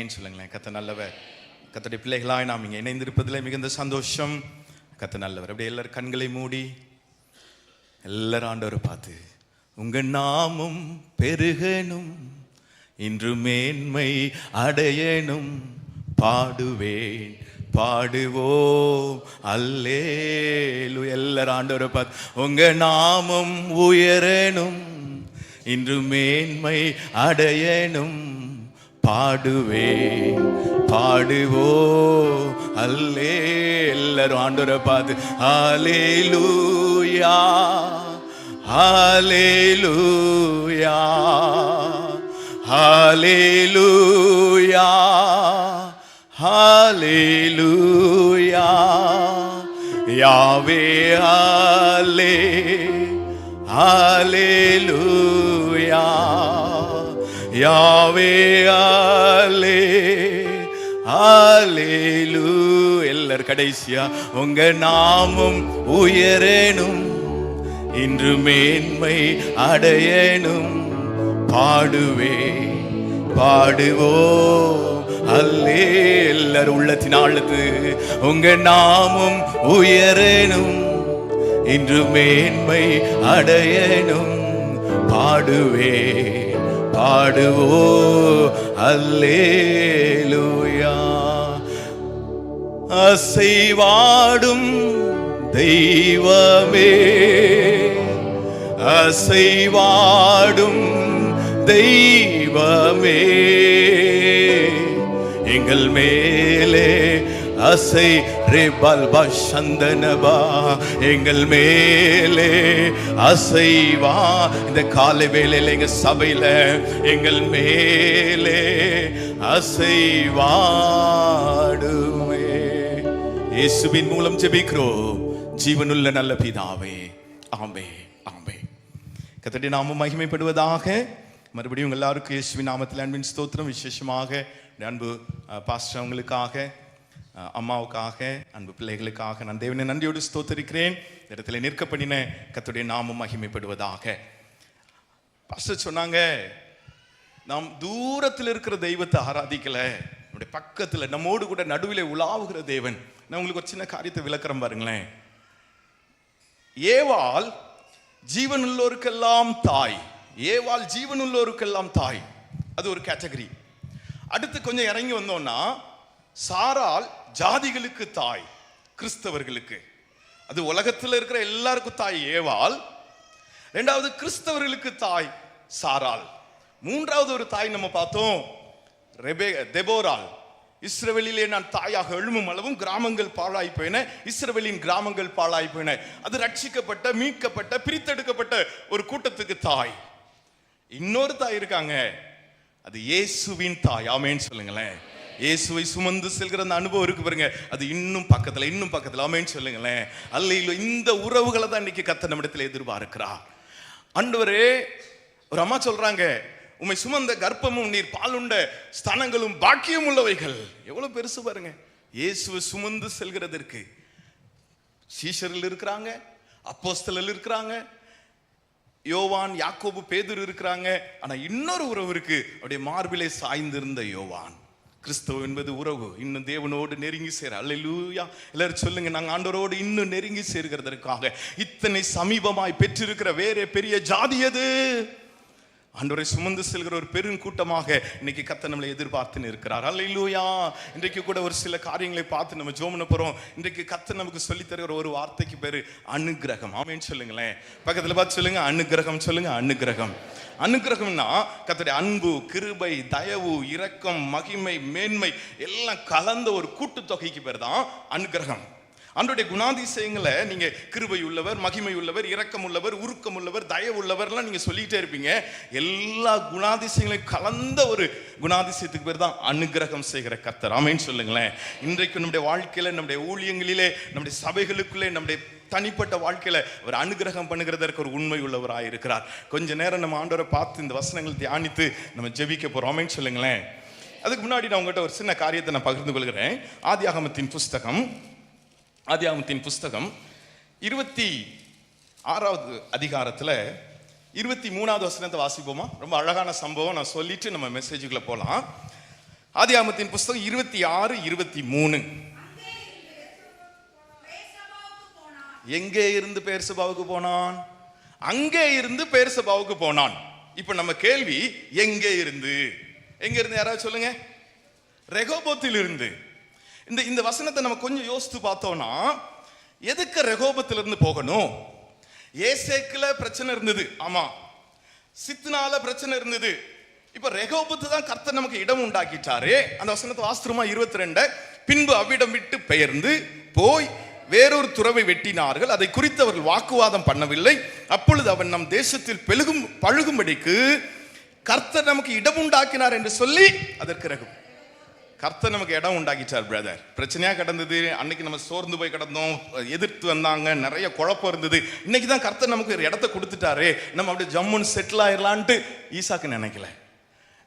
ஆமேன்னு சொல்லுங்களேன். கர்த்தர் நல்லவர். கர்த்தருடைய பிள்ளைகளாய் நாம் இங்கே இணைந்திருப்பதில் மிகுந்த சந்தோஷம். கர்த்தர் நல்லவர். அப்படியே எல்லாரும் கண்களை மூடி எல்லாரும் ஆண்டவரை பார்த்து, உங்க நாமம் பெருகணும், இன்று மேன்மை அடையணும், பாடுவேன் பாடுவோம் அல்லேலூயா. எல்லாரும் ஆண்டவரை பார்த்து, உங்க நாமம் உயரணும், இன்று மேன்மை அடையணும், பாடுவேன் பாடுவோம் அல்லே. எல்லாரும் ஆண்டவரை பார்த்து ஹல்லேலூயா ஹல்லேலூயா ஹல்லேலூயா ஹல்லேலூயா. யாவே ஹல்லே ஹல்லேலூயா யாவே ஹல்லே ஹல்லேலூயா. எல்லாரும் கடைசியா, உங்க நாமம் உயரணும், இன்று மேன்மை அடையணும், பாடுவே பாடுவோம் அல்லே. எல்லாரும் உள்ளத்தின் ஆழத்து, உங்க நாமம் உயரணும், இன்று மேன்மை அடையணும், பாடுவே பாடுவோ அல்லேலூயா. அசைவாடும் தெய்வமே அசைவாடும் தெய்வமே, எங்கள் மேலே அசை ரேபல்பா சந்தனபா, எங்கள் மேலே அசைவா. இந்த காலை வேளையில எங்க சபையில எங்கள் மேலே அசைவாடுமே. இயேசுவின் மூலம் ஜெபிக்கிறோம் ஜீவனுள்ள நல்ல பிதாவே, ஆமே ஆமே. கர்த்தருடைய நாமம் மகிமைப்படுவதாக. மறுபடியும் எல்லாருக்கும் இயேசுவின் நாமத்தில் அன்பின் ஸ்தோத்திரம். விசேஷமாக அன்பு பாஸ்டர் அவங்களுக்காக, அம்மாவுக்காக, அன்பு பிள்ளைகளுக்காக நான் தேவனை நன்றியோடு ஸ்தோத்தரிக்கிறேன். இந்த இடத்துல நிற்க பண்ணின கர்த்தருடைய நாமம் மகிமைப்படுவதாக. பாஸ்டர் சொன்னாங்க, நாம் தூரத்தில் இருக்கிற தெய்வத்தை ஆராதிக்கல, நம்முடைய பக்கத்தில் நம்மோடு கூட நடுவில் உலாவுகிற தேவன். நான் உங்களுக்கு ஒரு சின்ன காரியத்தை விளக்குறேன் பாருங்களேன். ஏவாள் ஜீவனுள்ளோருக்கெல்லாம் தாய், ஏவாள் ஜீவனுள்ளோருக்கெல்லாம் தாய், அது ஒரு கேட்டகரி. அடுத்து கொஞ்சம் இறங்கி வந்தோம்னா சாராள் ஜாதிகளுக்கு தாய், கிறிஸ்தவர்களுக்கு. அது உலகத்தில் இருக்கிற எல்லாருக்கும் தாய் ஏவாள். இரண்டாவது கிறிஸ்தவர்களுக்கு தாய் சாராள். மூன்றாவது ஒரு தாய் நம்ம பார்த்தோம், தெபோராள். இஸ்ரவேலிலே நான் தாயாக எழும்பும் அளவும் கிராமங்கள் பாழாய் போயின, இஸ்ரவேலின் கிராமங்கள் பாழாய் போயின. அது ரட்சிக்கப்பட்ட, மீட்கப்பட்ட, பிரித்தெடுக்கப்பட்ட ஒரு கூட்டத்துக்கு தாய். இன்னொரு தாய் இருக்காங்க, அது இயேசுவின் தாய். ஆமேன்னு சொல்லுங்களேன். இயேசுவை சுமந்து செல்கிற அந்த அனுபவம் இருக்கு பாருங்க, அது இன்னும் பக்கத்துல இன்னும் பக்கத்துல. ஆமேன்னு சொல்லுங்களேன். அல்ல, இந்த உறவுகளை தான் இன்னைக்கு கர்த்தர் நம்மிடத்தில் எதிர்பார்க்கிறார். ஆண்டவரே, ஒரு அம்மா சொல்றாங்க, உம்மை சுமந்த கர்ப்பமும் நீர் பாலுண்ட ஸ்தனங்களும் பாக்கியம் உள்ளவைகள். எவ்வளவு பெருசு பாருங்க. இயேசுவை சுமந்து செல்கிறதற்கு சீஷர்கள் இருக்கிறாங்க, அப்போஸ்தலர்கள் இருக்கிறாங்க, யோவான், யாக்கோபு, பேதுரு இருக்கிறாங்க. ஆனா இன்னொரு உறவு இருக்கு, அப்படியே மார்பிலே சாய்ந்திருந்த யோவான். கிறிஸ்தவ என்பது உறவு, இன்னும் தேவனோடு நெருங்கி சேர. அல்லேலூயா. எல்லாரும் சொல்லுங்க, நாங்கள் ஆண்டவரோடு இன்னும் நெருங்கி சேர்கிறதற்காக இத்தனை சமீபமாய் பெற்றிருக்கிற வேற பெரிய ஜாதி எது? ஆண்டவரை சுமந்து செல்கிற ஒரு பெருங்கூட்டமாக இன்னைக்கு கர்த்தர் நம்மளை எதிர்பார்த்துன்னு இருக்கிறார். அல்லேலூயா. இன்றைக்கு கூட ஒரு சில காரியங்களை பார்த்து நம்ம ஜெபம் பண்ண போறோம். இன்றைக்கு கர்த்தர் நமக்கு சொல்லி தருகிற ஒரு வார்த்தைக்கு பேரு அனுக்கிரகம். ஆமென் சொல்லுங்களேன். பக்கத்துல பார்த்து சொல்லுங்க, அனுக்கிரகம் சொல்லுங்க. அனுக்கிரகம். அனுக்கிரகம்னா கர்த்தருடைய அன்பு, கிருபை, தயவு, இரக்கம், மகிமை, மேன்மை எல்லாம் கலந்த ஒரு கூட்டுத்தொகைக்கு பேர் தான் அனுக்கிரகம். ஆண்டவருடைய குணாதிசயங்களை நீங்க கிருபை உள்ளவர், மகிமை உள்ளவர், இரக்கம் உள்ளவர், உருக்கம் உள்ளவர், தயவு உள்ளவர்லாம் நீங்க சொல்லிட்டே இருப்பீங்க. எல்லா குணாதிசயங்களையும் கலந்த ஒரு குணாதிசயத்துக்கு பேர் தான் அனுக்கிரகம் செய்கிற கர்த்தர். ஆமென் சொல்லுங்களேன். இன்றைக்கு நம்முடைய வாழ்க்கையில, நம்முடைய ஊழியங்களிலே, நம்முடைய சபைகளுக்குள்ளே, நம்முடைய தனிப்பட்ட வாழ்க்கையில ஒரு அனுக்கிரகம் பண்ணுகிறதற்கு ஒரு உண்மை உள்ளவராக இருக்கிறார். கொஞ்ச நேரம் நம்ம ஆண்டவரை பார்த்து இந்த வசனங்கள் தியானித்து நம்ம ஜெபிக்க போறோம். ஆமென் சொல்லுங்களேன். அதுக்கு முன்னாடி நான் உங்கள்கிட்ட ஒரு சின்ன காரியத்தை நான் பகிர்ந்து கொள்கிறேன். ஆதியாகமத்தின் புஸ்தகம் 26வது அதிகாரத்தில் 23வது வசனத்தை வாசிப்போமா? ரொம்ப அழகான சம்பவம், நான் சொல்லிட்டு நம்ம மெசேஜுக்குள்ள போகலாம். ஆதியாகமத்தின் புஸ்தகம் 26:23. எங்கே இருந்து பெயர்சபாவுக்கு போனான்? அங்கே இருந்து பெயர்சபாவுக்கு போனான். இப்ப நம்ம கேள்வி, எங்கே இருந்து? எங்க இருந்து யாராவது சொல்லுங்க. ரெகோபோத்தில் இருந்து. இந்த வசனத்தை நம்ம கொஞ்சம் யோசித்து பார்த்தோம்னா, எதுக்கு ரெகோபத்தில் இருந்து போகணும்? ஏசேக்குல பிரச்சனை இருந்தது, ஆமா. சித்னால பிரச்சனை இருந்தது. இப்ப ரெகோபத்து தான் கர்த்தர் நமக்கு இடம் உண்டாக்கிட்டாரு. அந்த வசனத்தை வாஸ்திரமா 22. பின்பு அவ்விடம் விட்டு பெயர்ந்து போய் வேறொரு துறவை வெட்டினார்கள். அதை குறித்து அவர்கள் வாக்குவாதம் பண்ணவில்லை. அப்பொழுது அவன் நம் தேசத்தில் பழுகும்படிக்கு கர்த்தர் நமக்கு இடம் உண்டாக்கினார் என்று சொல்லி அதற்கு ரெகோப். கர்த்தர் நமக்கு இடம் உண்டாக்கிட்டார் பிரதர். பிரச்சனையா கிடந்தது, அன்னைக்கு நம்ம சோர்ந்து போய் கிடந்தோம், எதிர்த்து வந்தாங்க, நிறைய குழப்பம் இருந்தது. இன்னைக்கு தான் கர்த்தர் நமக்கு ஒரு இடத்த கொடுத்துட்டாரு, நம்ம அப்படியே ஜம்முன்னு செட்டில் ஆயிடலான்ட்டு ஈசாக்கு நினைக்கல.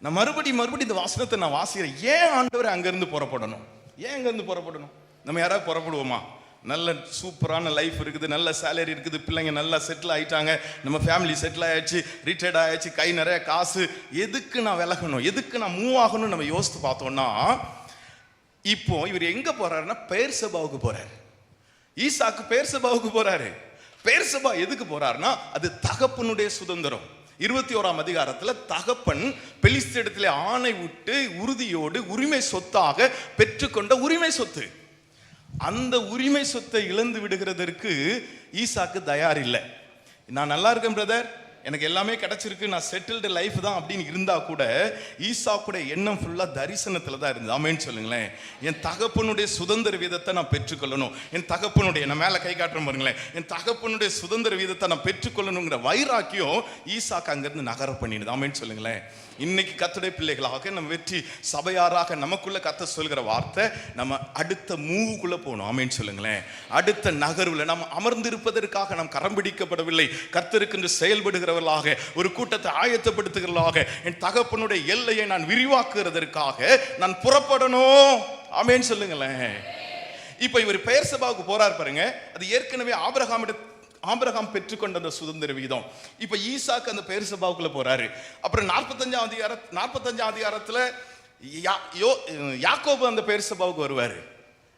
நான் மறுபடியும் இந்த வாசனத்தை நான் வாசிக்கிறேன். ஏன் ஆண்டவர் அங்கிருந்து புறப்படணும்? ஏன் அங்கிருந்து புறப்படணும்? நம்ம யாராவது புறப்படுவோமா? நல்ல சூப்பரான லைஃப் இருக்குது, நல்ல சேலரி இருக்குது, பிள்ளைங்க நல்லா செட்டில் ஆயிட்டாங்க, நம்ம ஃபேமிலி செட்டில் ஆயிடுச்சு, ரிட்டையர்ட் ஆயிடுச்சு, கை நிறைய காசு, எதுக்கு நான் விலகணும், எதுக்கு நான் மூவ் ஆகணும்? நம்ம யோசித்து பார்த்தோம்னா, இப்போ இவர் எங்க போறாருன்னா பெயர்சபாவுக்கு போறாரு. ஈசாக்கு பெயர்சபாவுக்கு போறாரு. பெயர்சபா எதுக்கு போறாருன்னா, அது தகப்பனுடைய சுதந்திரம். 21ஆம் அதிகாரத்துல தகப்பன் பெலிஸ்தீனிடத்திலே ஆணை விட்டு உறுதியோடு உரிமை சொத்தாக பெற்றுக்கொண்ட உரிமை சொத்து. அந்த உரிமை சொத்தை இழந்து விடுகிறதற்கு ஈசாக்கு தயார் இல்லை. நான் நல்லா இருக்கேன் பிரதர், எனக்கு எல்லாமே கிடைச்சிருக்கு, நான் செட்டில்டு லைஃப் தான் அப்படின்னு இருந்தா கூட ஈசாக்குடைய எண்ணம் ஃபுல்லா தரிசனத்துல தான் இருந்தது. ஆமென் சொல்லுங்களேன். என் தகப்பனுடைய சுதந்திர வீதத்தை நான் பெற்றுக்கொள்ளணும், என் தகப்பனுடைய, நான் மேல கை காட்டுறேன் பாருங்களேன், என் தகப்பனுடைய சுதந்திர வீதத்தை நான் பெற்றுக்கொள்ளணுங்கிற வைராக்கியம் ஈசாக்கு அங்கிருந்து நகர பண்ணிடுது. ஆமென் சொல்லுங்களேன். இன்னைக்கு கர்த்தருடைய பிள்ளைகளாக நம்ம வெற்றி சபையாராக நமக்குள்ள கர்த்தர் சொல்கிற வார்த்தை, நம்ம அடுத்த மூவுக்குள்ள போகணும். ஆமென் சொல்லுங்களேன். அடுத்த நகர்வுல நம்ம அமர்ந்திருப்பதற்காக நாம் கரம் பிடிக்கப்படவில்லை. கர்த்தருக்கு செயல்படுகிறவர்களாக, ஒரு கூட்டத்தை ஆயத்தப்படுத்துகிறவர்களாக, என் தகப்பனுடைய எல்லையை நான் விரிவாக்குறதற்காக நான் புறப்படணும். ஆமென் சொல்லுங்களேன். இப்ப இவர் பெயர்சபாவுக்கு போறார் பாருங்க. அது ஏற்கனவே ஆபிரகாம் பெற்றுக்கொண்ட அந்த சுதந்திர வீதம். இப்ப ஈசாக்கு அந்த பெயர்சபாவுக்குள்ள போறாரு. அப்புறம் 45ஆம் அதிகாரத்துல யாக்கோபு அந்த பெயர்சபாவுக்கு வருவாரு.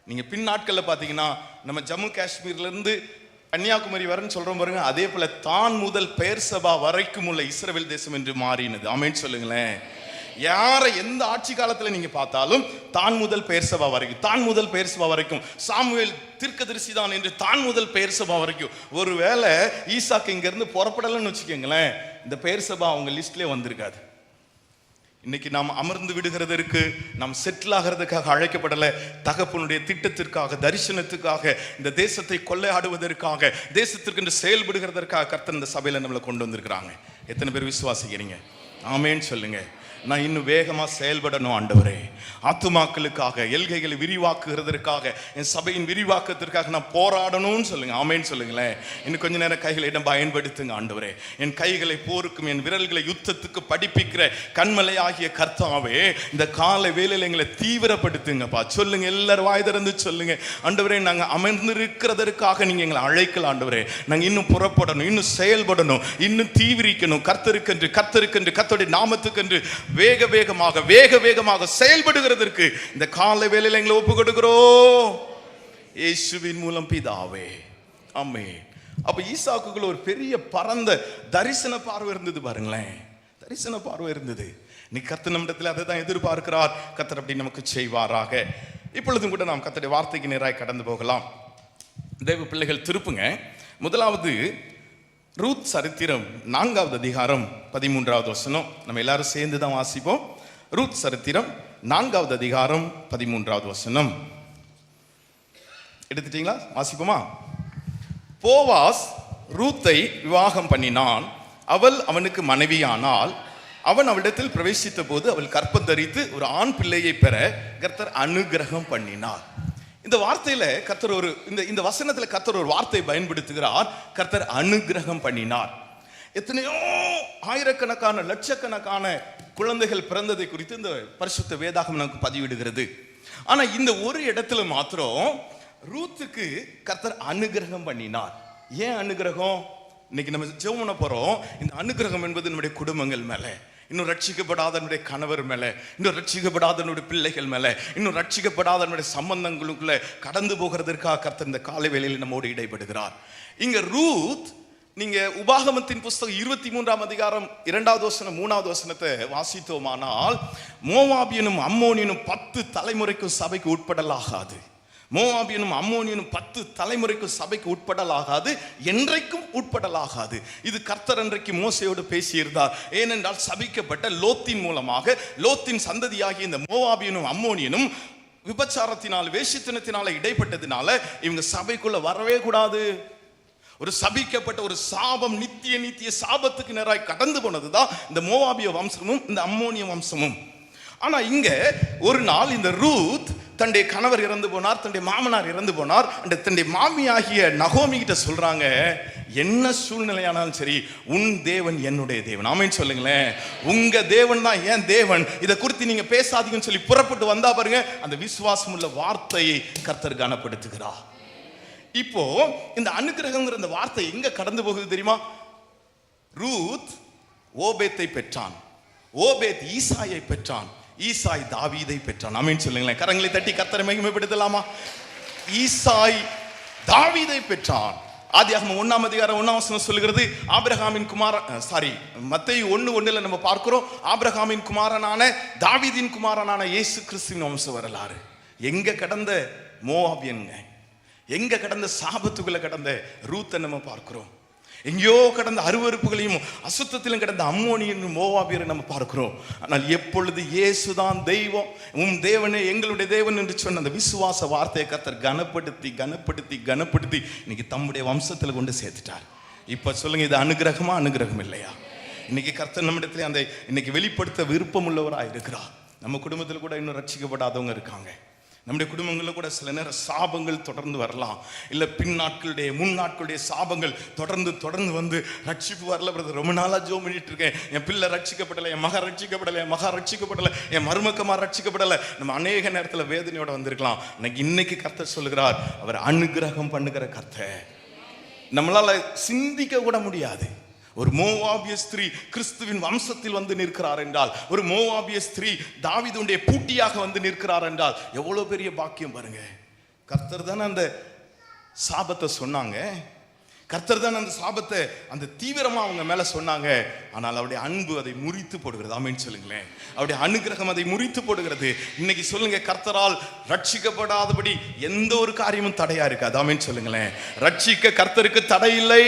நீங்க பின் நாட்கள்ல பாத்தீங்கன்னா, நம்ம ஜம்மு காஷ்மீர்ல இருந்து கன்னியாகுமரி வரன்னு சொல்றோம் பாருங்க, அதே போல தான் முதல் பெயர்சபா வரைக்கும் உள்ள இஸ்ரவேல் தேசம் என்று மாறினது. ஆமென் சொல்லுங்களேன். யாரை எந்த ஆட்சி காலத்துல நீங்க பார்த்தாலும் தான் முதல் பெயர்சபா வரைக்கும், சாமுவேல் தீர்க்கதரிசி தான் என்று தான் முதல் பெயர்சபா வரைக்கும். ஒருவேளை ஈசாக்கு இங்க இருந்து புறப்படலன்னு வச்சுக்கோங்களேன், இந்த பெயர்சபா அவங்க லிஸ்ட்லயே வந்திருக்காது. இன்னைக்கு நாம் அமர்ந்து விடுகிறதற்கு, நாம் செட்டில் ஆகிறதுக்காக அழைக்கப்படல, தகப்பனுடைய திட்டத்திற்காக, தரிசனத்துக்காக, இந்த தேசத்தை கொள்ளையாடுவதற்காக, தேசத்திற்கு செயல்படுகிறதற்காக கர்த்தர் இந்த சபையில நம்மளை கொண்டு வந்திருக்கிறாங்க. எத்தனை பேர் விசுவாசிக்கிறீங்க? ஆமென் சொல்லுங்க. நான் இன்னும் வேகமா செயல்படணும் ஆண்டவரே, ஆத்துமாக்களுக்காக, எல்கைகளை விரிவாக்குகிறதற்காக, என் சபையின் விரிவாக்கத்திற்காக நான் போராடணும்னு சொல்லுங்க. ஆமென் சொல்லுங்களேன். இன்னும் கொஞ்ச நேரம் கைகளிடம் பயன்படுத்துங்க ஆண்டவரே. என் கைகளை போருக்கும், என் விரல்களை யுத்தத்துக்கு படிப்பிக்கிற கண்மலை ஆகிய கர்த்தாவே, இந்த காலை வேலையில எங்களை தீவிரப்படுத்துங்கப்பா. சொல்லுங்க, எல்லாரும் வாய் திறந்து சொல்லுங்க. ஆண்டவரே, நாங்க அமர்ந்திருக்கிறதற்காக நீங்க எங்களை அழைக்கல ஆண்டவரே. நாங்க இன்னும் புறப்படணும், இன்னும் செயல்படணும், இன்னும் தீவிரிக்கணும். கர்த்தருக்கென்று கர்த்தருடைய நாமத்துக்கென்று வேக வேகமாக செயல்படுகிறதற்கு இந்த காலை வேளையில எங்களை ஒப்பு கொடுக்கிறோம் இயேசுவின் மூலம் பிதாவே. ஆமென். அப்ப ஈசாக்குக்குள்ள ஒரு பெரிய பரந்த தரிசன பார்வை இருந்தது பாருங்களேன். தரிசன பார்வை இருந்தது. நீ கர்த்தர் நம்மிடத்தில் அதை தான் எதிர்பார்க்கிறார். கர்த்தர் அப்படி நமக்கு செய்வாராக. இப்பொழுதும் கூட நாம் கர்த்தருடைய வார்த்தைக்கு நேராக கடந்து போகலாம். தேவ பிள்ளைகள் திருப்புங்க. முதலாவது ரூத் சரித்திரம் 4ஆவது அதிகாரம் 13ஆவது வசனம். நம்ம எல்லாரும் சேர்ந்து தான் வாசிப்போம். ரூத் சரித்திரம் 4ஆவது அதிகாரம் 13ஆவது வசனம். எடுத்துட்டீங்களா? வாசிப்போமா? போவாஸ் ரூத்தை விவாகம் பண்ணினான். அவள் அவனுக்கு மனைவியானால். அவன் அவளிடத்தில் பிரவேசித்த போது அவள் கற்பம் தரித்து ஒரு ஆண் பிள்ளையை பெற கர்த்தர் அனுகிரகம் பண்ணினார். இந்த வார்த்தையில கர்த்தர் இந்த வசனத்துல கர்த்தர் ஒரு வார்த்தை பயன்படுத்துகிறார். கர்த்தர் அனுகிரகம் பண்ணினார். எத்தனையோ ஆயிரக்கணக்கான லட்சக்கணக்கான குழந்தைகள் பிறந்ததை குறித்து இந்த பரிசுத்த வேதாகம் நமக்கு பதிவிடுகிறது. ஆனா இந்த ஒரு இடத்துல மாத்திரம் ரூத்துக்கு கர்த்தர் அனுகிரகம் பண்ணினார். ஏன் அனுகிரகம்? இன்னைக்கு நம்ம ஜெபம் பண்ண போறோம். இந்த அனுகிரகம் என்பது நம்முடைய குடும்பங்கள் மேல, இன்னும் ரட்சிக்கப்படாத என்னுடைய கணவர் மேல, இன்னும் ரட்சிக்கப்படாத என்னுடைய பிள்ளைகள் மேல, இன்னும் ரட்சிக்கப்படாத என்னுடைய சம்பந்தங்களுக்குள்ள கடந்து போகிறதற்காக கர்த்தர் இந்த காலை வேளையில் நம்மோடு இடைப்படுகிறார். இங்க ரூத், நீங்க உபாகமத்தின் புஸ்தகம் 23ஆம் அதிகாரம் 2வது வசனம் 3வது வசனத்தை வாசித்தோமானால், மோவாபியனும் அம்மோனியனும் 10 தலைமுறைக்கும் சபைக்கு உட்படலாகாது. மோவாபியனும் அம்மோனியனும் 10 தலைமுறைக்கும் சபைக்கு உட்படலாகாது, என்றைக்கும் உட்படலாகாது. இது கர்த்தர் அன்றைக்கு மோசையோடு பேசியிருந்தார். ஏனென்றால் சபிக்கப்பட்ட லோத்தின் மூலமாக, லோத்தின் சந்ததியாகிய இந்த மோவாபியனும் அம்மோனியனும் விபச்சாரத்தினால், வேசித்தனத்தினால இடைப்பட்டதினால இவங்க சபைக்குள்ள வரவே கூடாது. ஒரு சபிக்கப்பட்ட ஒரு சாபம், நித்திய சாபத்துக்கு நேராய் கடந்து போனதுதான் இந்த மோவாபிய வம்சமும் இந்த அம்மோனிய வம்சமும். ஆனா இங்க ஒரு நாள் இந்த ரூத் தன்னுடைய கணவர் இறந்து போனார், தன்னுடைய மாமனார் இறந்து போனார், தன்னுடைய மாமியாகிய நகோமி கிட்ட சொல்றாங்க, என்ன சூழ்நிலையானாலும் சரி உன் தேவன் என்னுடைய தேவன். ஆமென் சொல்லுங்களேன். உங்க தேவன் தான் என் தேவன், இதை குறித்து நீங்க பேசாதீங்கன்னு சொல்லி புறப்பட்டு வந்தா பாருங்க, அந்த விசுவாசம் உள்ள வார்த்தையை கர்த்தர் கனப்படுத்துகிறார். இப்போ இந்த அனுக்கிரகங்கிற இந்த வார்த்தை எங்க கடந்து போகுது தெரியுமா? ரூத் ஓபேத்தை பெற்றான், ஓபேத் ஈசாயை பெற்றான், ஈசாய் தாவீதை பெற்றான். ஆமென் சொல்லுங்களேன். கரங்களை தட்டி கர்த்தரை மகிமைப்படுத்தலாமா? ஈசாய் தாவீதை பெற்றான். ஆதியாகமம் 1ஆம் அதிகாரம் 1ஆம் வசனம் சொல்லுகிறது, ஆபிரகாமின் மத்தேயு 1:1 நம்ம பார்க்கிறோம், ஆபிரகாமின் குமாரனான தாவீதின் குமாரனான இயேசு கிறிஸ்துவின் வம்ச வரலாறு. எங்க கடந்த மோவாபியன்ங்க, எங்க கடந்த சாபத்துக்குள்ள கடந்த ரூத்தை நம்ம பார்க்கிறோம். எங்கேயோ கடந்த அருவருப்புகளையும் அசுத்தத்திலும் கடந்த அம்மோனியன் மோவாபியரை நம்ம பார்க்கிறோம். ஆனால் எப்பொழுது இயேசுதான் தெய்வம், உன் தேவனே எங்களுடைய தேவன் என்று சொன்ன அந்த விசுவாச வார்த்தையை கர்த்தர் கனப்படுத்தி கனப்படுத்தி கனப்படுத்தி இன்னைக்கு தம்முடைய வம்சத்தில் கொண்டு சேர்த்துட்டார். இப்ப சொல்லுங்க, இது அனுகிரகமா அனுகிரகம் இல்லையா? இன்னைக்கு கர்த்தர் நம்மிடத்துல அந்த இன்னைக்கு வெளிப்படுத்த விருப்பம் உள்ளவராக இருக்கிறார். நம்ம குடும்பத்தில் கூட இன்னும் ரட்சிக்கப்படாதவங்க இருக்காங்க. நம்முடைய குடும்பங்களில் கூட சில நேரம் சாபங்கள் தொடர்ந்து வரலாம், இல்லை முன்னாட்களுடைய சாபங்கள் தொடர்ந்து வந்து ரட்சிப்பு வரல பிரதர், ரொம்ப நாளாக ஜோம் பண்ணிட்டு இருக்கேன், என் பிள்ளை ரட்சிக்கப்படலை, என் மகன் ரட்சிக்கப்படலை, என் மருமக்கமார் ரட்சிக்கப்படலை. நம்ம அநேக நேரத்தில் வேதனையோட வந்திருக்கலாம். இன்னைக்கு கர்த்தர் சொல்லுகிறார், அவர் அனுகிரகம் பண்ணுகிற கர்த்தர். நம்மளால சிந்திக்க கூட முடியாது. ஒரு மோவாபிய ஸ்திரீ கிறிஸ்துவின் வம்சத்தில் வந்து நிற்கிறார் என்றால், ஒரு மோவாபிய ஸ்திரீ தாவீதுடைய பூட்டியாக வந்து நிற்கிறார் என்றால் எவ்வளவு பெரிய பாக்கியம் பாருங்க. கர்த்தர் தானே அந்த சாபத்தை சொன்னாங்க, கர்த்தர் தான் அந்த சாபத்தை அந்த தீவிரமா அவங்க மேல சொன்னாங்க. ஆனால் அவருடைய அன்பு அதை முறித்து போடுகிறது. ஆமென் சொல்லுங்களேன். அவருடைய அனுகிரகம் அதை முறித்து போடுகிறது. இன்னைக்கு சொல்லுங்க, கர்த்தரால் ரட்சிக்கப்படாதபடி எந்த ஒரு காரியமும் தடையா இருக்காது. ஆமென் சொல்லுங்களேன். ரட்சிக்க கர்த்தருக்கு தடை இல்லை,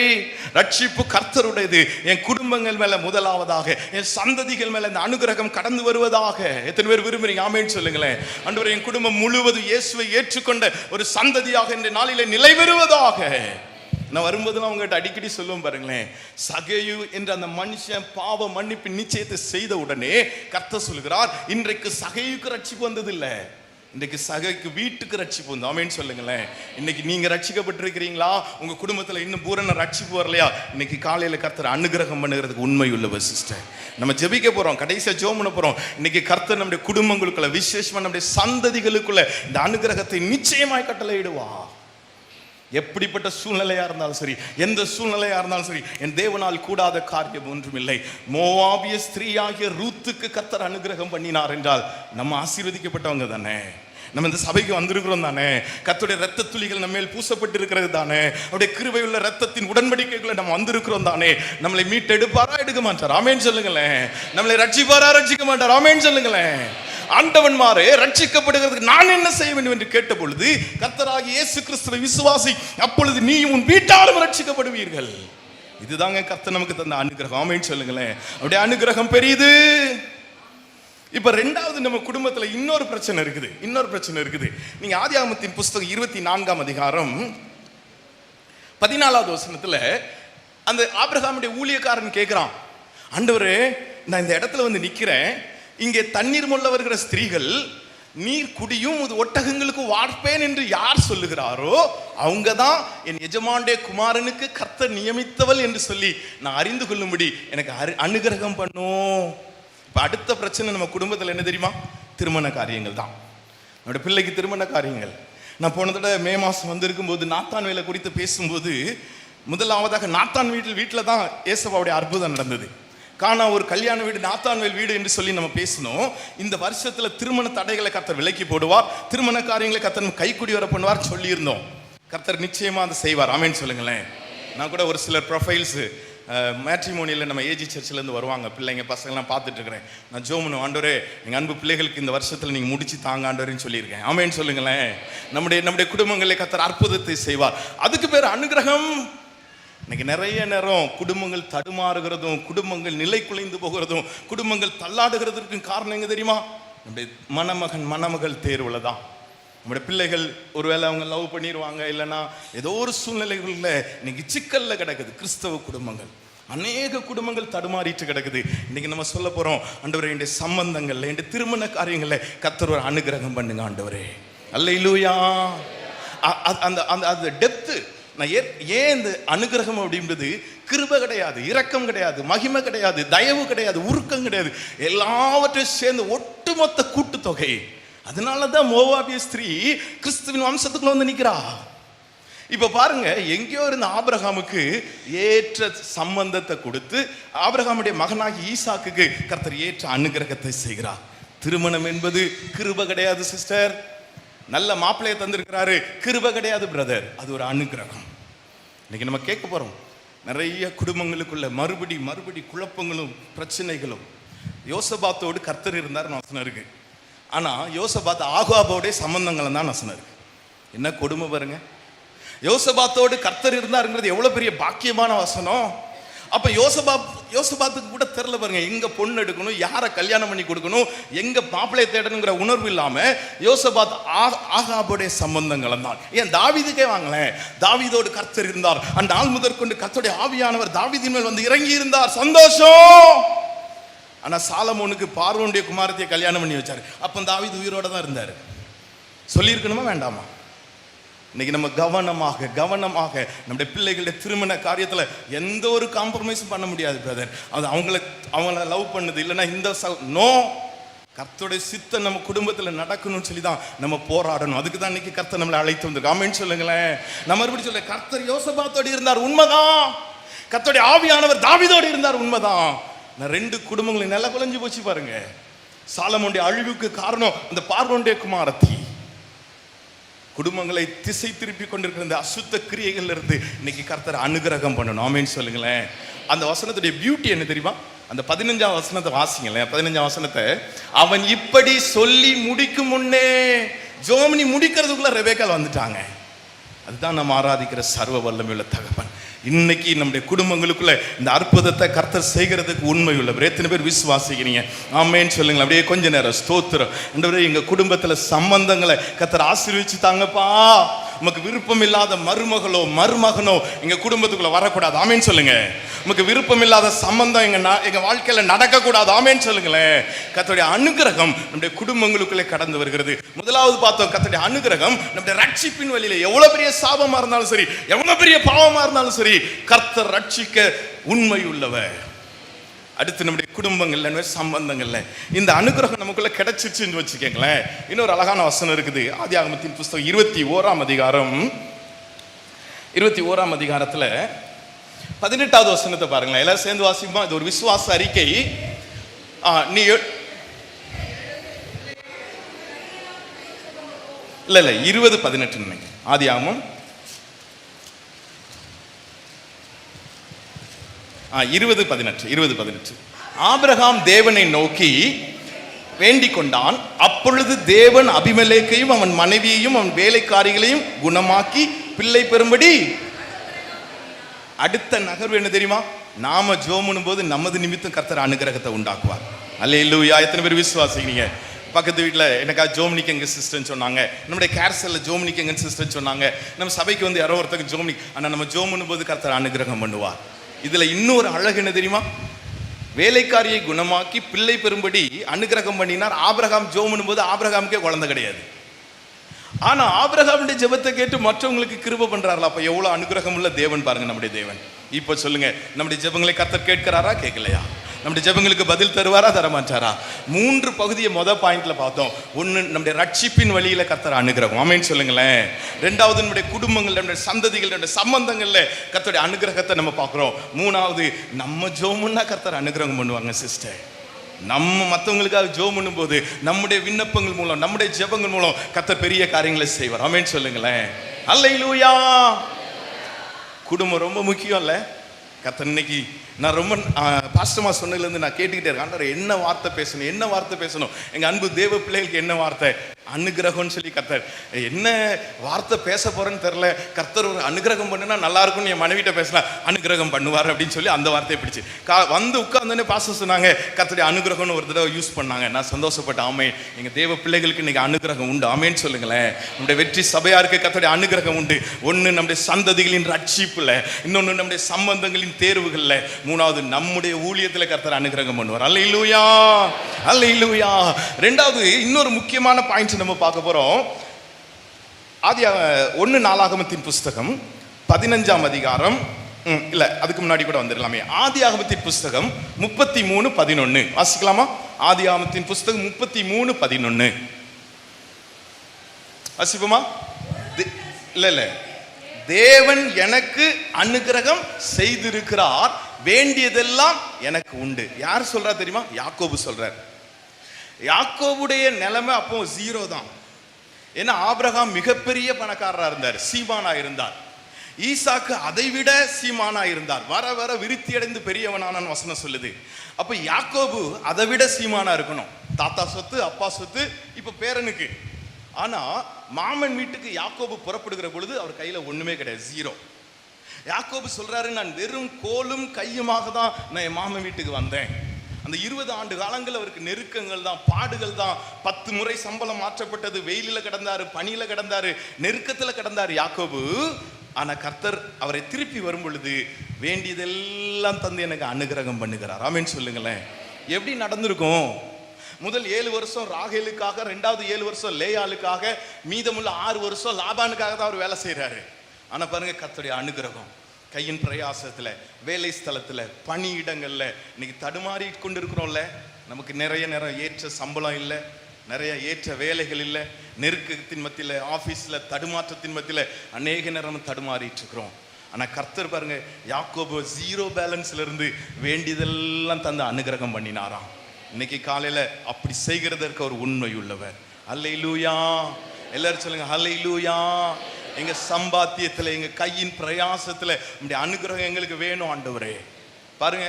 ரட்சிப்பு கர்த்தருடையது. என் குடும்பங்கள் மேல முதலாவதாக, என் சந்ததிகள் மேல இந்த அனுகிரகம் கடந்து வருவதாக. எத்தனை பேர் விரும்புறீங்க? ஆமென் சொல்லுங்களேன். ஆண்டவரே, என் குடும்பம் முழுவதும் இயேசுவை ஏற்றுக்கொண்ட ஒரு சந்ததியாக இந்த நாளிலே நிலை பெறுவதாக. நான் வரும்போதுலாம் அவங்ககிட்ட அடிக்கடி சொல்லுவோம் பாருங்களேன், சகேயு என்ற அந்த மனுஷன் பாவ மன்னிப்பு நிச்சயத்தை செய்த உடனே கர்த்தர் சொல்கிறார், இன்றைக்கு சகேயுக்கு ரட்சிப்பு வந்தது இல்லை, இன்றைக்கு சகைக்கு வீட்டுக்கு ரட்சிப்பு வந்து. ஆமென் சொல்லுங்களேன். இன்னைக்கு நீங்க ரட்சிக்கப்பட்டிருக்கிறீங்களா? உங்க குடும்பத்துல இன்னும் பூரண ரட்சிப்பு வரலையா? இன்னைக்கு காலையில கர்த்தர் அனுகிரகம் பண்ணுகிறதுக்கு உண்மை உள்ளவர் சிஸ்டர். நம்ம ஜெபிக்க போறோம், கடைசியா ஜெபம் பண்ண போறோம். இன்னைக்கு கர்த்தர் நம்முடைய குடும்பங்களுக்குள்ள, விசேஷமா நம்முடைய சந்ததிகளுக்குள்ள இந்த அனுகிரகத்தை நிச்சயமாய் கட்டளையிடுவா. எப்படிப்பட்ட சூழ்நிலையா இருந்தாலும் சரி, எந்த சூழ்நிலையா இருந்தாலும் சரி, என் தேவனால் கூடாத காரியம் ஒன்றும் இல்லை. மோவாபிய ஸ்திரீயாகிய ரூத்துக்கு கர்த்தர் அனுகிரகம் பண்ணினார் என்றால் நம்ம ஆசீர்வதிக்கப்பட்டவங்க தானே, நம்ம இந்த சபைக்கு வந்திருக்கிறோம் தானே, கர்த்தருடைய இரத்த துளிகள் நம்ம மேல் பூசப்பட்டு இருக்கிறது தானே, அவருடைய கிருபையுள்ள இரத்தத்தின் உடன்படிக்கைகளை நம்ம வந்திருக்கிறோம் தானே. நம்மளை மீட்டெடுப்பாரா? எடுக்க மாட்டார். ஆமென் சொல்லுங்களேன். நம்மளை ரட்சிப்பாரா? ரட்சிக்க மாட்டார். ஆமென் சொல்லுங்களேன். ஆண்டவன்மாரே, ரட்சிக்கப்படுகிறதுக்கு நான் என்ன செய்ய வேண்டும் என்று கேட்ட பொழுது, கர்த்தராகிய இயேசு கிறிஸ்துவை விசுவாசி, அப்பொழுது நீயும் உன் வீட்டாரும் ரட்சிக்கப்படுவீர்கள். இதுதாங்க கர்த்தர் நமக்கு தந்த அனுகிரகம். ஆமென் சொல்லுங்களேன். அவருடைய அனுகிரகம் பெரியது. இப்ப ரெண்டாவது, நம்ம குடும்பத்துல இன்னொரு பிரச்சனை இருக்குது. நீங்க ஆதியாகமத்தின் புஸ்தகம் 24ஆம் அதிகாரம் 14வது வசனத்துல அந்த ஆபிரகாமுடைய ஊழியக்காரன் கேட்கிறான், ஆண்டவரே, நான் இந்த இடத்துல வந்து நிக்கிறேன், இங்கே தண்ணீர் மொள்ள வருகிற ஸ்திரீகள் நீர் குடியும் ஒட்டகங்களுக்கு வார்ப்பேன் என்று யார் சொல்லுகிறாரோ அவங்க தான் என் எஜமானுடைய குமாரனுக்கு கர்த்தர் நியமித்தவள் என்று சொல்லி நான் அறிந்து கொள்ளும்படி எனக்கு அனுகிரகம் பண்ணும். இப்ப அடுத்த பிரச்சனை நம்ம குடும்பத்தில் என்ன தெரியுமா? திருமண காரியங்கள் தான். என்னோட பிள்ளைக்கு திருமண காரியங்கள். நான் போன தடவை மே மாதம் வந்திருக்கும் போது நாத்தான் வேலை குறித்து பேசும்போது, முதலாவதாக நாத்தான் வீட்டில் தான் ஏசப்பாவுடைய அற்புதம் நடந்தது. காணா ஒரு கல்யாண வீடு, நாத்தான்வேல் வீடு என்று சொல்லி நம்ம பேசணும். இந்த வருஷத்துல திருமண தடைகளை கர்த்தர் விலக்கி போடுவார், திருமண காரியங்களை கர்த்தர் கைக்குடி வர பண்ணுவார் சொல்லியிருந்தோம். கர்த்தர் நிச்சயமா அதை செய்வார். ஆமென் சொல்லுங்களேன். நான் கூட ஒரு சிலர் ப்ரொஃபைல்ஸ் மேட்ரிமோனியில் நம்ம ஏஜி சர்ச்சிலேருந்து வருவாங்க, பிள்ளைங்க பசங்கள்லாம் பார்த்துட்டு இருக்கிறேன். நான் ஜோமனு, ஆண்டவரே நீங்கள் அன்பு பிள்ளைகளுக்கு இந்த வருஷத்தில் நீங்கள் முடிச்சு தாங்க ஆண்டவரேன்னு சொல்லியிருக்கேன். ஆமென் சொல்லுங்களேன். நம்முடைய குடும்பங்களை கர்த்தர் அற்புதத்தை செய்வார். அதுக்கு பேர் அனுகிரகம். இன்னைக்கு நிறைய நேரம் குடும்பங்கள் தடுமாறுகிறதும், குடும்பங்கள் நிலை குலைந்து போகிறதும், குடும்பங்கள் தள்ளாடுகிறதுக்கு காரணம் எங்க தெரியுமா? நம்முடைய மணமகன் மணமகள் தேர்வுல தான். நம்முடைய பிள்ளைகள் ஒருவேளை அவங்க லவ் பண்ணிடுவாங்க, இல்லைன்னா ஏதோ ஒரு சூழ்நிலைகளில் இன்னைக்கு சிக்கல்ல கிடக்குது. கிறிஸ்தவ குடும்பங்கள், அநேக குடும்பங்கள் தடுமாறிட்டு கிடக்குது. இன்னைக்கு நம்ம சொல்ல போறோம், ஆண்டவரே என்னுடைய சம்பந்தங்கள்ல, என்னுடைய திருமண காரியங்களை கர்த்தர் ஒரு அனுகிரகம் பண்ணுங்க ஆண்டவரே. அல்லேலூயா. அந்த டெப்த்து. நான் ஏன் இந்த அனுகிரகம் அப்படின்றது கிருபை கிடையாது, இரக்கம் கிடையாது, மகிமை கிடையாது, தயவு கிடையாது, உருக்கம் கிடையாது, எல்லாவற்றையும் சேர்ந்து ஒட்டுமொத்த கூட்டுத்தொகை. அதனாலதான் மோவாபிய ஸ்திரீ கிறிஸ்துவின் வம்சத்துக்குள்ள வந்து நிக்கிறா. இப்ப பாருங்க, எங்கேயோ இருந்த ஆபிரகாமுக்கு ஏற்ற சம்பந்தத்தை கொடுத்து ஆபிரகாமுடைய மகனாகி ஈசாக்குக்கு கர்த்தர் ஏற்ற அனுகிரகத்தை செய்கிறார். திருமணம் என்பது கிருபை கிடையாது சிஸ்டர். நல்ல மாப்பிள்ளையை தந்திருக்கிறாரு, கிருபை கிடையாது பிரதர், அது ஒரு அனுகிரகம். இன்னைக்கு நம்ம கேட்க போறோம், நிறைய குடும்பங்களுக்குள்ள மறுபடி குழப்பங்களும் பிரச்சனைகளும். யோசபாத்தோடு கர்த்தர் இருந்தார் வசனம் இருக்கு. ஆனா யோசபாத் ஆகாபோடைய சம்பந்தங்களை தான் வசனம் இருக்கு. என்ன கொடுமை பாருங்க. யோசபாத்தோடு கர்த்தர் இருந்தாருங்கிறது எவ்வளவு பெரிய பாக்கியமான வசனம். அப்ப யோசபாத்துக்கு கூட தெரியல பாருங்க, எங்க பொண்ணு எடுக்கணும், யாரை கல்யாணம் பண்ணி கொடுக்கணும், எங்க மாப்பிள்ளையை தேடணுங்கிற உணர்வு இல்லாம யோசபாத் ஆகாபுடைய சம்பந்தங்களை தான். ஏன் தாவீதுக்கே வாங்கலேன், தாவீதோடு கர்த்தர் இருந்தார். அந்த நாள் முதற்கொண்டு கர்த்தருடைய ஆவியானவர் தாவீதின் மேல் வந்து இறங்கி இருந்தார். சந்தோஷம். ஆனா சாலமோனுக்கு பார்வோனுடைய குமாரத்தையை கல்யாணம் பண்ணி வச்சாரு. அப்ப தாவீது உயிரோட தான் இருந்தாரு. சொல்லியிருக்கணுமா வேண்டாமா? இன்னைக்கு நம்ம கவனமாக நம்முடைய பிள்ளைகளுடைய திருமண காரியத்தில் எந்த ஒரு காம்ப்ரமைஸும் பண்ண முடியாது பிரதர். அது அவங்கள லவ் பண்ணுது, இல்லைன்னா இந்த நோ, கர்த்தருடைய சித்தம் நம்ம குடும்பத்தில் நடக்கணும்னு சொல்லி தான் நம்ம போராடணும். அதுக்கு தான் இன்னைக்கு கர்த்தர் நம்மளை அழைத்து வந்திருக்கோம். ஆமென் சொல்லுங்களேன். நம்ம மறுபடியும் சொல்ல, கர்த்தர் யோசபாத்தோடு இருந்தார், உண்மைதான். கர்த்தருடைய ஆவியானவர் தாவீதோடு இருந்தார், உண்மைதான். நான் 2 குடும்பங்களை நல்லா குலைஞ்சு போச்சு பாருங்க. சாலமோனுடைய அழிவுக்கு காரணம் அந்த பார்வோனுடைய குமாரத்தி. குடும்பங்களை திசை திருப்பி கொண்டிருக்கிற இந்த அசுத்த கிரியைகள் இருந்து இன்னைக்கு கர்த்தர் அனுகிரகம் பண்ணணும். ஆமென் சொல்லுங்களேன். அந்த வசனத்துடைய பியூட்டி என்ன தெரியுமா? அந்த 15ஆம் வசனத்தை வாசிங்களேன். 15ஆம் வசனத்தை, அவன் இப்படி சொல்லி முடிக்கும் முன்னே, ஜோமினி முடிக்கிறதுக்குள்ள ரெபேக்கால் வந்துட்டாங்க. அதுதான் நம்ம ஆராதிக்கிற சர்வ வல்லமையுள்ள தகப்பன். இன்னைக்கு நம்முடைய குடும்பங்களுக்குள்ள இந்த அற்புதத்தை கர்த்தர் செய்கிறதுக்கு உண்மை உள்ளவர். எத்தனை பேர் விசுவாசிக்கிறீங்க? ஆமென் சொல்லுங்களேன். அப்படியே கொஞ்ச நேரம் ஸ்தோத்திரம். எங்க குடும்பத்துல சம்பந்தங்களை கர்த்தர் ஆசீர்வதிச்சு தாங்கப்பா. நமக்கு விருப்பம் இல்லாத மருமகளோ மருமகனோ எங்க குடும்பத்துக்குள்ள வரக்கூடாது. ஆமென் சொல்லுங்க. நமக்கு விருப்பம் இல்லாத சம்பந்தம் எங்க வாழ்க்கையில நடக்க கூடாது. ஆமென் சொல்லுங்களேன். கர்த்தருடைய அனுகிரகம் நம்முடைய குடும்பங்களுக்குள்ளே கடந்து வருகிறது. முதலாவது பார்த்தோம், கர்த்தருடைய அனுகிரகம் நம்முடைய ரட்சிப்பின் வழியில. எவ்வளவு பெரிய சாபமா இருந்தாலும் சரி, எவ்வளவு பெரிய பாவமா இருந்தாலும் சரி, கர்த்தர் ரட்சிக்க உண்மை உள்ளவர். அடுத்து நம்முடைய குடும்பங்கள்ல சம்பந்தங்கள்ல இந்த அனுகிரகம் நமக்குள்ள கிடைச்சிச்சுன்னு வச்சுக்கோங்களேன். இன்னொரு அழகான வசனம் இருக்குது. ஆதியாகமத்தின் புஸ்தகம் 21ஆம் அதிகாரம் 21ஆம் அதிகாரத்துல 18வது வசனத்தை பாருங்களேன். எல்லாம் சேர்ந்து வாசிப்போம். இது ஒரு விசுவாச அறிக்கை. நீ இல்ல 20:18 ஆதியாகமம் 20:18. ஆபிரகாம் தேவனை நோக்கி வேண்டிக் கொண்டான். அப்பொழுது தேவன் அபிமெலேக்கையும் அவன் மனைவியையும் அவன் வேலைக்காரிகளையும் குணமாக்கி பிள்ளை பெறும்படி. அடுத்த நகர்வு என்ன தெரியுமா? நாம ஜோமுனும் போது நமது நிமித்தம் கர்த்தர் அனுகிரகத்தை உண்டாக்குவார். அல்லேலூயா. எத்தனை பேர் விசுவாசிக்கிறீங்க? பக்கத்து வீட்டில் எனக்கா ஜோம்னிக்கு எங்க சிஸ்டர்ன்னு சொன்னாங்க. நம்முடைய கேர்சல்ல ஜோம்னிக்கு எங்க சிஸ்டர்ன்னு சொன்னாங்க. நம்ம சபைக்கு வந்து யாரோ ஒருத்தருக்கு ஜோம்னி. ஆனா நம்ம ஜோமுனும் போது கர்த்தர் அனுகிரகம் பண்ணுவார். இதுல இன்னொரு அழகு என்ன தெரியுமா? வேலைக்காரியை குணமாக்கி பிள்ளை பெறும்படி அனுகிரகம் பண்ணினார். ஆபிரகாம் ஜெபம் போது ஆபிரகாமுக்கே குழந்தை கிடையாது. ஆனா ஆபிரகாமுடைய ஜெபத்தை கேட்டு மற்றவங்களுக்கு கிருபை பண்றாருல. அப்ப எவ்வளவு அனுகிரகம் உள்ள தேவன் பாருங்க நம்முடைய தேவன். இப்ப சொல்லுங்க, நம்முடைய ஜெபங்களை கர்த்தர் கேட்கிறாரா கேட்கலையா? நம்முடைய ஜெபங்களுக்கு பதில் தருவாரா தரமாட்டாரா? 3 பகுதியை பாயிண்ட்ல பார்த்தோம். ஒன்னு, நம்முடைய ரட்சிப்பின் வழியில கர்த்தர் அனுகிரகம், ஆமென் சொல்லுங்களேன். 2வது, நம்முடைய குடும்பங்கள், நம்முடைய சந்ததிகள், நம்முடைய சம்பந்தங்கள்ல கர்த்தருடைய அனுகிரகத்தை நம்ம பார்க்கிறோம். 3வது, நம்ம ஜெபம்னா கர்த்தர் அனுகிரகம் பண்ணுவாங்க சிஸ்டர். நம்ம மற்றவங்களுக்காக ஜெபம் பண்ணும் போது நம்முடைய விண்ணப்பங்கள் மூலம், நம்முடைய ஜெபங்கள் மூலம் கர்த்தர் பெரிய காரியங்களை செய்வார், ஆமென் சொல்லுங்களேன். அல்லேலூயா. குடும்பம் ரொம்ப முக்கியம் இல்ல? கர்த்தர் இன்னைக்கு நான் ரொம்ப பாஸ்டமா சொன்னதுலேருந்து நான் கேட்டுக்கிட்டே இருக்கேன், ஆண்டவரே என்ன வார்த்தை பேசணும், என்ன வார்த்தை பேசணும். எங்கள் அன்பு தேவ பிள்ளைகளுக்கு என்ன வார்த்தை? அனுகிரகம்னு சொல்லி கர்த்தர் என்ன வார்த்தை பேச போறேன்னு தெரியல. கர்த்தர் ஒரு அனுகிரகம் பண்ணுனா நல்லா இருக்கும்னு என் மனைவிட்ட பேசலாம், அனுகிரகம் பண்ணுவார் அப்படின்னு சொல்லி அந்த வார்த்தையை பிடிச்சி வந்து உட்கார்ந்தோடனே பாஸ்டர் சொன்னாங்க கர்த்தருடைய அனுகிரகம்னு ஒரு தடவை யூஸ் பண்ணாங்க. நான் சந்தோஷப்பட்டேன். ஆமே, எங்க தேவ பிள்ளைகளுக்கு இன்னைக்கு அனுகிரகம் உண்டு, ஆமேன்னு சொல்லுங்களேன். நம்முடைய வெற்றி சபையாருக்கு கர்த்தருடைய அனுகிரகம் உண்டு. ஒன்று நம்முடைய சந்ததிகளின் ரட்சிப்புல, இன்னொன்று நம்முடைய சம்பந்தங்களின் தேர்வுகள்ல, 3வது நம்முடைய ஊழியத்தில் கர்த்தர் அனுகிரகம் பண்ணுவார். அல்லேலூயா, அல்லேலூயா. 2வது, இன்னொரு முக்கியமான பாயிண்ட் நம்ம பார்க்க போறோம். 1 நாளாகமத்தின் புஸ்தகம் 15ஆம் அதிகாரம், இல்ல அதுக்கு முன்னாடி கூட வந்துடலாமே. ஆதியாகமத்தின் புஸ்தகம் 33:11 வாசிக்கலாமா? ஆதியாகமத்தின் புஸ்தகம் 33:11 வாசிப்போமா? இல்ல, தேவன் எனக்கு அனுகிரகம் செய்திருக்கிறார், வேண்டியதெல்லாம் எனக்கு உண்டு. யார் சொல்றா தெரியுமா? யாக்கோபு சொல்றார். யாக்கோபுடைய நிலைமை அப்போ 0 தான். ஏன்னா ஆபிரகாம் மிகப்பெரிய பணக்காரரா இருந்தார், சீமானா இருந்தார். ஈசாக்கு அதை விட சீமானா இருந்தார், வர வர விருத்தி அடைந்து பெரியவனான வசனம் சொல்லுது. அப்ப யாக்கோபு அதை விட சீமானா இருக்கணும். தாத்தா சொத்து, அப்பா சொத்து, இப்ப பேரனுக்கு. ஆனா மாமன் வீட்டுக்கு யாக்கோபு புறப்படுகிற பொழுது அவர் கையில ஒண்ணுமே கிடையாது, 0. யாக்கோபு சொல்றாரு, நான் வெறும் கோலும் கையுமாக தான் நான் என் மாமன் வீட்டுக்கு வந்தேன். அந்த 20 ஆண்டு காலங்கள் அவருக்கு நெருக்கங்கள் தான், பாடுகள் தான். 10 முறை சம்பளம் மாற்றப்பட்டது, வெயிலில கிடந்தாரு, பனியில கிடந்தாரு, நெருக்கத்துல கிடந்தாரு யாக்கோபு. ஆனா கர்த்தர் அவரை திருப்பி வரும் பொழுது வேண்டியதெல்லாம் தந்து எனக்கு அனுகிரகம் பண்ணுகிறார், ஆமென் சொல்லுங்களேன். எப்படி நடந்திருக்கும்? முதல் 7 வருஷம் ராகேலுக்காக, 2வது 7 வருஷம் லேயாளுக்காக, மீதமுள்ள 6 வருஷம் லாபானுக்காக தான் அவர் வேலை செய்யறாரு. ஆனா பாருங்க, கர்த்தருடைய அனுகிரகம் கையின் பிரயாசத்துல, வேலை ஸ்தலத்துல, பணியிடங்கள்ல இன்னைக்கு தடுமாறி கொண்டு இருக்கிறோம்ல. நமக்கு நிறைய நேரம் ஏற்ற சம்பளம் இல்லை, நிறைய ஏற்ற வேலைகள் இல்லை, நெருக்கத்தின் மத்தியில, ஆபீஸ்ல தடுமாற்றத்தின் மத்தியில அநேக நேரம் தடுமாறிட்டு இருக்கிறோம். ஆனா கர்த்தர் பாருங்க, யாக்கோபு 0 பேலன்ஸ்ல இருந்து வேண்டியதெல்லாம் தந்து அனுகிரகம் பண்ணினாராம். இன்னைக்கு காலையில அப்படி செய்கிறதற்கு ஒரு உண்மை உள்ளவர். அல்லேலூயா. எல்லாரும் சொல்லுங்க அல்லேலூயா. எங்க சம்பாத்தியத்துல, எங்க கையின் பிரயாசத்துல நம்முடைய அனுகிரகம் எங்களுக்கு வேணும் ஆண்டவரே. பாருங்க,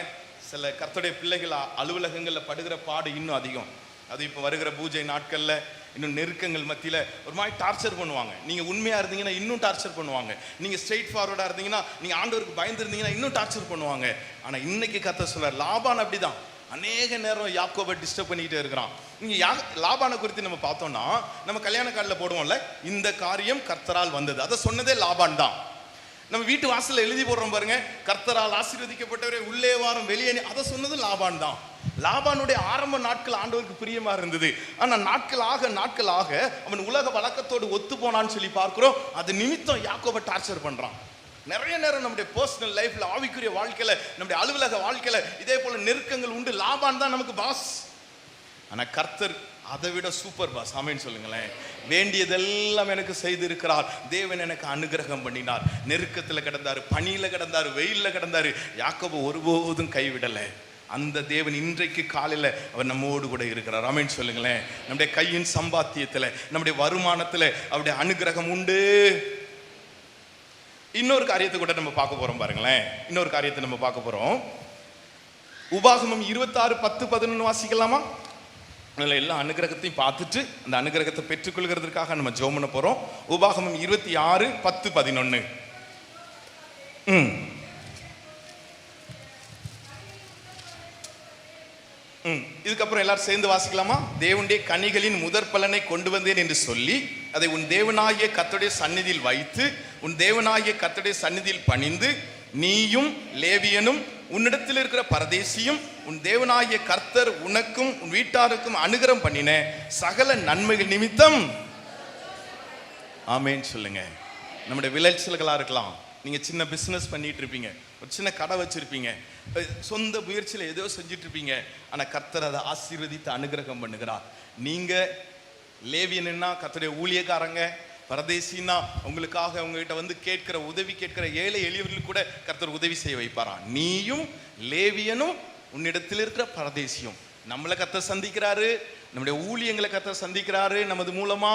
சில கர்த்தருடைய பிள்ளைகள் அலுவலகங்கள்ல படுகிற பாடு இன்னும் அதிகம். அது இப்ப வருகிற பூஜை நாட்கள்ல இன்னும் நெருக்கங்கள் மத்தியில ஒரு மாதிரி டார்ச்சர் பண்ணுவாங்க. நீங்க உண்மையா இருந்தீங்கன்னா இன்னும் டார்ச்சர் பண்ணுவாங்க. நீங்க ஸ்ட்ரெயிட் ஃபார்வர்டா இருந்தீங்கன்னா, நீங்க ஆண்டவருக்கு பயந்து இருந்தீங்கன்னா இன்னும் டார்ச்சர் பண்ணுவாங்க. ஆனா இன்னைக்கு கர்த்தர் சொல்றார், லாபான் அப்படிதான் அநேக நேரம் யாக்கோபை டிஸ்டர்ப் பண்ணிக்கிட்டே இருக்கிறான். இங்க லாபானை குறித்து நம்ம பார்த்தோம்னா, நம்ம கல்யாண கார்டில் போடுவோம்ல, இந்த காரியம் கர்த்தரால் வந்தது, அதை சொன்னதே லாபான் தான். நம்ம வீட்டு வாசல்ல எழுதி போடுறோம் பாருங்க, கர்த்தரால் ஆசீர்வதிக்கப்பட்டவரே உள்ளே வாரம் வெளியே, அதை சொன்னது லாபான் தான். லாபானுடைய ஆரம்ப நாட்கள் ஆண்டவருக்கு பிரியமா இருந்தது. ஆனா நாட்களாக அவன் உலக வழக்கத்தோடு ஒத்து போனான்னு சொல்லி பார்க்கிறோம். அது நிமித்தம் யாக்கோபை டார்ச்சர் பண்றான். நிறைய நேரம் நம்முடைய பர்சனல் லைஃப்ல, ஆவிக்குரிய வாழ்க்கையில, நம்முடைய அலுவலக வாழ்க்கையில இதே போல நெருக்கங்கள் உண்டு. லாபான் தான் நமக்கு பாஸ், ஆனா கர்த்தர் அதை விட சூப்பர் பாஸ், ஆமென் சொல்லுங்களேன். வேண்டியதெல்லாம் எனக்கு செய்திருக்கிறார், தேவன் எனக்கு அனுகிரகம் பண்ணினார். நெருக்கத்துல கிடந்தாரு, பனியில கிடந்தாரு, வெயில்ல கிடந்தாரு, யாக்கோபு ஒருபோதும் கைவிடல. அந்த தேவன் இன்றைக்கு காலையில அவர் நம்மோடு கூட இருக்கிறார், ஆமென் சொல்லுங்களேன். நம்முடைய கையின் சம்பாத்தியத்துல, நம்முடைய வருமானத்துல அவருடைய அனுகிரகம் உண்டு. இன்னொரு காரியத்தை கூட நம்ம பார்க்க போறோம் பாருங்களேன். இன்னொரு காரியத்தை நம்ம பார்க்க போறோம். உபாகமம் 26:10-11 வாசிக்கலாமா? எல்லா அனுகிரகத்தையும் பார்த்துட்டு அந்த அனுகிரகத்தை பெற்றுக்கொள்கிறதுக்காக நம்ம ஜெபம் பண்ண போறோம். உபாகமம் 26:10-11. இதுக்கப்புறம் எல்லாரும் சேர்ந்து வாசிக்கலாமா? தேவனுடைய கனிகளின் முதற் பலனை கொண்டு வந்தேன் என்று சொல்லி அதை உன் தேவனாகிய கர்த்தருடைய சந்நிதியில் வைத்து, உன் தேவனாகிய கர்த்தருடைய சந்நிதியில் பணிந்து, நீயும் லேவியனும் உன்னிடத்தில் இருக்கிற பரதேசியும் உன் தேவனாகிய கர்த்தர் உனக்கும் உன் வீட்டாருக்கும் அனுகிரகம் பண்ணின சகல நன்மைகள் நிமித்தம், ஆமென் சொல்லுங்க. நம்முடைய விளைச்சல்களா இருக்கலாம், நீங்க சின்ன பிசினஸ் பண்ணிட்டு இருப்பீங்க, ஒரு சின்ன கடை வச்சிருப்பீங்க, சொந்த முயற்சியில ஏதோ செஞ்சுட்டு இருப்பீங்க. ஆனா கர்த்தர் அதை ஆசீர்வதித்து அனுகிரகம் பண்ணுகிறார். நீங்க லேவியன்னா கர்த்தருடைய ஊழியக்காரங்க, பரதேசின்னா உங்களுக்காக உங்ககிட்ட வந்து கேட்கிற உதவி கேட்கிற ஏழை எளியவர்களுக்கு கூட கர்த்தர் உதவி செய்ய வைப்பாரா. நீயும் லேவியனும் உன்னிடத்தில் இருக்கிற பரதேசியும் நம்மளை கர்த்தர் சந்திக்கிறாரு, நம்முடைய ஊழியங்களை கர்த்தர் சந்திக்கிறாரு நமது மூலமா.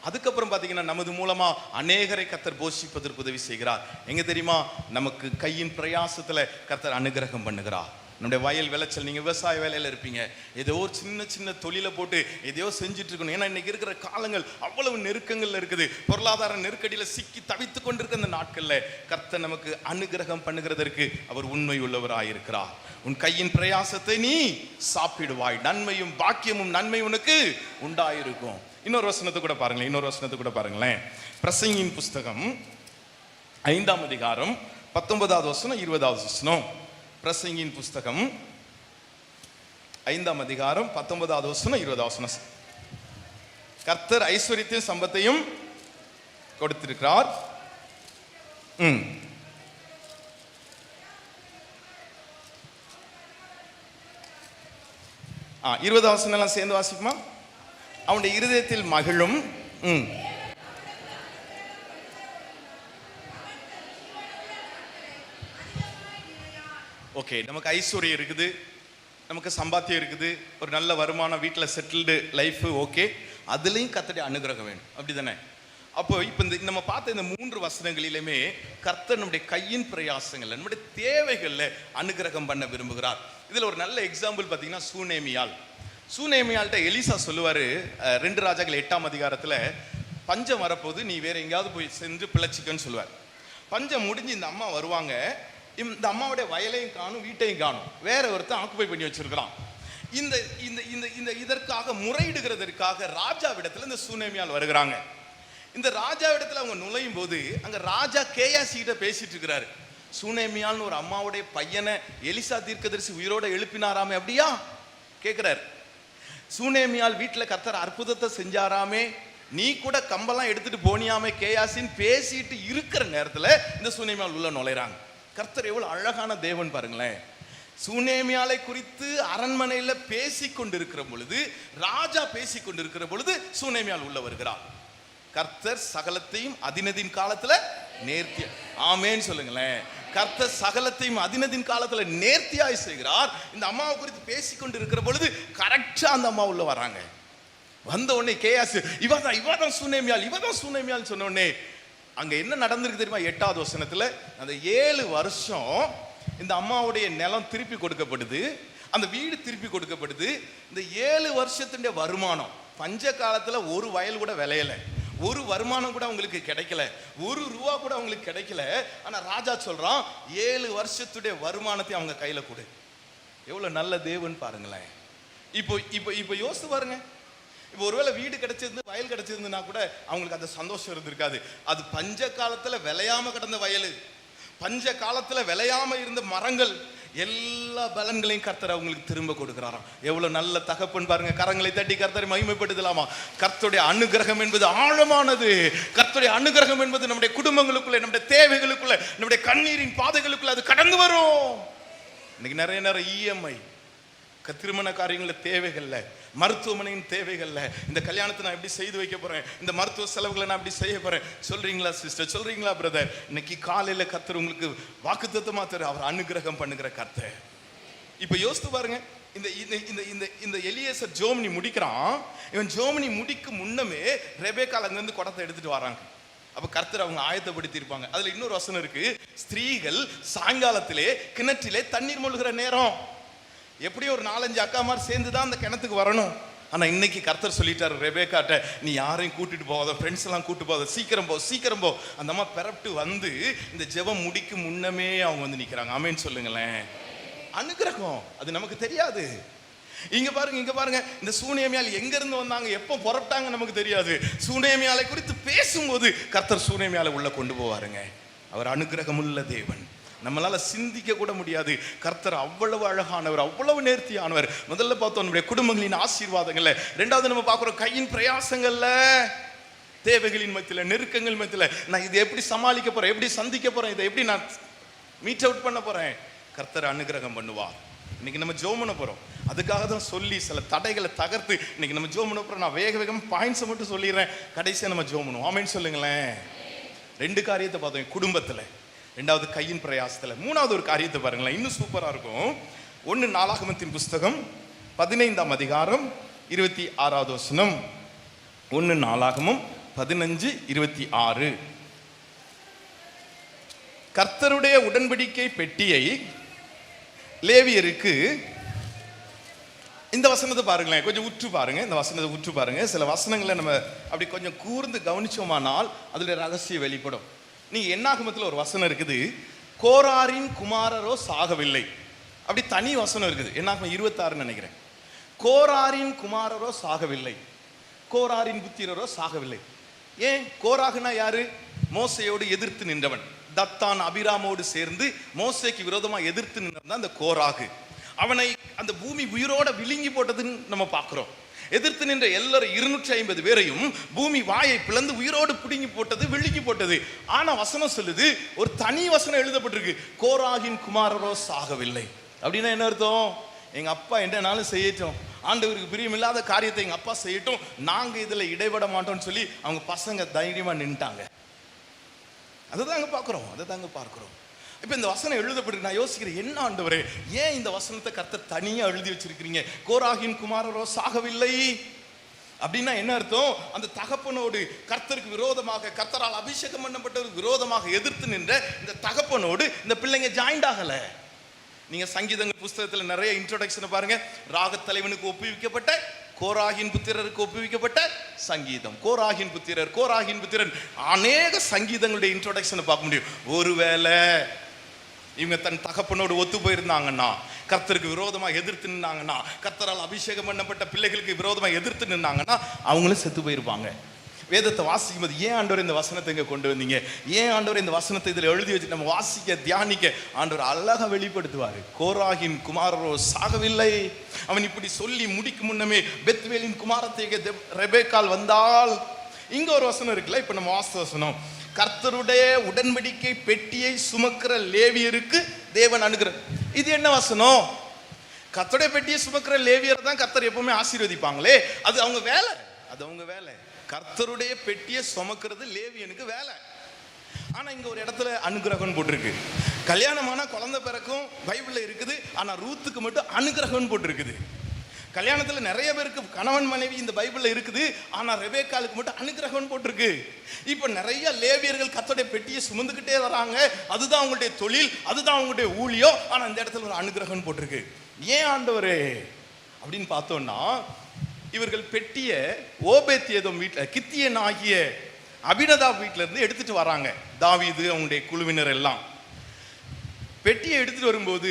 அதுக்கப்புறம் பார்த்தீங்கன்னா நமது மூலமா அநேகரை கர்த்தர் போஷிப்பதற்கு உதவி செய்கிறார். எங்க தெரியுமா? நமக்கு கையின் பிரயாசத்துல கர்த்தர் அனுகிரகம் பண்ணுகிறார். நம்முடைய வயல் விளைச்சல், நீங்கள் விவசாய வேலையில் இருப்பீங்க, ஏதோ ஒரு சின்ன சின்ன தொழிலை போட்டு எதையோ செஞ்சுட்டு இருக்கணும். ஏன்னா இன்னைக்கு இருக்கிற காலங்கள் அவ்வளவு நெருக்கங்கள்ல இருக்குது. பொருளாதார நெருக்கடியில் சிக்கி தவித்து கொண்டிருக்க இந்த நாட்களில் கர்த்தர் நமக்கு அனுகிரகம் பண்ணுகிறதற்கு அவர் உண்மை உள்ளவராயிருக்கிறார். உன் கையின் பிரயாசத்தை நீ சாப்பிடுவாய், நன்மையும் பாக்கியமும் நன்மை உனக்கு உண்டாயிருக்கும். இன்னொரு வசனத்தை கூட பாருங்களேன். பிரசங்கியின் புஸ்தகம் 5ஆம் அதிகாரம் 19வது வசனம் 20வது வசனம். பிரசங்கியின் புஸ்தகம் 5ஆம் அதிகாரம் 19வது வசனம் 20வது வசனம். கர்த்தர் ஐஸ்வரியத்தையும் சம்பத்தையும் கொடுத்திருக்கிறார். 20வது வசனம் எல்லாம் சேர்ந்து வாசிக்குமா? அவனுடைய இருதயத்தில் மகிழும். ஓகே, நமக்கு ஐஸ்வர்யம் இருக்குது, நமக்கு சம்பாத்தியம் இருக்குது, ஒரு நல்ல வருமானம், வீட்டில் செட்டில்டு லைஃப், ஓகே, அதுலேயும் கர்த்தருடைய அனுகிரகம் வேணும், அப்படி தானே? அப்போ இப்போ நம்ம பார்த்த இந்த 3 வசனங்களிலுமே கர்த்தர் நம்முடைய கையின் பிரயாசங்கள், நம்முடைய தேவைகளில் அனுகிரகம் பண்ண விரும்புகிறார். இதில் ஒரு நல்ல எக்ஸாம்பிள் பார்த்தீங்கன்னா சூனேமியால்கிட்ட எலிசா சொல்லுவார் 2 ராஜாக்கள் 8ஆம் அதிகாரத்தில், பஞ்சம் வரப்போது, நீ வேற எங்கேயாவது போய் சென்று பிழைச்சிக்கன்னு சொல்லுவார். பஞ்சம் முடிஞ்சு இந்த அம்மா வருவாங்க, இந்த அம்மாவுடைய வயலையும் காணும், வீட்டையும் காணும், வேற ஒருத்தர் ஆக்குபை பண்ணி வச்சிருக்கிறான். இந்த இந்த இந்த இதற்காக முறையிடுகிறதற்காக ராஜாவிடத்துல இந்த சூனேமியால் வருகிறாங்க. இந்த ராஜாவிடத்துல அவங்க நுழையும் போது அங்க ராஜா கேயாசிகிட்ட பேசிட்டு இருக்கிறாரு. சூனேமியால்னு ஒரு அம்மாவுடைய பையனை எலிசா தீர்க்கதரிசி உயிரோட எழுப்பினாராமே, அப்படியா கேட்கிறாரு. சூனேமியால் வீட்டுல கர்த்தர் அற்புதத்தை செஞ்சாராமே, நீ கூட கம்பெல்லாம் எடுத்துட்டு போனியாமே கேயாசின்னு பேசிட்டு இருக்கிற நேரத்துல இந்த சூனேமியால் உள்ள நுழைறாங்க. கர்த்தர் எவ்வளவு அழகான தேவன் பாருங்களேன். சூனேமியாலை குறித்து அரண்மனையில பேசி கொண்டிருக்கிற பொழுது, ராஜா பேசி கொண்டிருக்கிற பொழுது சூனேமியால் உள்ள வருகிறார். கர்த்தர் சகலத்தையும் அதினதின் காலத்துல நேர்த்தியா, ஆமேன்னு சொல்லுங்களேன். கர்த்தர் சகலத்தையும் அதினதின் காலத்துல நேர்த்தியாய் செய்கிறார். இந்த அம்மாவை குறித்து பேசி கொண்டிருக்கிற பொழுது கரெக்டா அந்த அம்மா உள்ள வராங்க. வந்த உடனே கேயாசு, இவதான் சூனேமியால் சொன்ன உடனே அங்க என்ன நடந்திருக்கு தெரியுமா? 8வது வசனத்துல அந்த 7 வருஷம் இந்த அம்மாவுடைய நிலம் திருப்பி கொடுக்கப்படுது, அந்த வீடு திருப்பி கொடுக்கப்படுது. இந்த 7 வருஷத்துடைய வருமானம், பஞ்ச காலத்துல ஒரு வயல் கூட விளையல, ஒரு வருமானம் கூட அவங்களுக்கு கிடைக்கல, ஒரு ரூபா கூட அவங்களுக்கு கிடைக்கல. ஆனா ராஜா சொல்றான் 7 வருஷத்துடைய வருமானத்தை அவங்க கையில கொடு. எவ்வளவு நல்ல தேவன் பாருங்களேன். இப்போ யோசித்து பாருங்க. இப்போ ஒருவேளை வீடு கிடைச்சிருந்து, வயல் கிடைச்சிருந்துன்னா கூட அவங்களுக்கு அந்த சந்தோஷம் இருந்திருக்காது. அது பஞ்ச காலத்துல விளையாம கிடந்த வயல், பஞ்ச காலத்துல விளையாம இருந்த மரங்கள், எல்லா பலன்களையும் கர்த்தர் அவங்களுக்கு திரும்ப கொடுக்கிறாராம். எவ்வளவு நல்ல தகப்பன் பாருங்க. கரங்களை தட்டி கர்த்தரை மகிமைப்படுத்தலாமா? கர்த்தருடைய அனுகிரகம் என்பது ஆழமானது. கர்த்தருடைய அனுகிரகம் என்பது நம்முடைய குடும்பங்களுக்குள்ள, நம்முடைய தேவைகளுக்குள்ள, நம்முடைய கண்ணீரின் பாதைகளுக்குள்ள அது கடந்து வரும். இன்னைக்கு நிறைய இஎம்ஐ, திருமண காரியங்களில் தேவைகள்ல, மருத்துவமனையின் தேவைகள்ல, இந்த கல்யாணத்தை நான் எப்படி செய்து வைக்க போறேன், இந்த மருத்துவ செலவுகளை நான் எப்படி செய்ய போறேன், சொல்றீங்களா சிஸ்டர், சொல்றீங்களா பிரதர்? இன்னைக்கு காலையில கர்த்தர் உங்களுக்கு வாக்குத்தத்தமா தர அவர் அனுகிரகம் பண்ணுகிற கர்த்தர். இப்ப யோசித்து பாருங்க. இந்த இந்த இந்த இந்த எலியேசர் ஜோமனி முடிக்கிறான். இவன் ஜோமனி முடிக்கும் முன்னமே ரெபேக்கால் அங்கிருந்து குடத்தை எடுத்துட்டு வராங்க. அப்ப கர்த்தர் அவங்க ஆயத்தப்படுத்தி இருப்பாங்க. அதுல இன்னொரு வசனம் இருக்கு, ஸ்திரீகள் சாயங்காலத்திலே கிணற்றிலே தண்ணீர் மூழ்கிற நேரம். எப்படி ஒரு 4-5 அக்காமார் சேர்ந்துதான் அந்த கிணத்துக்கு வரணும். ஆனா இன்னைக்கு கர்த்தர் சொல்லிட்டாரு ரெபேக்காட்ட, நீ யாரையும் கூட்டிட்டு போகாத, ஃப்ரெண்ட்ஸ் எல்லாம் கூட்டு போகாத, சீக்கிரம் போ. அந்த அம்மா பெறப்பட்டு வந்து இந்த ஜெபம் முடிக்கும் முன்னமே அவங்க வந்து நிக்கிறாங்க. ஆமேன்னு சொல்லுங்களேன். அனுகிரகம் அது நமக்கு தெரியாது. இங்க பாருங்க இந்த சூனேமியால் எங்க இருந்து வந்தாங்க, எப்போ புறப்பட்டாங்க நமக்கு தெரியாது. சூனேமியாலை குறித்து பேசும்போது கர்த்தர் சூனேமியாலை உள்ள கொண்டு போவாருங்க. அவர் அனுகிரகமுள்ள தேவன். நம்மளால சிந்திக்க கூட முடியாது. கர்த்தர் அவ்வளவு அழகானவர், அவ்வளவு நேர்த்தியானவர். முதல்ல பார்த்தோம் நம்முடைய குடும்பங்களின் ஆசீர்வாதங்கள்ல, ரெண்டாவது நம்ம பார்க்கிறோம் கையின் பிரயாசங்கள்ல, தேவைகளின் மத்தியில, நெருக்கங்கள் மத்தியில நான் இதை எப்படி சமாளிக்க போறேன், எப்படி சந்திக்க போறேன், இதை எப்படி நான் மீட் அவுட் பண்ண போறேன், கர்த்தர் அனுகிரகம் பண்ணுவார். இன்னைக்கு நம்ம ஜெபம் பண்ண போறோம். அதுக்காக தான் சொல்லி சில தடைகளை தகர்த்து இன்னைக்கு நம்ம ஜெபம் பண்ண போறோம். நான் வேக வேகமா பாயிண்ட்ஸை மட்டும் சொல்லிடுறேன், கடைசியா நம்ம ஜெபம் பண்ணுவோம். ஆமென் சொல்லுங்களேன். 2 காரியத்தை பார்த்தோம், குடும்பத்துல, 2வது கையின் பிரயாசத்துல, 3வது ஒரு காரியத்தை பாருங்களேன், இன்னும் சூப்பரா இருக்கும். 1 நாளாகமத்தின் புஸ்தகம் 15ஆம் அதிகாரம் 26வது வசனம். 1 நாளாகமம் 15:26. கர்த்தருடைய உடன்படிக்கை பெட்டியை லேவியருக்கு, இந்த வசனத்தை பாருங்களேன், கொஞ்சம் உற்று பாருங்க, இந்த வசனத்தை உற்று பாருங்க. சில வசனங்களை நம்ம அப்படி கொஞ்சம் கூர்ந்து கவனிச்சோமானால் அதுல ரகசியம் வெளிப்படும். நீங்க என்னாகமத்தில் ஒரு வசனம் இருக்குது, கோராரின் குமாரரோ சாகவில்லை. அப்படி தனி வசனம் இருக்குது, என்னாகமம் 26 நினைக்கிறேன். கோராரின் குமாரரோ சாகவில்லை, கோராரின் புத்திரரோ சாகவில்லை. ஏன்? கோராகுனா யாரு? மோசையோடு எதிர்த்து நின்றவன். தத்தான் அபிராமோடு சேர்ந்து மோசேக்கு விரோதமா எதிர்த்து நின்றவன் அந்த கோராகு. அவனை அந்த பூமி உயிரோட விழுங்கி போட்டதுன்னு நம்ம பார்க்கிறோம். எதிர்த்து நின்ற எல்லாரும் 250 பேரையும் பூமி வாயை பிளந்து உயிரோடு பிடுங்கி போட்டது, விழுங்கி போட்டது. ஆனா வசனம் சொல்லுது, ஒரு தனி வசனம் எழுதப்பட்டிருக்கு, கோராகின் குமாரரோ சாகவில்லை. அப்படின்னா என்ன அர்த்தம்? எங்க அப்பா என்னனாலும் செய்யட்டும், ஆண்டவருக்கு பிரியமில்லாத காரியத்தை எங்க அப்பா செய்யட்டும், நாங்க இதுல இடைபட மாட்டோம்னு சொல்லி அவங்க பசங்க தைரியமா நின்ட்டாங்க. அதை தாங்க பார்க்கிறோம். இப்ப இந்த வசனம் எழுதப்பட்டு நான் யோசிக்கிறேன், என்ன ஆண்டவரே, ஏன் இந்த வசனத்தை கர்த்தர் தனியா எழுதி வச்சிருக்கிறீங்க? கோராகின் குமாரரோ சாகவில்லை அப்படின்னா என்ன அர்த்தம்? அந்த தகப்பனோடு கர்த்தருக்கு விரோதமாக, கர்த்தரால் அபிஷேகம் பண்ணப்பட்டவருக்கு விரோதமாக எதிர்த்து நின்ற இந்த தகப்பனோடு இந்த பிள்ளைங்க ஜாயிண்ட் ஆகல. நீங்க சங்கீதங்கள் புஸ்தகத்துல நிறைய இன்ட்ரோடக்ஷனை பாருங்க. ராகத்தலைவனுக்கு ஒப்புவிக்கப்பட்ட, கோராகின் புத்திரருக்கு ஒப்புவிக்கப்பட்ட சங்கீதம், கோராகின் புத்திரன், அநேக சங்கீதங்களுடைய இன்ட்ரோடக்ஷனை பார்க்க முடியும். ஒருவேளை இவங்க தன் தகப்பனோடு ஒத்து போயிருந்தாங்கன்னா, கர்த்தருக்கு விரோதமாக எதிர்த்து நின்னாங்கன்னா, கர்த்தரால் அபிஷேகம் பண்ணப்பட்ட பிள்ளைகளுக்கு விரோதமாக எதிர்த்து நின்னாங்கன்னா அவங்களும் செத்து போயிருப்பாங்க. வேதத்தை வாசிக்கும் போது, ஏன் ஆண்டவர் இந்த வசனத்தை இங்க கொண்டு வந்தீங்க, ஏன் ஆண்டவர் இந்த வசனத்தை இதில் எழுதி வச்சு நம்ம வாசிக்க தியானிக்க ஆண்டவர் அழகா வெளிப்படுத்துவார். கோராகின் குமாரரோ சாகவில்லை. அவன் இப்படி சொல்லி முடிக்கும் முன்னமே பெத்வேலின் குமாரத்தை ரெபேக்கால் வந்தால். இங்க ஒரு வசனம் இருக்குல்ல, இப்ப நம்ம வாசித்த வசனம், கர்த்தருடைய உடன்படிக்கை பெட்டியை சுமக்கிற லேவியருக்கு தேவன் அனுகிரகம். இது என்ன வசனம்? கர்த்தருடைய பெட்டியை சுமக்கிற லேவியரை தான் கர்த்தர் எப்பவுமே ஆசீர்வதிப்பாங்களே, அது அவங்க வேலை. கர்த்தருடைய பெட்டியை சுமக்கிறது லேவியனுக்கு வேலை. ஆனா இங்க ஒரு இடத்துல அனுகிரகம் போட்டிருக்கு. கல்யாணமான குழந்தை பிறக்கும் பைபிள்ல இருக்குது, ஆனா ரூத்துக்கு மட்டும் அனுகிரகம் போட்டிருக்குது. கல்யாணத்துல நிறைய பேருக்கு கணவன் மனைவி இந்த பைபிள்ல இருக்குது, ஆனா ரெபேக்காலுக்கு மட்டும் அனுகிரகம் போட்டிருக்கு. இப்ப நிறைய லேவியர்கள் கர்த்தருடைய பெட்டியை சுமந்துக்கிட்டே வராங்க, அதுதான் அவங்களுடைய தொழில், அதுதான் அவங்களுடைய ஊழியம். ஆனா இந்த இடத்துல ஒரு அனுகிரகம் போட்டிருக்கு. ஏன் ஆண்டவரே அப்படின்னு பார்த்தோம்னா, இவர்கள் பெட்டிய ஓபேத்ஏதோம் வீட்டில், கித்தியன் ஆகிய அபினதாப் வீட்டில இருந்து எடுத்துட்டு வராங்க. தாவீது அவங்களுடைய குழுவினர் எல்லாம் பெட்டியை எடுத்துட்டு வரும்போது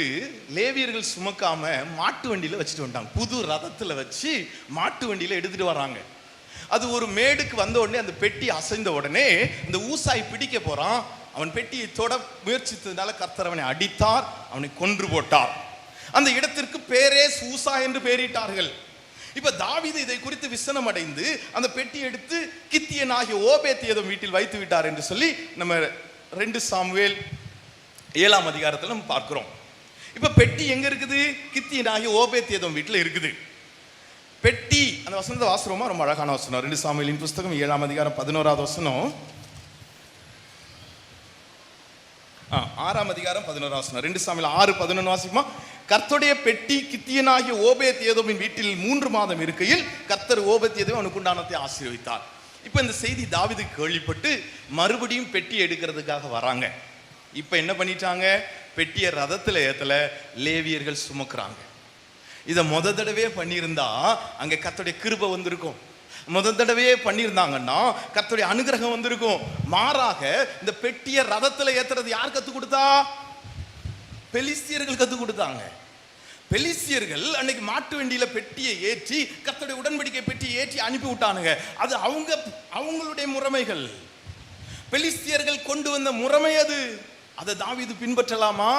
லேவியர்கள் சுமக்காம மாட்டு வண்டியில வச்சுட்டு வந்துட்டாங்க. புது ரதத்துல வச்சு மாட்டு வண்டியில எடுத்துட்டு வராங்க. அது ஒரு மேடுக்கு வந்த உடனே அந்த பெட்டி அசைந்த உடனே இந்த ஊசாய் பிடிக்க போறான். அவன் பெட்டியை தொட முயற்சித்ததுனால கர்த்தர் அவனை அடித்தார், அவனை கொன்று போட்டார். அந்த இடத்திற்கு பேரே சூசா என்று பெயரிட்டார்கள். இப்ப தாவீது இதை குறித்து விசனம் அடைந்து அந்த பெட்டி எடுத்து கித்தியன் ஆகிய ஓபேத்ஏதோம் வீட்டில் வைத்து விட்டார் என்று சொல்லி நம்ம 2 சாமுவேல் 7ஆம் அதிகாரத்தில் நம்ம பார்க்கிறோம். இப்ப பெட்டி எங்க இருக்குது? கித்தியன் ஆகிய ஓபேத்ஏதோம் வீட்டில் இருக்குது பெட்டி. அந்த வசனத்தை வாசுறோமா? ரொம்ப அழகான வசனம். 2 சாமுவேலின் புஸ்தகம் 7ஆம் அதிகாரம் 11வது வசனம், 6ஆம் அதிகாரம் 11வது வசனம். 2 சாமுவேல் 6:11 வாசிக்குமா? கர்த்தருடைய பெட்டி கித்தியனாகிய ஓபேத்ஏதோமின் வீட்டில் 3 மாதம் இருக்கையில் கர்த்தர் ஓபேத்ஏதோம் அவனுக்கு உண்டானதை ஆசீர்வதித்தார். இப்ப இந்த செய்தி தாவீதுக்கு கேள்விப்பட்டு மறுபடியும் பெட்டி எடுக்கிறதுக்காக வராங்க. இப்ப என்ன பண்ணிட்டாங்க? பெட்டியை ரதத்துல ஏத்தல, லேவியர்கள் சுமக்குறாங்க. இதை தடவையே பண்ணியிருந்தா அங்க கர்த்தருடைய கிருபை வந்திருக்கும். தடவையே பண்ணியிருந்தாங்கன்னா கர்த்தருடைய அனுகிரகம் வந்திருக்கும். மாறாக இந்த பெட்டியை ரதத்துல ஏத்துறது யார் கத்து கொடுத்தா? பெலிஸ்தியர்கள் கத்து கொடுத்தாங்க. பெலிஸ்தியர்கள் அன்னைக்கு மாட்டு வண்டியில பெட்டியை ஏற்றி, கர்த்தருடைய உடன்படிக்கை பெட்டியை ஏற்றி அனுப்பி விட்டானுங்க. அது அவங்களுடைய முறைமைகள், பெலிஸ்தியர்கள் கொண்டு வந்த முறைமை அது. அதை தாவீது பின்பற்றலாமா?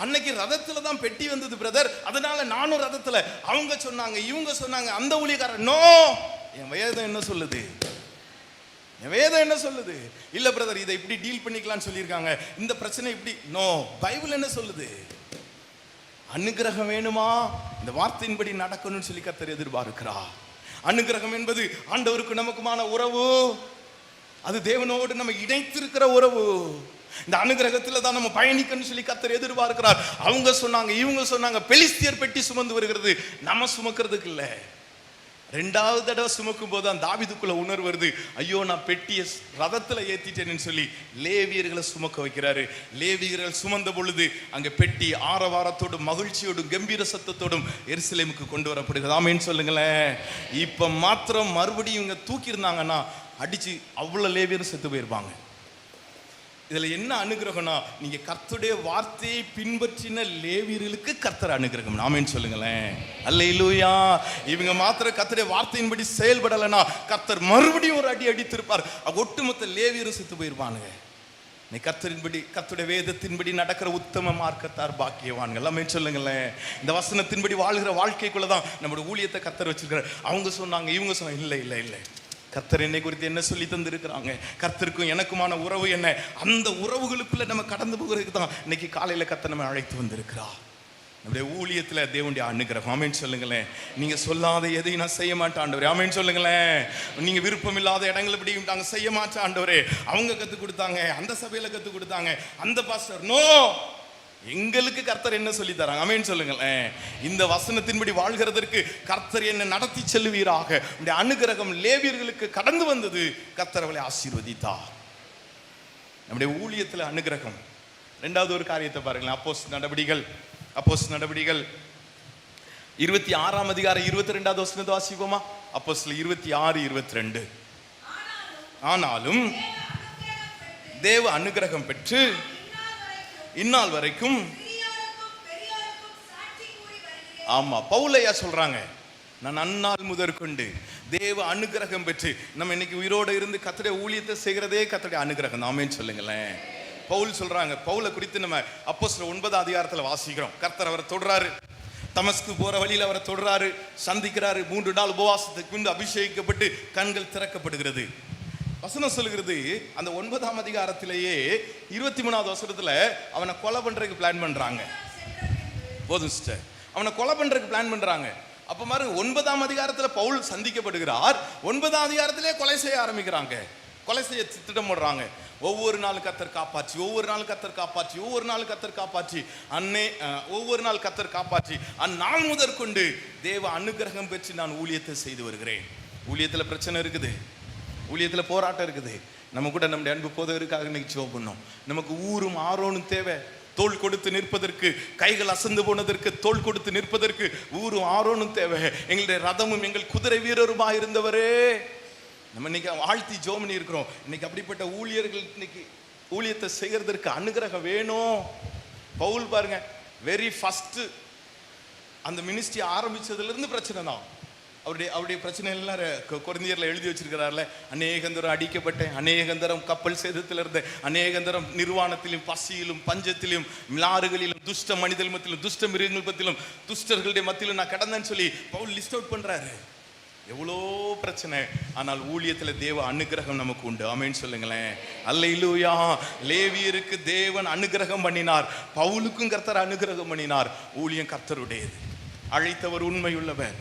அன்னைக்கு ரதத்துல தான் பெட்டி வந்தது பிரதர், அதனால நானும் ரதத்துல. அவங்க சொன்னாங்க, இவங்க சொன்னாங்க, அந்த ஊழியக்காரர் நோ. என் வேதம் என்ன சொல்லுது? வேதம் என்ன சொல்லுது? இல்ல பிரதர், இதை இப்படி டீல் பண்ணிக்கலாம்னு சொல்லியிருக்காங்க, இந்த பிரச்சனை இப்படி. நோ, பைபிள் என்ன சொல்லுது? அனுக்கிரகம் வேணுமா, இந்த வார்த்தையின்படி நடக்கணும்னு சொல்லி கர்த்தர் எதிர்பார்க்கிறார். அனுக்கிரகம் என்பது ஆண்டவருக்கு நமக்குமான உறவு, அது தேவனோடு நம்ம இணைத்திருக்கிற உறவு. இந்த அனுகிரகத்துல தான் நம்ம பயணிக்கணும்னு சொல்லி கர்த்தர் எதிர்பார்க்கிறார். அவங்க சொன்னாங்க, இவங்க சொன்னாங்க, பெலிஸ்தியர் பெட்டி சுமந்து வருகிறது, நம்ம சுமக்கிறதுக்கு இல்ல. ரெண்டாவது தடவை சுமக்கும் போது அந்த தாவீதுக்குள்ள உணர்வு வருது, ஐயோ நான் பெட்டியை ரதத்துல ஏத்திட்டேன்னு சொல்லி லேவியர்களை சுமக்க வைக்கிறாரு. லேவியர்கள் சுமந்த பொழுது அங்க பெட்டி ஆரவாரத்தோடும் மகிழ்ச்சியோடும் கம்பீர சத்தத்தோடும் எருசலேமுக்கு கொண்டு வரப்படுகிறது. ஆமேன்னு சொல்லுங்களேன். இப்ப மாத்திரம் மறுபடியும் இவங்க தூக்கி இருந்தாங்கன்னா அடிச்சு அவ்வளவு லேவியரும் செத்து போயிருப்பாங்க. இதுல என்ன அனுகிரகம்னா, நீங்க கர்த்தருடைய வார்த்தையை பின்பற்றின லேவியர்களுக்கு கர்த்தர் அனுகிரகம். ஆமென் சொல்லுங்களேன். அல்லேலூயா. இவங்க மாத்திரம் கர்த்தருடைய வார்த்தையின்படி செயல்படலைன்னா கர்த்தர் மறுபடியும் ஒரு அடி அடித்திருப்பார், ஒட்டுமொத்த லேவியரும் செத்து போயிருப்பானுங்க. நீ கர்த்தரின்படி, கர்த்தருடைய வேதத்தின்படி நடக்கிற உத்தம மார்க்கத்தார் பாக்கியவான்கள். ஆமென் சொல்லுங்களேன். இந்த வசனத்தின்படி வாழ்கிற வாழ்க்கைக்குள்ளதான் நம்முடைய ஊழியத்தை கர்த்தர் வச்சிருக்கிறார். அவங்க சொன்னாங்க, இவங்க சொன்னாங்க, இல்லை இல்லை இல்லை, கர்த்தர் என்னை குறித்து என்ன சொல்லி தந்திருக்கிறாங்க, கர்த்தருக்கும் எனக்குமான உறவு என்ன, அந்த உறவுகளுக்குள்ள நம்ம கடந்து போகிறதுக்கு தான் இன்னைக்கு காலையில கர்த்தர் நம்ம அழைத்து வந்திருக்கிறார். நம்முடைய ஊழியத்துல தேவனுடைய அனுகிரகம். ஆமென் சொல்லுங்களேன். நீங்க சொல்லாத எதையும் நான் செய்ய மாட்டேன் ஆண்டவரே. ஆமென் சொல்லுங்களேன். நீங்க விருப்பம் இல்லாத இடங்களை இப்படியும் நாங்க செய்ய மாட்டேன் ஆண்டவரே. அவங்க கத்து கொடுத்தாங்க, அந்த சபையில கத்து கொடுத்தாங்க, அந்த பாஸ்டர், நோ, எங்களுக்கு கர்த்தர் என்ன சொல்லி தராங்க. ஆமென் சொல்லுங்களேன். இந்த வசனத்தின்படி வாழ்கிறதற்கு கர்த்தர் என்ன நடத்தி செல்வீராக. இந்த அனுகிரகம் லேவியர்களுக்கு கடந்து வந்தது, கர்த்தர் அவளை ஆசீர்வதித்தார். நம்முடைய ஊழியத்தில் அனுகிரகம். இரண்டாவது ஒரு காரியத்தை பாருங்களேன். அப்போஸ்தலர் நடவடிக்கைகள் 26ஆம் அதிகாரம் 22வது வசனத்தை வாசிப்போமா? அப்போஸ்தலர் 26:22. ஆனாலும் தேவ அனுகிரகம் பெற்று இந்நாள் வரைக்கும். ஆமா, பவுலையா சொல்றாங்க, நான் அந்நாள் முதற்கொண்டு தேவ அனுகிரகம் பெற்று. நம்ம இன்னைக்கு உயிரோடு இருந்து கர்த்தருடைய ஊழியத்தை செய்கிறதே கர்த்தருடைய அனுகிரகம். ஆமென் சொல்லுங்களேன். பவுல் சொல்றாங்க, பவுலை குறித்து நம்ம அப்போஸ்தலர் 9ஆம் அதிகாரத்துல வாசிக்கிறோம். கர்த்தர் அவரை தொடுறாரு, தமஸ்கு போற வழியில் அவரை தொடுறாரு, சந்திக்கிறாரு. 3 நாள் உபவாசத்துக்கு பின்பு அபிஷேகிக்கப்பட்டு கண்கள் திறக்கப்படுகிறது. வசனம் சொல்லுகிறது, அந்த 9ஆம் அதிகாரத்திலேயே 23வது வசனத்துல அவனை கொலை பண்றதுக்கு பிளான் பண்றாங்க. போதும் சிஸ்டர், அவனை கொலை பண்றதுக்கு பிளான் பண்றாங்க. அப்ப மாதிரி 9ஆம் அதிகாரத்துல பவுல் சந்திக்கப்படுகிறார், 9ஆம் அதிகாரத்திலே கொலை செய்ய ஆரம்பிக்கிறாங்க, கொலை செய்ய திட்டம் போடுறாங்க. ஒவ்வொரு நாள் கர்த்தர் காப்பாற்றி, ஒவ்வொரு நாள் கர்த்தர் காப்பாற்றி, ஒவ்வொரு நாள் கர்த்தர் காப்பாற்றி, ஒவ்வொரு நாள் கர்த்தர் காப்பாற்றி, அந்நாள் முதற்கொண்டு தேவ அனுகிரகம் பெற்று நான் ஊழியத்தை செய்து வருகிறேன். ஊழியத்துல பிரச்சனை இருக்குது, ஊழியத்துல போராட்டம் இருக்குது. நம்ம கூட நம்முடைய அன்பு போதகருக்காக இன்னைக்கு ஜெபம் பண்ணோம். நமக்கு ஊரும் ஆரோனும் தேவை. தோள் கொடுத்து நிற்பதற்கு, கைகள் அசந்து போனதற்கு தோள் கொடுத்து நிற்பதற்கு ஊரும் ஆரோனும் தேவை. எங்களுடைய ரதமும் எங்கள் குதிரை வீரருமா இருந்தவரே. நம்ம இன்னைக்கு வாழ்த்தி ஜெபம் பண்ணி இருக்கிறோம். இன்னைக்கு அப்படிப்பட்ட ஊழியர்கள் இன்னைக்கு ஊழியத்தை செய்யறதற்கு அனுகிரகம் வேணும். பவுல் பாருங்க, வெரி ஃபர்ஸ்ட் அந்த மினிஸ்ட்ரி ஆரம்பிச்சதுல இருந்து பிரச்சனை தான். அவருடைய பிரச்சனை எல்லாம் கொரிந்தியர்ல எழுதி வச்சிருக்கிறார்ல, அநேகந்தரம் அடிக்கப்பட்டேன், அநேகந்தரம் கப்பல் சேதத்தில் இருந்த, அநேகந்தரம் நிர்வாணத்திலும் பசியிலும் பஞ்சத்திலும் மிளாறுகளிலும் துஷ்ட மனிதர்கள் மத்தியிலும் துஷ்ட மிருகங்கள் மத்தியிலும் துஷ்டர்களுடைய மத்தியிலும் நான் கடந்தேன்னு சொல்லி பவுல் லிஸ்ட் அவுட் பண்றாரு. எவ்வளோ பிரச்சனை, ஆனால் ஊழியத்துல தேவ அனுகிரகம் நமக்கு உண்டு. ஆமென் சொல்லுங்களேன். அல்லேலூயா. லேவியருக்கு தேவன் அனுகிரகம் பண்ணினார், பவுலுக்கும் கர்த்தர் அனுகிரகம் பண்ணினார். ஊழியம் கர்த்தருடையது, அழைத்தவர் உண்மையுள்ளவர்.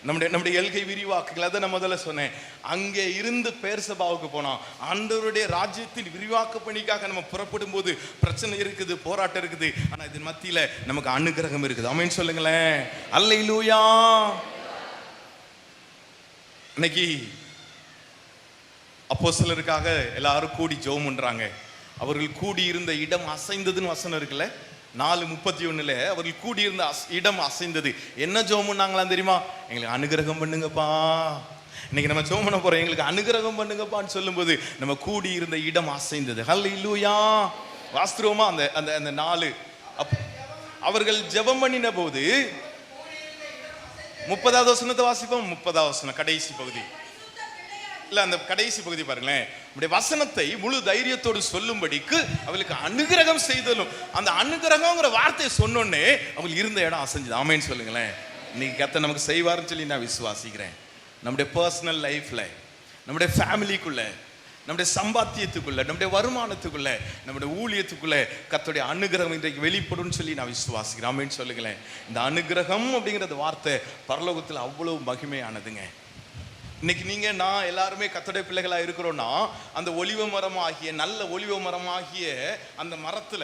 நம்முடைய எல்கை விரிவாக்குகள், அதை நான் முதல்ல சொன்னேன். அங்கே இருந்து பெர்சபாவுக்கு போனோம். ஆண்டவருடைய ராஜ்யத்தின் விரிவாக்க பணிக்காக நம்ம புறப்படும் போது பிரச்சனை இருக்குது, போராட்டம் இருக்குது, ஆனா இதன் மத்தியில நமக்கு அனுகிரகம் இருக்குது. ஆமென் சொல்லுங்களேன். அல்லேலூயா. இன்னைக்கு அப்போஸ்தலருக்காக எல்லாரும் கூடி ஜெபம் பண்றாங்க. அவர்கள் கூடி இருந்த இடம் அசைந்ததுன்னு வசனம் இருக்குல்ல, 4:31 அவர்கள் கூடியிருந்த இடம் அசைந்தது. என்ன ஜெபம் பண்ணாங்களாம் தெரியுமா? எங்களுக்கு அனுகிரகம் பண்ணுங்கப்பா. இன்னைக்கு நம்ம ஜெபம் பண்ண போறோம், எங்களுக்கு அனுகிரகம் பண்ணுங்கப்பான்னு சொல்லும்போது நம்ம கூடி இருந்த இடம் அசைந்தது. ஹல்லேலூயா. வாஸ்தவமா அந்த அந்த அந்த 4 அவர்கள் ஜெபம் பண்ணின போது 30வது வசனத்தை வாசிப்போம். 30வது வசனம் கடைசி பகுதி இல்ல, அந்த கடைசி பகுதி பாருங்களேன். நம்முடைய வசனத்தை முழு தைரியத்தோடு சொல்லும்படிக்கு அவளுக்கு அனுகிரகம் செய்தலும், அந்த அனுகிரகம்ங்கிற வார்த்தையை சொன்னோன்னே அவள் இருந்த இடம் அசைஞ்சது. ஆமென் சொல்லுங்களேன். இன்னைக்கு கர்த்தர் நமக்கு செய்வார்னு சொல்லி நான் விசுவாசிக்கிறேன். நம்முடைய பர்சனல் லைஃப்ல, நம்முடைய ஃபேமிலிக்குள்ள, நம்முடைய சம்பாத்தியத்துக்குள்ள, நம்முடைய வருமானத்துக்குள்ள, நம்முடைய ஊழியத்துக்குள்ள கர்த்தருடைய அனுகிரகம் இன்றைக்கு வெளிப்படும் சொல்லி நான் விசுவாசிக்கிறேன். ஆமென் சொல்லுங்களேன். இந்த அனுகிரகம் அப்படிங்கிறது வார்த்தை பரலோகத்தில் அவ்வளவு மகிமையானதுங்க. இன்னைக்கு நீங்க நான் எல்லாருமே கர்த்தருடைய பிள்ளைகளா இருக்கிறோம்னா, அந்த ஒலிவ மரமாகிய நல்ல ஒலிவ மரமாகிய அந்த மரத்துல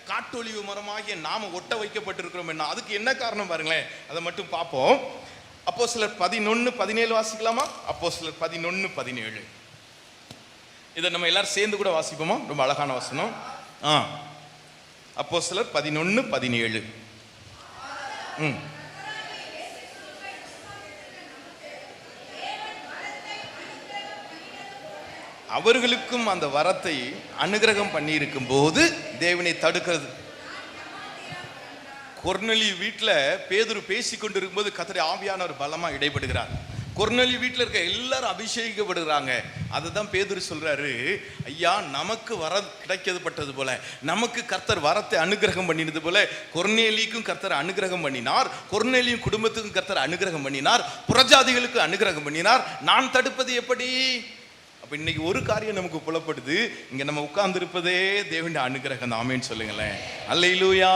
காட்டு ஒலிவ மரமாகிய நாம ஒட்ட வைக்கப்பட்டிருக்கிறோம். என்ன அதுக்கு என்ன காரணம் பாருங்களேன், அதை மட்டும் பார்ப்போம். அப்போஸ்தலர் 11:17 வாசிக்கலாமா? அப்போஸ்தலர் 11:17 இதை நம்ம எல்லாரும் சேர்ந்து கூட வாசிப்போமா? ரொம்ப அழகான வசனம். அப்போஸ்தலர் 11:17 அவர்களுக்கும் அந்த வரத்தை அனுகிரகம் பண்ணி இருக்கும் போது தேவனை தடுக்கிறது. கொர்நேலியு வீட்டுல பேதுரு பேசி கொண்டு இருக்கும்போது கர்த்தருடைய ஆவியானவர் பலமா இடைபடுகிறார். கொர்நேலியு வீட்டில் இருக்க எல்லாரும் அபிஷேகிக்கப்படுகிறாங்க. அதை தான் பேதுரு சொல்றாரு, ஐயா நமக்கு வர கிடைக்கப்பட்டது போல, நமக்கு கர்த்தர் வரத்தை அனுகிரகம் பண்ணினது போல கொர்நேலியுக்கும் கர்த்தர் அனுகிரகம் பண்ணினார், கொர்நேலியும் குடும்பத்துக்கும் கர்த்தர் அனுகிரகம் பண்ணினார், புறஜாதிகளுக்கு அனுகிரகம் பண்ணினார். நான் தடுப்பது எப்படி? அப்ப இன்னைக்கு ஒரு காரியம் நமக்கு புலப்படுது, இங்க நம்ம உட்கார்ந்து இருப்பதே தேவனுடைய அனுகிரகம். ஆமென் சொல்லுங்களேன். அல்லேலூயா.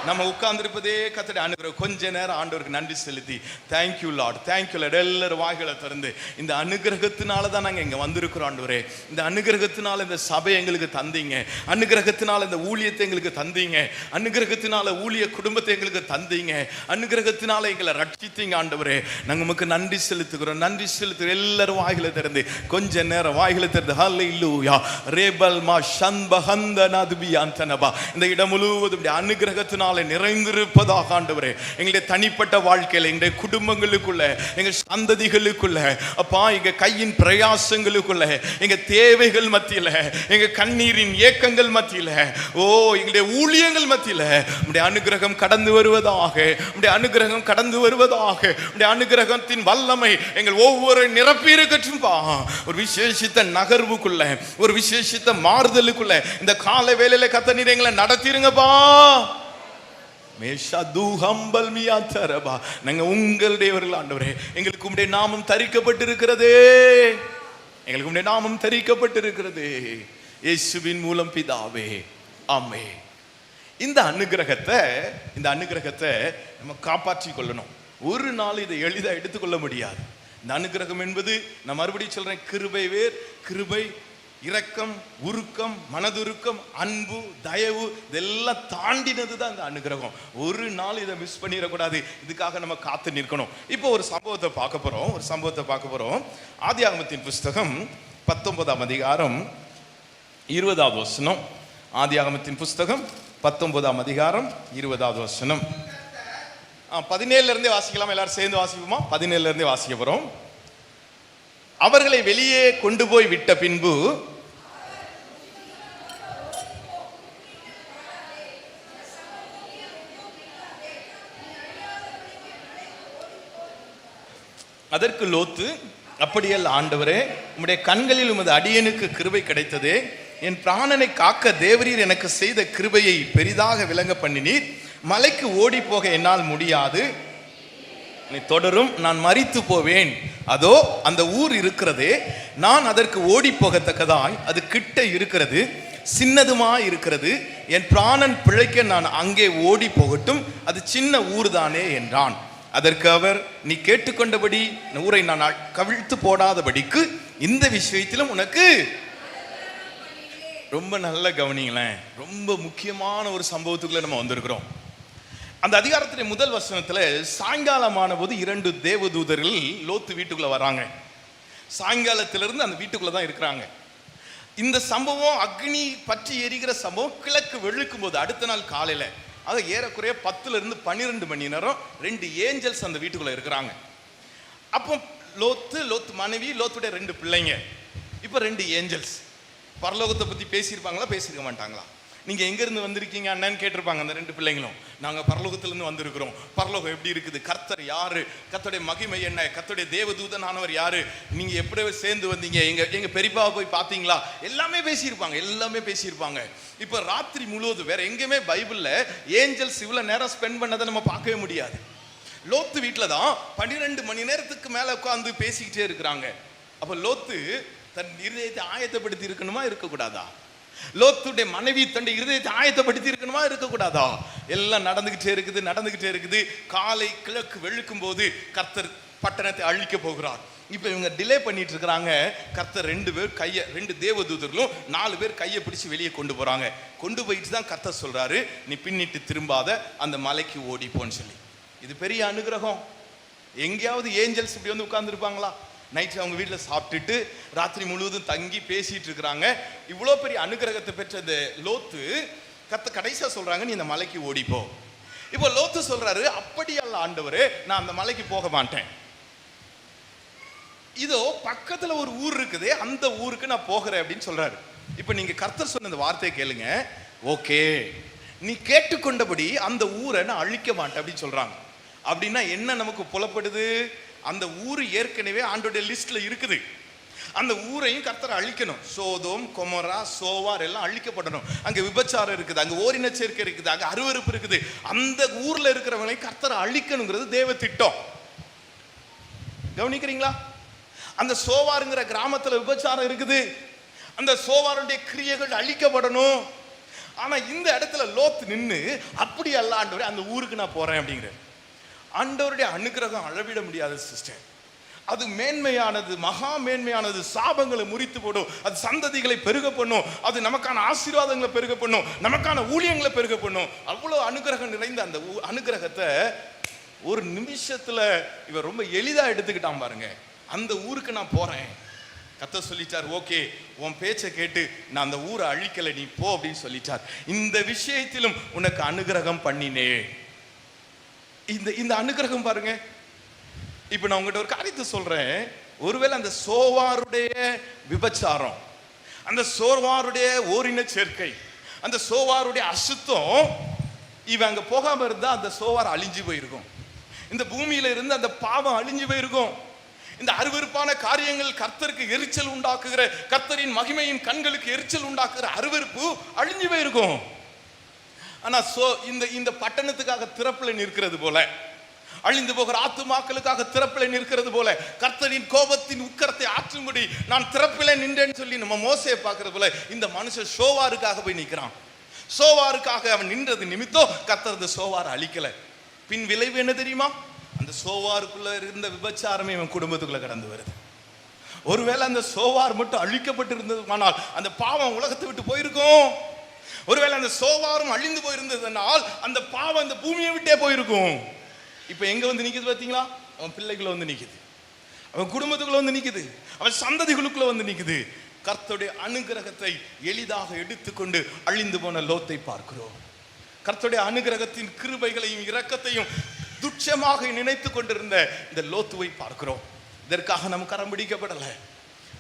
நம்ம உட்கார்ந்து இருப்பதே கர்த்தருடைய அனுகிரகம். கொஞ்ச நேரம் ஆண்டவருக்கு நன்றி செலுத்தி தேங்க்யூ லார்ட், தேங்க்யூ லார்ட் எல்லாரும் வாய்களை திறந்து, இந்த அனுகிரகத்தினால தான் நாங்க இங்க வந்திருக்கிறோம் ஆண்டவரே. இந்த அனுகிரகத்தினால இந்த சபை எங்களுக்கு தந்தீங்க, அனுகிரகத்தினால இந்த ஊழியத்தை எங்களுக்கு தந்தீங்க, அனுகிரகத்தினால ஊழிய குடும்பத்தை எங்களுக்கு தந்தீங்க, அனுகிரகத்தினால எங்களை ரட்சித்தீங்க ஆண்டவரே. நாங்க உமக்கு நன்றி செலுத்துகிறோம், நன்றி செலுத்துகிறோம். எல்லாரும் வாய்களை திறந்து கொஞ்ச நேரம் வாய்களை திறந்து ஹல்லேலூயா ரேபல் மா ஷன்பஹந்த நதுபியாந்தனபா. இந்த இடம் முழுவதும் அனுகிரகத்தினாலே நிறைந்திருப்பதாக ஆண்டவரே. எங்களுடைய தனிப்பட்ட வாழ்க்கையில, எங்களுடைய குடும்பங்களுக்குள்ள, எங்க சந்ததிகளுக்குள்ள, அப்பா எங்க கையின் பிரயாசங்களுக்குள்ள, எங்க தேவைகள் மத்தியில, எங்க கண்ணீரின் ஏக்கங்கள் மத்தியில, ஓ எங்களுடைய ஊழியங்கள் மத்தியில உம்முடைய அனுகிரகம் கடந்து வருவதாக, உம்முடைய அனுகிரகம் கடந்து வருவதாக, உம்முடைய அனுகிரகத்தின் வல்லமை எங்கள் ஒவ்வொரு நிரப்பி இருக்கட்டும் பா. ஒரு விசேஷித்த நகர்வுக்குள்ள, ஒரு விசேஷித்த மாறுதலுக்குள்ள இந்த காலை வேளையில கர்த்தர் நீர் எங்களை நடத்திருங்கப்பா. மேஷது ஹம்பல் மியாதரபா. நாங்க உங்களுடையவர்கள் ஆண்டவரே. எங்களுக்கு உம்முடைய நாமம் தரிக்கப்பட்டிருக்கிறதே, எங்களுக்கு உம்முடைய நாமம் தரிக்கப்பட்டிருக்கிறதே இயேசுவின் மூலம் பிதாவே, ஆமென். இந்த அனுகிரகத்தை நம்ம காப்பாற்றி கொள்ளணும். ஒரு நாள் இதை எளிதா எடுத்துக்கொள்ள முடியாது. இந்த அனுகிரகம் என்பது, நான் மறுபடியும் சொல்றேன், கிருபை வேர், கிருபை, இரக்கம், உருக்கம், மனதுருக்கம், அன்பு, தயவு, இதெல்லாம் தாண்டினது தான் இந்த அனுகிரகம். ஒரு நாள் இதை மிஸ் பண்ணிடக்கூடாது. இதுக்காக நம்ம காத்து நிற்கணும். இப்போ ஒரு சம்பவத்தை பார்க்க போறோம். ஆதியாகமத்தின் புஸ்தகம் 19ஆம் அதிகாரம் 20வது வசனம். ஆதியாகமத்தின் புஸ்தகம் 19ஆம் அதிகாரம் 20வது வசனம். 17 இருந்தே வாசிக்கலாம். எல்லாரும் சேர்ந்து வாசிப்போமா? 17 இருந்தே வாசிக்க போறோம். அவர்களை வெளியே கொண்டு போய் விட்ட பின்பு அதற்கு லோத்து, அப்படியல்ல ஆண்டவரே, உம்முடைய கண்களில் உமது அடியனுக்கு கிருபை கிடைத்ததே. என் பிராணனை காக்க தேவரீர் எனக்கு செய்த கிருபையை பெரிதாக விளங்க பண்ணினீர். மலைக்கு ஓடி போக என்னால் முடியாது, நீ தொடரும், நான் மரித்து போவேன். அதோ அந்த ஊர் இருக்கிறதே, நான் அதற்கு ஓடி போகத்தக்கதாய் அது கிட்ட இருக்கிறது, சின்னதுமா இருக்கிறது. என் பிராணன் பிழைக்க நான் அங்கே ஓடி போகட்டும், அது சின்ன ஊர் தானே என்றான். அதற்கு அவர், நீ கேட்டுக்கொண்டபடி ஊரை நான் கவிழ்த்து போடாதபடிக்கு இந்த விஷயத்திலும் உனக்கு. ரொம்ப நல்ல கவனிங்களேன். ரொம்ப முக்கியமான ஒரு சம்பவத்துக்குள்ள நம்ம வந்திருக்கிறோம். அந்த அதிகாரத்தின் முதல் வசனத்துல சாயங்காலமான போது 2 தேவதூதர்கள் லோத்து வீட்டுக்குள்ள வராங்க. சாயங்காலத்திலிருந்து அந்த வீட்டுக்குள்ள தான் இருக்கிறாங்க. இந்த சம்பவம் அக்னி பற்றி எரிகிற சம்பவம் கிழக்கு வெளுக்கும் போது அடுத்த நாள் காலையில, ஆக ஏறக்குறைய 10 இருந்து 12 மணி நேரம் 2 ஏஞ்சல்ஸ் அந்த வீட்டுக்குள்ள இருக்கிறாங்க. அப்போ லோத்து மனைவி, லோத்துடைய 2 பிள்ளைங்க, இப்போ 2 ஏஞ்சல்ஸ். பரலோகத்தை பத்தி பேசியிருப்பாங்களா, பேசியிருக்க மாட்டாங்களா? நீங்க எங்க இருந்து வந்திருக்கீங்க அண்ணன்னு கேட்டிருப்பாங்க அந்த 2 பிள்ளைங்களும். நாங்க பரலோகத்திலிருந்து வந்திருக்கிறோம். பரலோகம் எப்படி இருக்குது, கர்த்தர் யாரு, கர்த்தருடைய மகிமை என்ன, கர்த்தருடைய தேவதூதனானவர் யாரு, நீங்க எப்படி சேர்ந்து வந்தீங்க, எங்க பெரியப்பாவை போய் பாத்தீங்களா, எல்லாமே பேசியிருப்பாங்க. இப்ப ராத்திரி முழுவதும் வேற எங்கேயுமே பைபிள்ல ஏஞ்சல்ஸ் இவ்வளவு நேரம் ஸ்பெண்ட் பண்ணதை நம்ம பார்க்கவே முடியாது. லோத்து வீட்டுல தான் 12 மணி நேரத்துக்கு மேல உட்கார்ந்து பேசிக்கிட்டே இருக்கிறாங்க. அப்ப லோத்து தன் இருதயத்தை ஆயத்தப்படுத்தி இருக்கணுமா, இருக்கக்கூடாதா? லோத்துடைய மனைவி தன்னுடைய இருதயத்தை ஆயத்தப்படுத்தி இருக்கணுமா, இருக்கக்கூடாதா? எல்லாம் நடந்துகிட்டே இருக்குது. காலை கிழக்கு வெளுக்கும் போது கர்த்தர் பட்டணத்தை அழிக்க போகிறார். இப்ப இவங்க டிலே பண்ணிட்டு இருக்கிறாங்க. கர்த்தர் 2 தேவதூதர்களும் 4 பேர் கையை பிடிச்சு வெளியே கொண்டு போறாங்க. கொண்டு போயிட்டு தான் கர்த்தர் சொல்றாரு, நீ பின்னிட்டு திரும்பாத, அந்த மலைக்கு ஓடிப்போன்னு சொல்லி. இது பெரிய அனுகிரகம். எங்கேயாவது ஏஞ்சல்ஸ் இப்படி வந்து உட்கார்ந்து இருப்பாங்களா? நைட்டு அவங்க வீட்டில் சாப்பிட்டுட்டு ராத்திரி முழுவதும் தங்கி பேசிட்டு இருக்கிறாங்க. இவ்வளோ பெரிய அனுகிரகத்தை பெற்ற இந்த லோத்து கர்த்தர் கடைசியா சொல்றாங்க, நீ இந்த மலைக்கு ஓடிப்போ. இப்போ லோத்து சொல்றாரு, அப்படியல்ல ஆண்டவரே, நான் அந்த மலைக்கு போக மாட்டேன். இதோ பக்கத்துல ஒரு ஊர் இருக்குது, அந்த ஊருக்கு நான் போகிறேன் அப்படின்னு சொல்றாரு. இப்ப நீங்க கர்த்தர் சொன்ன இந்த வார்த்தையை கேளுங்க. ஓகே, நீ கேட்டுக்கொண்டபடி அந்த ஊரை நான் அழிக்க மாட்டேன் அப்படின்னு சொல்றாங்க. அப்படின்னா என்ன நமக்கு புலப்படுது? அந்த ஊர் ஏற்கனவே ஆண்டோடைய லிஸ்ட்ல இருக்குது. அந்த ஊரையும் கர்த்தர் அழிக்கணும். சோதோம், கொமோரா, சோவார் எல்லாம் அழிக்கப்படணும். அங்க விபச்சாரம் இருக்குது, அங்க ஓரின சேர்க்கை இருக்குது, அங்க அருவருப்பு இருக்குது. அந்த ஊர்ல இருக்கிறவங்களை கர்த்தர் அழிக்கணுங்கிறது தேவ திட்டம். கவனிக்கிறீங்களா? அந்த சோவாருங்கிற கிராமத்துல விபச்சாரம் இருக்குது, அந்த சோவாருடைய கிரியைகள் அழிக்கப்படணும். ஆனா இந்த இடத்துல லோத் நின்று, அப்படி அல்ல ஆண்டவரே, அந்த ஊருக்கு நான் போறேன் அப்படிங்கிற. ஆண்டவருடைய அனுகிரகம் அளவிட முடியாத சிஸ்டர். அது மேன்மையானது, மகா மேன்மையானது. சாபங்களை முறித்து போடும், அது சந்ததிகளை பெருக பண்ணும், அது நமக்கான ஆசீர்வாதங்களை பெருக பண்ணும், நமக்கான ஊழியங்களை பெருக பண்ணும். அவ்வளவு அனுகிரகம் நிறைந்த அந்த அனுகிரகத்தை ஒரு நிமிஷத்துல இவர் ரொம்ப எளிதா எடுத்துக்கிட்டான் பாருங்க. அந்த ஊருக்கு நான் போறேன். கர்த்தர் சொல்லிட்டார், ஓகே, உன் பேச்சை கேட்டு நான் அந்த ஊரை அழிக்கல, நீ போ அப்படின்னு சொல்லிட்டார். இந்த விஷயத்திலும் உனக்கு அனுகிரகம் பண்ணினே. இந்த அனுகிரகம் பாருங்க. இப்ப நான் உங்ககிட்ட ஒரு காரியத்தை சொல்றேன். ஒருவேளை அந்த சோவாருடைய விபச்சாரம், அந்த சோவாருடைய ஓரின சேர்க்கை, அந்த சோவாருடைய அசுத்தம் இவன் அங்க போகாம இருந்தா அந்த சோவார் அழிஞ்சு போயிருக்கும். இந்த பூமியில இருந்து அந்த பாவம் அழிஞ்சு போயிருக்கும். இந்த அருவருப்பான காரியங்கள் கர்த்தருக்கு எரிச்சல் உண்டாக்குகிற, கர்த்தரின் மகிமையின் கண்களுக்கு எரிச்சல் உண்டாக்குகிற அருவருப்பு அழிஞ்சு போயிருக்கும். ஆனா இந்த பட்டணத்துக்காக திறப்புல நிற்கிறது போல, அழிந்து போகிற ஆத்துமாக்களுக்காக திறப்பில நிற்கிறது போல, கர்த்தரின் கோபத்தின் உக்கரத்தை ஆற்றும்படி நான் திறப்பில நின்றேன்னு சொல்லி நம்ம மோசையை பார்க்கிறது போல, இந்த மனுஷன் சோவாருக்காக போய் நிற்கிறான். சோவாருக்காக அவன் நின்றது நிமித்தம் கர்த்தர் இந்த சோவாரை அழிக்கல. பின் விளைவு என்ன தெரியுமா? அந்த சோவாருக்குள்ள இருந்த விபச்சாரமே இவன் குடும்பத்துக்குள்ள கடந்து வருது. ஒருவேளை அந்த சோவார் மட்டும் அழிக்கப்பட்டு இருந்ததுமானால் அந்த பாவம் உலகத்தை விட்டு போயிருக்கும். ஒருவேளை அந்த சோவாரும் அழிந்து போயிருந்ததுனால் அந்த பாவம் அந்த பூமியை விட்டே போயிருக்கும். இப்ப எங்க வந்து நிக்குது பாத்தீங்களா? அவன் பிள்ளைக்குள்ள வந்து நிக்குது, அவன் குடும்பத்துக்குள்ள வந்து நிக்குது, அவன் சந்ததிகளுக்குள்ள வந்து நிக்குது. கர்த்தருடைய அனுகிரகத்தை எளிதாக எடுத்துக்கொண்டு அழிந்து போன லோத்தை பார்க்கிறோம். கர்த்தருடைய அனுகிரகத்தின் கிருபைகளையும் இரக்கத்தையும் துட்சமாக நினைத்து கொண்டிருந்த இந்த லோத்துவை பார்க்கிறோம். இதற்காக நாம் கரம் பிடிக்கப்படல.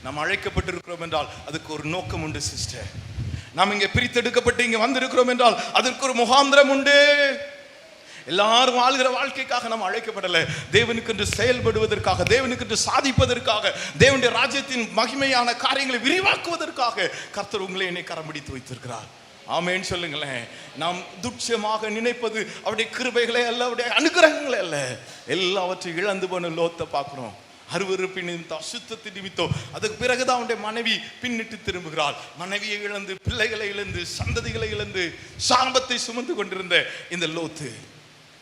நாம் அழைக்கப்பட்டிருக்கிறோம் என்றால் அதுக்கு ஒரு நோக்கம் உண்டு சிஸ்டர். நாம் இங்கே பிரித்தெடுக்கப்பட்டு இங்கே வந்திருக்கிறோம் என்றால் அதற்கு ஒரு முகாந்திரம் உண்டு. எல்லாரும் வாழ்கிற வாழ்க்கைக்காக நாம் அழைக்கப்படல. தேவனுக்கென்று செயல்படுவதற்காக, தேவனுக்கென்று சாதிப்பதற்காக, தேவனுடைய ராஜ்யத்தின் மகிமையான காரியங்களை விரிவாக்குவதற்காக கர்த்தர் உங்களை என்னை கரம் பிடித்து வைத்திருக்கிறார். ஆமேன்னு சொல்லுங்களேன். நாம் துட்சமாக நினைப்பது அவருடைய கிருபைகளை அல்ல, அவருடைய அனுகிரகங்களை அல்ல. எல்லாவற்றையும் இழந்து போன லோத்தை பார்க்கிறோம். அருவருப்பின் நிமித்தம், அசுத்தத்தின் நிமித்தம். அதுக்கு பிறகுதான் அவனுடைய மனைவி பின்னிட்டு திரும்புகிறாள். மனைவியை இழந்து, பிள்ளைகளை இழந்து, சந்ததிகளை இழந்து, சாபத்தை சுமந்து கொண்டிருந்த இந்த லோத்து.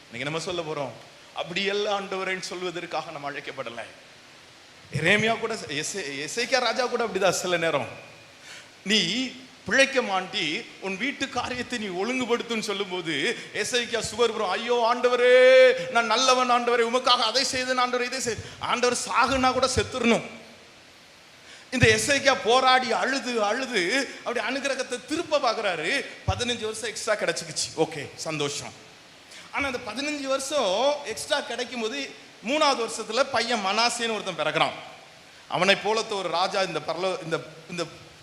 இன்னைக்கு நம்ம சொல்ல போறோம், அப்படி எல்லாம் ஆண்டவரேன்னு சொல்வதற்காக நம்ம அழைக்கப்படலை. எரேமியா கூட, எசேக்கியா ராஜா கூட அப்படிதான். சில நேரம் நீ பிழைக்க மாட்டி உன் வீட்டு காரியத்தை நீ ஒழுங்குபடுத்துன்னு சொல்லும் போது எசேக்கியா சுவர்புறம், ஐயோ ஆண்டவரே, நான் நல்லவன் ஆண்டவரே, உமக்காக அதை செய்தேன் ஆண்டவரே, இதை செய்து. ஆண்டவர் சாகுனா கூட செத்துறணும். இந்த எசேக்கியா போராடி அழுது அழுது அப்படி அனுகிரகத்தை திருப்ப பார்க்குறாரு. 15 வருஷம் எக்ஸ்ட்ரா கிடைச்சிக்கிச்சு, ஓகே சந்தோஷம். ஆனால் அந்த 15 வருஷம் எக்ஸ்ட்ரா கிடைக்கும் போது 3ஆவது வருஷத்துல பையன் மனாசேன்னு ஒருத்தன் பிறகுறான். அவனை போலத்த ஒரு ராஜா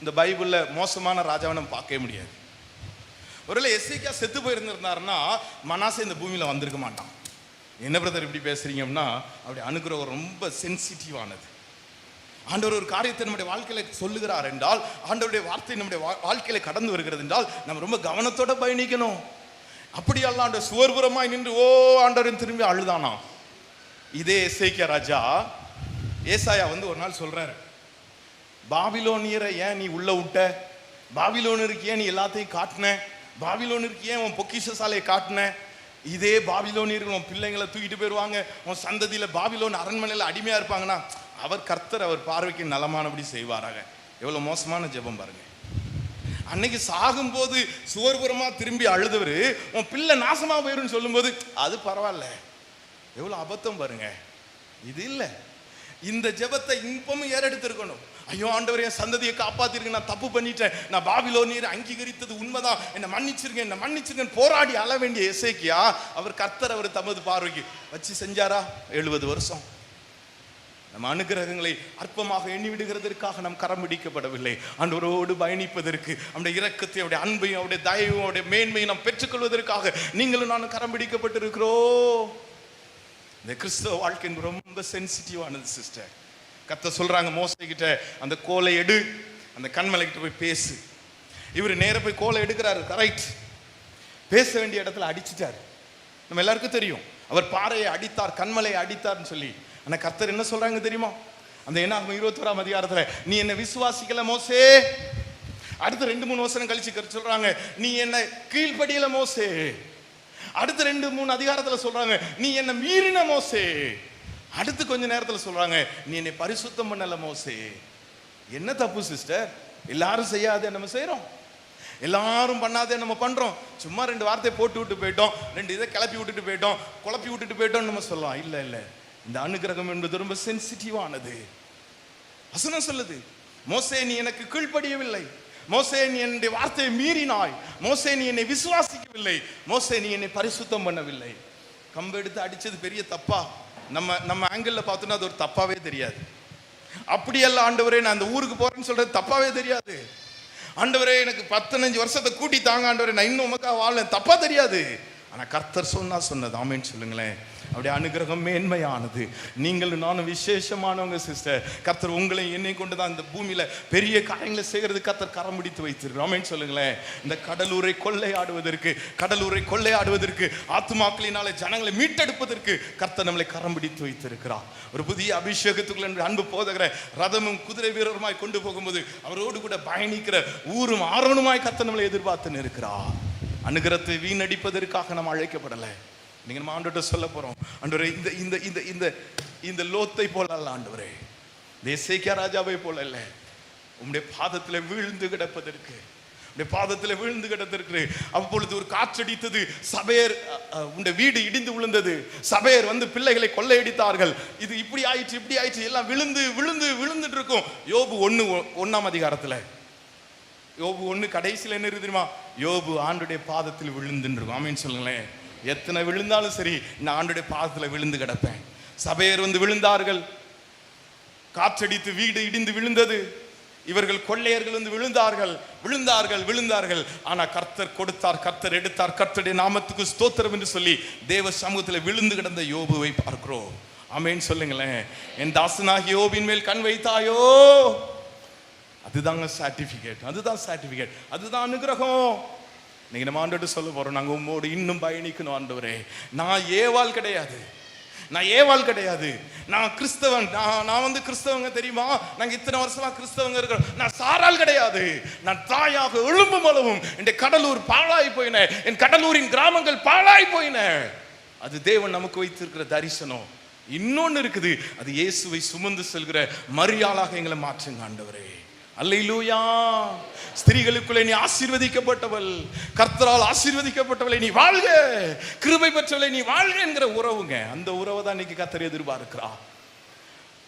இந்த பைபிள்ல மோசமான ராஜாவை நம்ம பார்க்கவே முடியாது. ஒருவேளை எசேக்கியா செத்து போயிருந்திருந்தாருன்னா மனாசே இந்த பூமியில வந்திருக்க மாட்டான். என்ன பிரதர் இப்படி பேசுறீங்கன்னா, அப்படி அனுகிரகம் ரொம்ப சென்சிட்டிவானது. ஆண்டவர் ஒரு காரியத்தை நம்முடைய வாழ்க்கையில சொல்லுகிறார் என்றால், ஆண்டவருடைய வார்த்தை நம்முடைய வாழ்க்கையில கடந்து வருகிறது என்றால் நம்ம ரொம்ப கவனத்தோட பயணிக்கணும். அப்படியெல்லாம் ஆண்டவர் சுவர்புறமாய் நின்று ஓ ஆண்டவரின் திரும்பி அழுதானா. இதே எசேக்கியா ராஜா ஏசாயா ஒரு நாள் சொல்றாரு, பாபிலோனியரை ஏன் நீ உள்ள விட்ட? பாபிலோனியருக்கு ஏன் நீ எல்லாத்தையும் காட்டின? பாபிலோனியருக்கு ஏன் உன் பொக்கிஷ சாலையை காட்டின? இதே பாபிலோனியர்கள் உன் பிள்ளைங்களை தூக்கிட்டு போயிடுவாங்க, உன் சந்ததியில பாபிலோன் அரண்மனையில் அடிமையா இருப்பாங்கன்னா அவர் கர்த்தர் அவர் பார்வைக்கு நலமானபடி செய்வாராக. எவ்வளவு மோசமான ஜெபம் பாருங்க. அன்னைக்கு சாகும்போது சுவர்புறமா திரும்பி அழுதவர் உன் பிள்ளை நாசமா போயிரும் சொல்லும்போது அது பரவாயில்ல. எவ்வளவு அபத்தம் பாருங்க. இது இல்லை, இந்த ஜெபத்தை இப்பவும் ஏறெடுத்திருக்கணும். ஐயோ ஆண்டவரே, என் சந்ததியை காப்பாத்திருக்க, நான் தப்பு பண்ணிட்டேன், நான் பாபிலோனியரை அங்கீகரித்தது உண்மைதான், என்னை மன்னிச்சிருக்கேன், என்னை மன்னிச்சிருக்கேன் போராடி அழ வேண்டிய எசேக்கியா அவர் கர்த்தர் அவர் தமது பார்வைக்கு வச்சு செஞ்சாரா? 70 வருஷம். நம்ம அனுகிரகங்களை அற்பமாக எண்ணி விடுகிறதற்காக நாம் கரம் பிடிக்கப்படவில்லை. ஆண்டவரோடு பயணிப்பதற்கு, அவருடைய இரக்கத்தை, அவருடைய அன்பையும், அவருடைய தயவும், அவருடைய மேன்மையை நாம் பெற்றுக்கொள்வதற்காக நீங்களும் நானும் கரம் பிடிக்கப்பட்டிருக்கிறோம். இந்த கிறிஸ்தவ வாழ்க்கை ரொம்ப சென்சிட்டிவானது சிஸ்டர். கர்த்தர் சொல்றாங்க மோசே கிட்ட, அந்த கோலை எடு, அந்த கண்மலை கிட்ட போய் பேசு. இவர் நேர போய் கோலை எடுக்கிறாரு, கரெக்ட். பேச வேண்டிய இடத்துல அடிச்சிட்டாரு. நம்ம எல்லாருக்கும் தெரியும், அவர் பாறையை அடித்தார், கண்மலையை அடித்தார்னு சொல்லி. ஆனா கர்த்தர் என்ன சொல்றாங்க தெரியுமா? அந்த என்னாகும் 21ஆம் அதிகாரத்துல, நீ என்ன விசுவாசிக்கல மோசே. அடுத்த 2-3 வசனம் கழிச்சு சொல்றாங்க, நீ என்ன கீழ்ப்படியல மோசே. அடுத்த 2-3 அதிகாரத்துல சொல்றாங்க, நீ என்ன மீறின மோசே. அடுத்து கொஞ்ச நேரத்துல சொல்றாங்க, நீ என்னை பரிசுத்தம் பண்ணல மோசே. என்ன தப்பு சிஸ்டர்? எல்லாரும் செய்யாதே நம்ம செய்யறோம், எல்லாரும் பண்ணாதே நம்ம பண்றோம். சும்மா 2 வார்த்தை போட்டு விட்டு போயிட்டோம், 2 இதை கிளப்பி விட்டுட்டு போயிட்டோம், குழப்பி விட்டுட்டு போயிட்டோம் நம்ம சொல்லலாம். இல்ல இல்ல, இந்த அனுகிரகம் என்பது ரொம்ப சென்சிட்டிவானது. வசனம் சொல்லுது, மோசே நீ எனக்கு கீழ்ப்படியவில்லை, மோசே நீ என்னுடைய வார்த்தையை மீறினாய், மோசே நீ என்னை விசுவாசிக்கவில்லை, மோசே நீ என்னை பரிசுத்தம் பண்ணவில்லை. கம்பு எடுத்து அடிச்சது பெரிய தப்பா? நம்ம ஆங்கிள் பார்த்தோன்னா அது ஒரு தப்பாவே தெரியாது. அப்படியெல்லாம் ஆண்டவரே நான் அந்த ஊருக்கு போறேன்னு சொல்றது தப்பாவே தெரியாது. ஆண்டவரே எனக்கு 15 வருஷத்தை கூட்டி தாங்க ஆண்டவரே, நான் இன்னும் உமக்கா வாழ தப்பா தெரியாது. ஆனா கர்த்தர் சொன்னது ஆமென் சொல்லுங்களேன். அவருடைய அனுகிரகம் மேன்மையானது. நீங்களும் நானும் விசேஷமானவங்க சிஸ்டர். கர்த்தர் உங்களை என்னை கொண்டுதான் இந்த பூமியில பெரிய காரியங்களை செய்கிறது கர்த்தர் கரம் பிடித்து வைத்திருக்கிறோம். ஆமென் சொல்லுங்களேன். இந்த கடலூரை கொள்ளையாடுவதற்கு ஆத்துமாக்களினாலே ஜனங்களை மீட்டெடுப்பதற்கு கர்த்தர் நம்மளை கரம் பிடித்து வைத்திருக்கிறார். ஒரு புதிய அபிஷேகத்துக்குள்ள அன்பு போதகிற ரதமும் குதிரை வீரருமாய் கொண்டு போகும்போது அவரோடு கூட பயணிக்கிற ஊரும் ஆரோனுமாய் கர்த்தர் நம்மளை எதிர்பார்த்து இருக்கிறார். அனுகிரகத்தை வீணடிப்பதற்காக நம்ம அழைக்கப்படலை. நீங்க நம்ம ஆண்டவர்கிட்ட சொல்ல போறோம், ஆண்டவரே இந்த இந்த இந்த இந்த இந்த லோத்தை போல அல்ல ஆண்டவரே, எசேக்கியா ராஜாவை போல அல்ல, உம்முடைய பாதத்துல வீழ்ந்து கிடப்பதற்கு, உம்முடைய பாதத்துல வீழ்ந்து கிடப்பதற்கு. அப்பொழுது ஒரு காற்றடித்தது, சபேர் உம்முடைய வீடு இடிந்து விழுந்தது, சபேர் வந்து பிள்ளைகளை கொள்ளையடித்தார்கள், இது இப்படி ஆயிடுச்சு எல்லாம் விழுந்துட்டு இருக்கும். யோபு 1:1 அதிகாரத்துல, யோபு 1 கடைசியில் என்ன இருக்கு தெரியுமா? யோபு ஆண்டுடைய பாதத்தில் விழுந்துன்னு இருக்கும். ஆமீன் சொல்லுங்களேன். எத்தனை விழுந்தாலும் சரி, நான் ஆண்டுடைய பாதத்தில் விழுந்து கிடப்பேன். சபையர் வந்து விழுந்தார்கள், காற்றடித்து வீடு இடிந்து விழுந்தது, இவர்கள் கொள்ளையர்கள் வந்து விழுந்தார்கள். ஆனா கர்த்தர் கொடுத்தார், கர்த்தர் எடுத்தார், கர்த்தருடைய நாமத்துக்கு ஸ்தோத்திரம் என்று சொல்லி தேவ சமூகத்தில் விழுந்து கிடந்த யோபுவை பார்க்கிறோம். ஆமேன் சொல்லுங்களேன். என் தாசனாகிய யோபின் மேல் கண் வைத்தாயோ, அதுதாங்க சர்டிபிகேட், அதுதான் அனுகிரகம். நீங்க நம்ம ஆண்டோடு சொல்ல போறோம், நாங்க உம்மோடு இன்னும் பயணிக்கணும் ஆண்டவரே. நான் ஏவாள் கிடையாது, நான் கிறிஸ்தவன். நான் வந்து கிறிஸ்தவங்க தெரியுமா, நாங்க இத்தனை வருஷமா கிறிஸ்தவங்க இருக்கிறோம். நான் சாரால் கிடையாது, நான் தாயாக எழும்பும் அளவும் என் கடலூர் பாழாய் போயின, என் கடலூரின் கிராமங்கள் பாழாய் போயின. அது தேவன் நமக்கு வைத்திருக்கிற தரிசனம். இன்னொன்னு இருக்குது, அது இயேசுவை சுமந்து செல்கிற மரியாளாக எங்களை மாற்றுங்க ஆண்டவரே. அல்லேலூயா. ஸ்திரீகளுக்குள்ளே நீ ஆசீர்வதிக்கப்பட்டவள், கர்த்தரால் ஆசீர்வதிக்கப்பட்டவளை நீ வாழ்க, கிருபை பெற்றவளை நீ வாழ்க என்கிற உறவுங்க. அந்த உறவை தான் இன்னைக்கு கர்த்தர் எதிர்பார்க்கிறார்.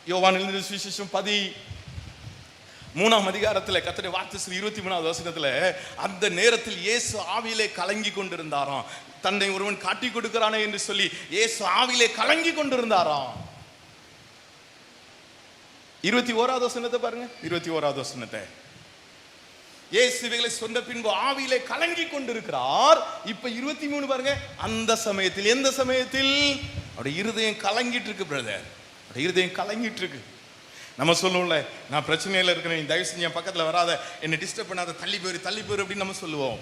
யோவான் எழுதின சுவிசேஷம் 13ஆம் அதிகாரத்தில் கர்த்தருடைய வார்த்தை 23ஆவது வசனத்துல, அந்த நேரத்தில் இயேசு ஆவியிலே கலங்கி கொண்டிருந்தாராம். தன்னை ஒருவன் காட்டி கொடுக்கிறானே என்று சொல்லி இயேசு ஆவியிலே கலங்கி கொண்டிருந்தாராம். 21ஆவது வசனத்தை பாருங்க. 21ஆவது வசனத்தை, இயேசுவை சொன்ன பின்பு ஆவியிலே கலங்கி கொண்டிருக்கிறார். இப்ப 23 பாருங்க. அந்த சமயத்தில், எந்த சமயத்தில்? அவருடைய இருதயம் கலங்கிட்டு இருக்கு பிரதர், அவருடைய இருதயம் கலங்கிட்டு இருக்கு. நம்ம சொல்லுவோம்ல, நான் பிரச்சனையில இருக்கிறேன், நீ தயவு செஞ்சு என் பக்கத்துல வராத, என்னை டிஸ்டர்ப் பண்ணாத, தள்ளி போயிரு அப்படின்னு நம்ம சொல்லுவோம்.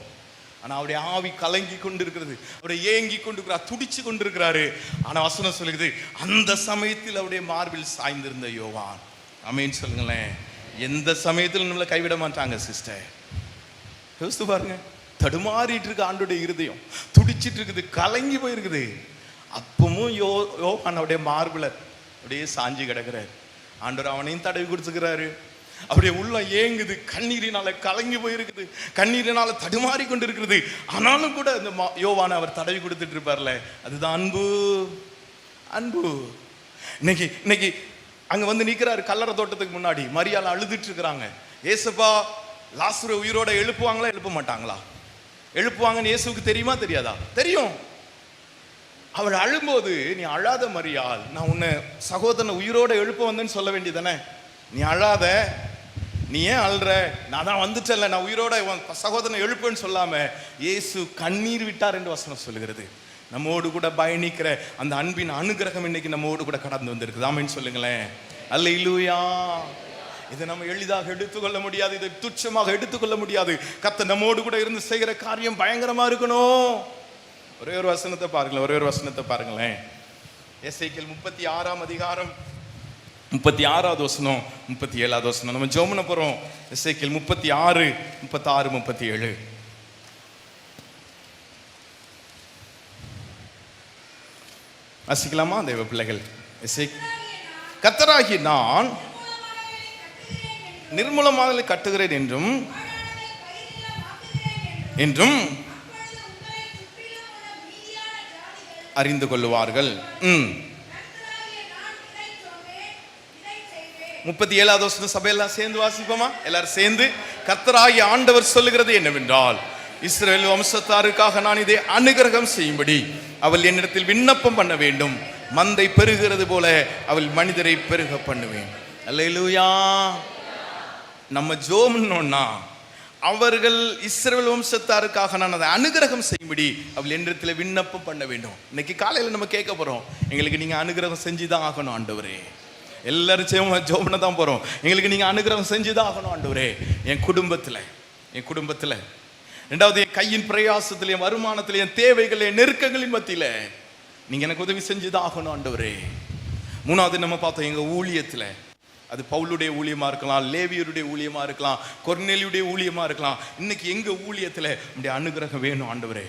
ஆனா அவருடைய ஆவி கலங்கி கொண்டிருக்கிறது, அவருடைய ஏங்கி கொண்டிருக்கிறார், துடிச்சு கொண்டிருக்கிறாரு. ஆனா வசனம் சொல்லுகிறது, அந்த சமயத்தில் அவருடைய மார்பில் சாய்ந்திருந்த யோவான். ஆமென் சொல்லுங்களேன். எந்த சமயத்திலும் நம்மளை கைவிட மாட்டாங்க சிஸ்டர். யோசித்து பாருங்க, தடுமாறிட்டு இருக்கு ஆண்டோடைய இருதயம், துடிச்சிட்டு இருக்குது, கலங்கி போயிருக்குது. அப்பவும் யோவான் அப்படியே மார்பில் அப்படியே சாஞ்சி கிடக்கிறார். ஆண்டவர் அவனையும் தடவி கொடுத்துக்கிறாரு. அப்படியே உள்ள ஏங்குது, கண்ணீரினால கலங்கி போயிருக்குது, கண்ணீரினால தடுமாறி கொண்டு இருக்கிறது. ஆனாலும் கூட இந்த யோவானை அவர் தடவி கொடுத்துட்டு இருப்பார்ல, அதுதான் அன்பு. அன்பு. இன்னைக்கு அங்க வந்து நிக்கிறாரு கல்லறை தோட்டத்துக்கு முன்னாடி, மரியாதை அழுதுட்டு இருக்கிறாங்க. ஏசப்பா லாசரு உயிரோட எழுப்புவாங்களா எழுப்ப மாட்டாங்களா? எழுப்புவாங்கன்னு இயேசுவுக்கு தெரியுமா தெரியாதா? தெரியும். அவள் அழும்போது, நீ அழாத மரியாள், நான் உன்னை சகோதரனை உயிரோட எழுப்ப வந்தேன்னு சொல்ல வேண்டியதானே? நீ அழாத, நீ ஏன் அழுற, நான் தான் வந்துட்டேன்ல, நான் உயிரோட சகோதரனை எழுப்புன்னு சொல்லாம இயேசு கண்ணீர் விட்டார் என்று வசனம் சொல்லுகிறது. நம்மோடு கூட பயணிக்கிற அந்த அன்பின் அனுகிரகம் இன்னைக்கு நம்மோடு கூட கடந்து வந்திருக்குது. ஆமென் சொல்லுங்களேன். அல்லேலூயா. இதை நம்ம எளிதாக எடுத்துக்கொள்ள முடியாது, இதை துச்சமாக எடுத்துக்கொள்ள முடியாது. கர்த்தர் நம்மோடு கூட இருந்து செய்கிற காரியம் பயங்கரமா இருக்கணும். ஒரே ஒரு வசனத்தை பாருங்களேன். எசேக்கியேல் 36ஆம் அதிகாரம் 36வது வசனம் 37வது வசனம். நம்ம ஜெபம் பண்ண போறோம். எசேக்கியேல் 36, 36, 37. வாசிக்கலாமா தேவ பிள்ளைகள்? கர்த்தராகிய நான் நிர்மூலமாக கட்டுகிறேன் என்றும் அறிந்து கொள்ளுவார்கள். 37வது வசனம் சபையெல்லாம் சேர்ந்து வாசிப்போமா? எல்லாரும் சேர்ந்து. கர்த்தராகிய ஆண்டவர் சொல்லுகிறது என்னவென்றால், இஸ்ரவேல் வம்சத்தாருக்காக நான் இதை அனுகிரகம் செய்யும்படி அவள் என்னிடத்தில் விண்ணப்பம் பண்ண வேண்டும். மந்தை பெருகிறது போல அவள் மனிதரை பெருக பண்ணுவேன். அல்லேலூயா. நம்ம ஜோம்னோன்னா, அவர்கள் இஸ்ரவேல் வம்சத்தாருக்காக நான் அதை அனுகிரகம் செய்யும்படி அவள் என்னிடத்தில் விண்ணப்பம் பண்ண வேண்டும். இன்னைக்கு காலையில் நம்ம கேட்க போறோம், எங்களுக்கு நீங்க அனுகிரகம் செஞ்சுதான் ஆகணும் ஆண்டவரே. எல்லாரும் ஜோம்ன தான் போறோம், எங்களுக்கு நீங்க அனுகிரகம் செஞ்சுதான் ஆகணும் ஆண்டவரே. என் குடும்பத்துல ரெண்டாவது, என் கையின் பிரயாசத்துல, என் வருமானத்துல, என் தேவைகள், என் நெருக்கங்களின் மத்தியில நீங்க எனக்கு உதவி செஞ்சுதான் ஆகணும் ஆண்டவரே. மூணாவது நம்ம பார்த்தோம், எங்க ஊழியத்துல, அது பவுலுடைய ஊழியமா இருக்கலாம், லேவியருடைய ஊழியமா இருக்கலாம், கொர்நேலியுடைய ஊழியமா இருக்கலாம். இன்னைக்கு எங்க ஊழியத்துல உடைய அனுகிரகம் வேணும் ஆண்டவரே.